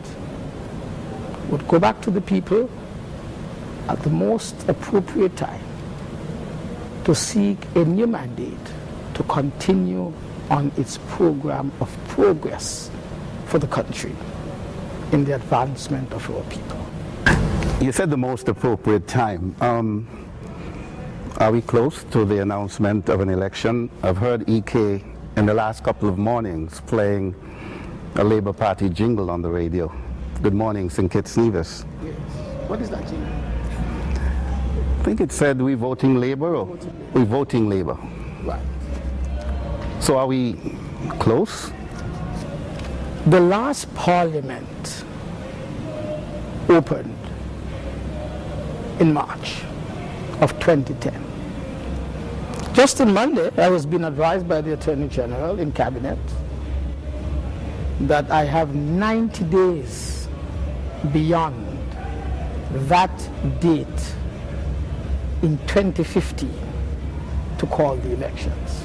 would go back to the people at the most appropriate time to seek a new mandate to continue on its program of progress for the country in the advancement of our people. You said the most appropriate time. Are we close to the announcement of an election? I've heard EK in the last couple of mornings playing a Labour Party jingle on the radio. Good morning, St. Kitts Nevis. Yes. What is that jingle? I think it said we voting Labour or we voting Labour. Right. So are we close? The last parliament opened in March of 2010. Just on Monday, I was being advised by the Attorney General in Cabinet that I have 90 days beyond that date in 2015 to call the elections.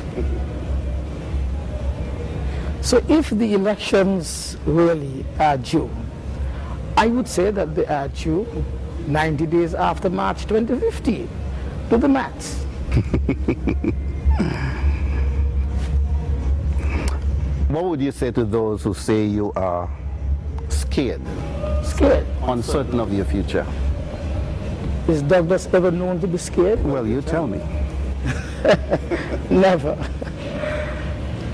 So if the elections really are due, I would say that they are due 90 days after March 2015. Do the maths. What would you say to those who say you are scared? Scared? Uncertain of your future? Is Douglas ever known to be scared? Well, you tell me. Never.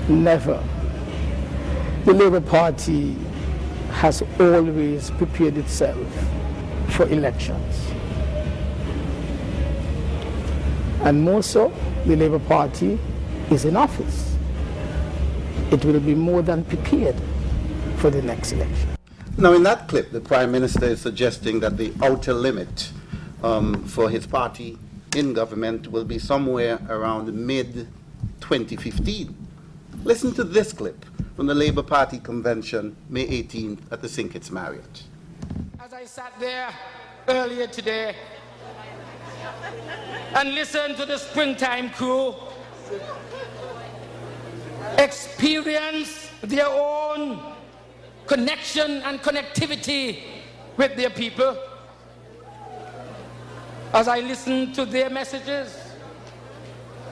Never. The Labour Party has always prepared itself for elections. And more so, the Labour Party is in office. It will be more than prepared for the next election. Now, in that clip, the Prime Minister is suggesting that the outer limit for his party in government will be somewhere around mid-2015. Listen to this clip from the Labour Party convention, May 18th at the St. Kitts Marriott. As I sat there earlier today and listened to the Springtime crew experience their own connection and connectivity with their people, as I listened to their messages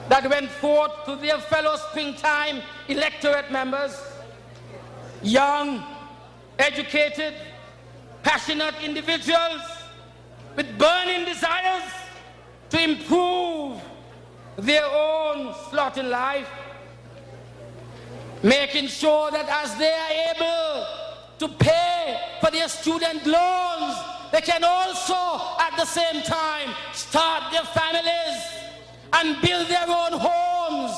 that went forth to their fellow Springtime electorate members, young, educated, passionate individuals with burning desires to improve their own slot in life, making sure that as they are able to pay for their student loans, they can also at the same time start their families and build their own homes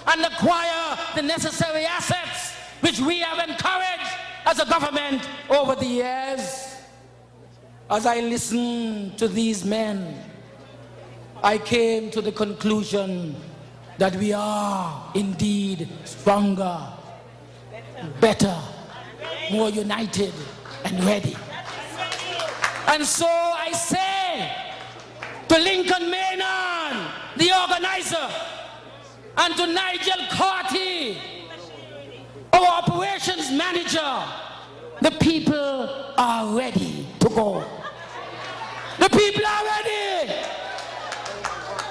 and acquire the necessary assets which we have encouraged as a government over the years. As I listened to these men, I came to the conclusion that we are indeed stronger, better, more united and ready. And so I say to Lincoln Maynard, the organizer, and to Nigel Carty, our operations manager, the people are ready to go. The people are ready.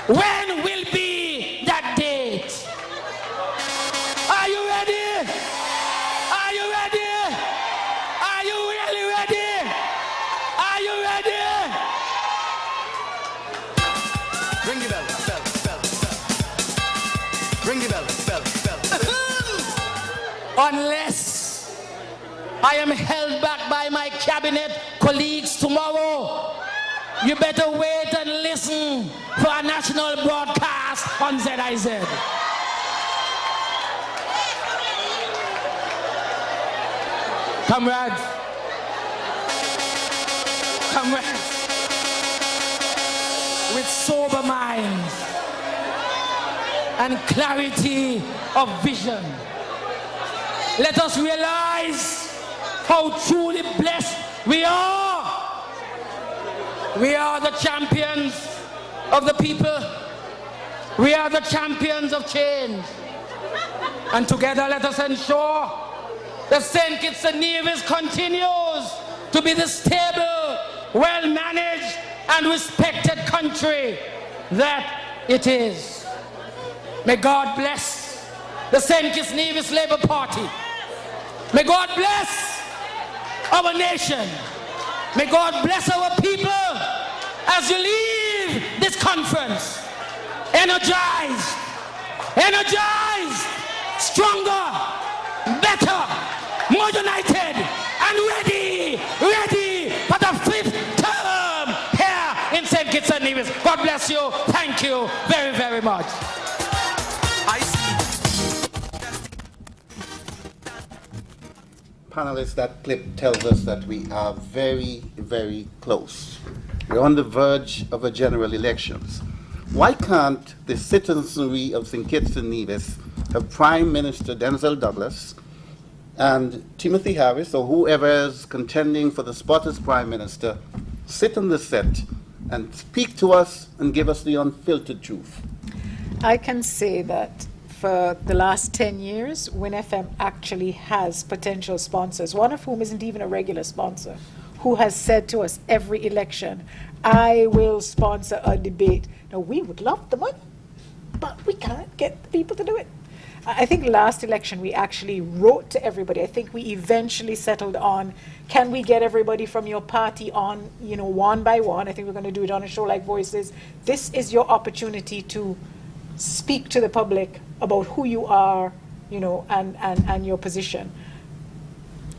When will be that date? Are you ready? Are you ready? Are you really ready? Are you ready? Ring the bell, bell, bell, bell. Ring the bell, bell, bell, bell. Unless I am held back by my cabinet colleagues tomorrow, you better wait and listen for a national broadcast on ZIZ. Comrades, comrades, with sober minds and clarity of vision, let us realize how truly blessed we are. We are the champions of the people. We are the champions of change. And together let us ensure that St. Kitts and Nevis continues to be the stable, well-managed and respected country that it is. May God bless the St. Kitts and Nevis Labour Party. May God bless our nation. May God bless our people as you leave this conference energized, stronger, better, more united, and ready for the 5th term here in St. Kitts and Nevis. God bless you. Thank you very, very much. Panelists, that clip tells us that we are very, very close. We're on the verge of a general elections. Why can't the citizenry of St. Kitts and Nevis have Prime Minister Denzel Douglas and Timothy Harris, or whoever is contending for the spot as Prime Minister, sit on the set and speak to us and give us the unfiltered truth? I can say that for the last 10 years, WinFM actually has potential sponsors, one of whom isn't even a regular sponsor, who has said to us every election, I will sponsor a debate. Now, we would love the money, but we can't get the people to do it. I think last election we actually wrote to everybody. I think we eventually settled on, can we get everybody from your party on, one by one? I think we're going to do it on a show like Voices. This is your opportunity to speak to the public about who you are, and your position.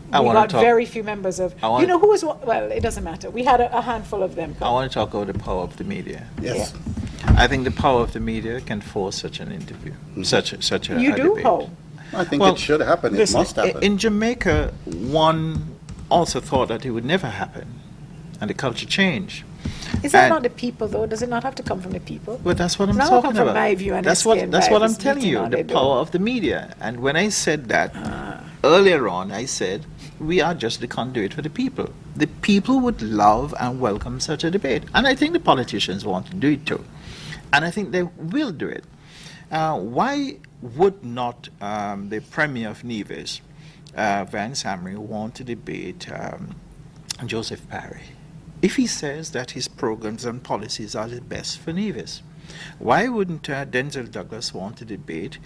We got very few members of, who was, well, it doesn't matter. We had a handful of them. I want to talk about the power of the media. Yes. Yeah. I think the power of the media can force such an interview, such a You do? debate. How? I think it should happen. Listen, It must happen. In Jamaica, one also thought that it would never happen, and the culture changed. Is that not the people, though? Does it not have to come from the people? Well, that's what I'm Now talking come from about. my view and That's SK what and that's what I'm Bibles telling meeting you. on The it, power of the media. And when I said that earlier on, I said we are just the conduit for the people. The people would love and welcome such a debate, and I think the politicians want to do it too, and I think they will do it. Why would not the Premier of Nevis, Vance Hamry, want to debate Joseph Parry? If he says that his programs and policies are the best for Nevis, why wouldn't Denzel Douglas want to debate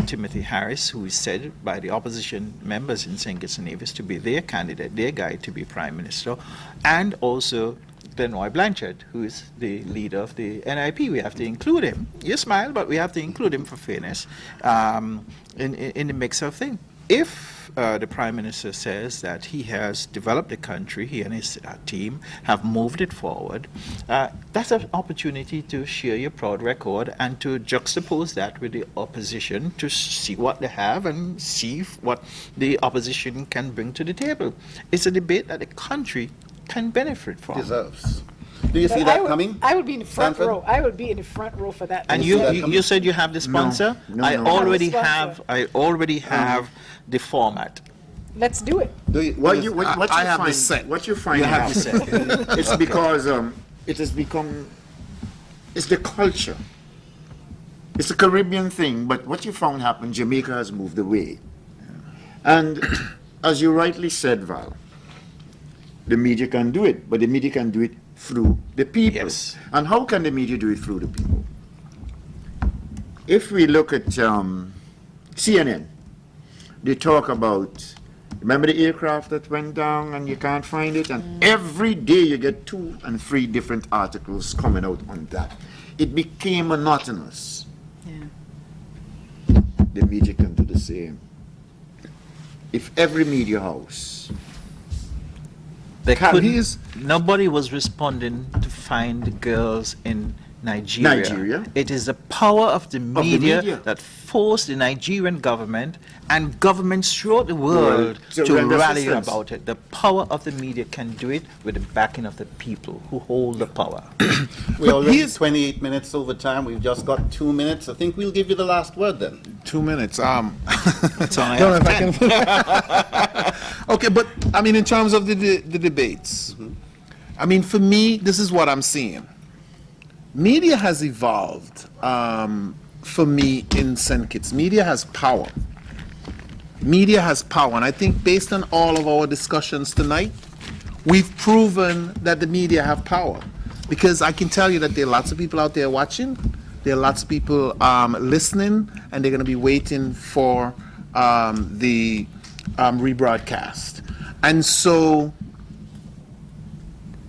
Timothy Harris, who is said by the opposition members in St. Kitts and Nevis to be their candidate, their guy to be Prime Minister, and also Glenroy Blanchard, who is the leader of the NIP? We have to include him. You smile, but we have to include him for fairness in the mix of things. If the Prime Minister says that he has developed the country, he and his team have moved it forward, that's an opportunity to share your proud record and to juxtapose that with the opposition to see what they have and see what the opposition can bring to the table. It's a debate that the country can benefit from. Deserves. Do you see that coming? I would be in the front Sanford? row. I would be in the front row for that. And you said you have the sponsor? No, I no. already Sponsor. have the format. Let's do it. What you have the set. What you find You have happen- the set. it's because it has become, it's the culture. It's a Caribbean thing, but what you found happen, Jamaica has moved away. And as you rightly said, Val, the media can do it, but the media can do it through the people. Yes. And how can the media do it through the people? If we look at CNN, they talk about, remember the aircraft that went down and you can't find it? And every day you get 2 and 3 different articles coming out on that. It became monotonous. Yeah. The media can do the same. If every media house Nobody was responding to find the girls in Nigeria. It is the power of the media that forced the Nigerian government and governments throughout the world to render rally assistance. about it. The power of the media can do it with the backing of the people who hold the power. We're already 28 minutes over time. We've just got 2 minutes. I think we'll give you the last word then. 2 minutes. That's all I Don't have. know if I can- Okay, but I mean, in terms of the debates, I mean, for me, this is what I'm seeing. Media has evolved for me in St. Kitts. Media has power. Media has power, and I think based on all of our discussions tonight, we've proven that the media have power. Because I can tell you that there are lots of people out there watching, there are lots of people listening, and they're going to be waiting for the rebroadcast. And so,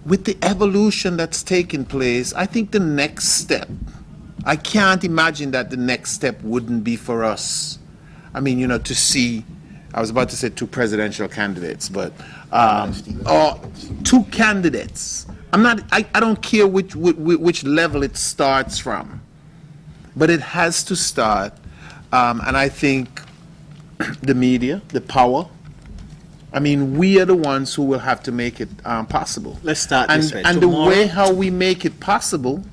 with the evolution that's taking place, I think the next step, I can't imagine that the next step wouldn't be for us. I mean, you know, to see, I was about to say 2 presidential candidates, but or 2 candidates. I don't care which level it starts from, but it has to start, and I think the media, the power, I mean, we are the ones who will have to make it possible. Let's start this way. And the way how we make it possible,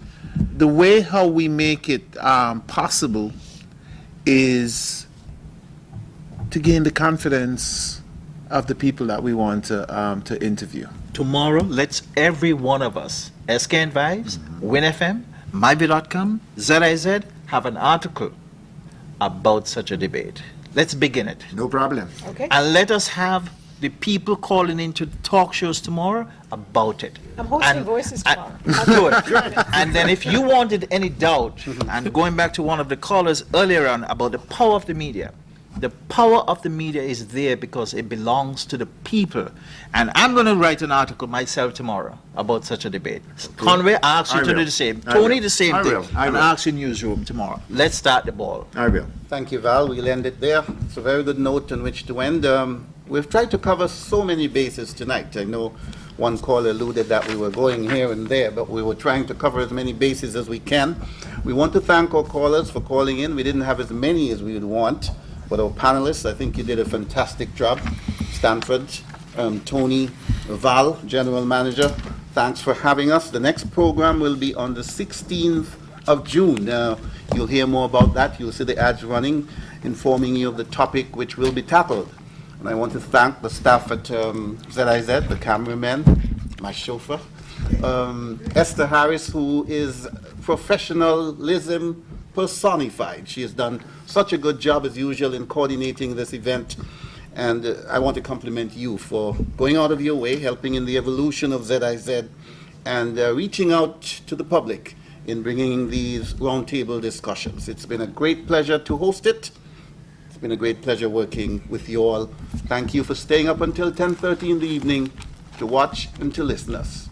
possible is to gain the confidence of the people that we want to interview. Tomorrow, let's every one of us, SKN Vibes, WinFM, MyView.com, ZIZ, have an article about such a debate. Let's begin it. No problem. Okay. And let us have the people calling into talk shows tomorrow about it. I'm hosting Voices tomorrow. Good. And then if you wanted any doubt, and going back to one of the callers earlier on about the power of the media is there because it belongs to the people. And I'm going to write an article myself tomorrow about such a debate. Conway, I ask you to do the same. Tony, the same thing. And I ask you newsroom tomorrow. Let's start the ball. I will. Thank you, Val. We'll end it there. It's a very good note on which to end. We've tried to cover so many bases tonight. I know one caller alluded that we were going here and there, but we were trying to cover as many bases as we can. We want to thank our callers for calling in. We didn't have as many as we would want, but our panelists, I think you did a fantastic job. Stanford, Tony, Val, General Manager, thanks for having us. The next program will be on the 16th of June. You'll hear more about that. You'll see the ads running, informing you of the topic which will be tackled. And I want to thank the staff at ZIZ, the cameraman, my chauffeur, Esther Harris, who is professionalism personified. She has done such a good job as usual in coordinating this event. And I want to compliment you for going out of your way, helping in the evolution of ZIZ, and reaching out to the public in bringing these roundtable discussions. It's been a great pleasure to host it. It's been a great pleasure working with you all. Thank you for staying up until 10:30 in the evening to watch and to listen to us.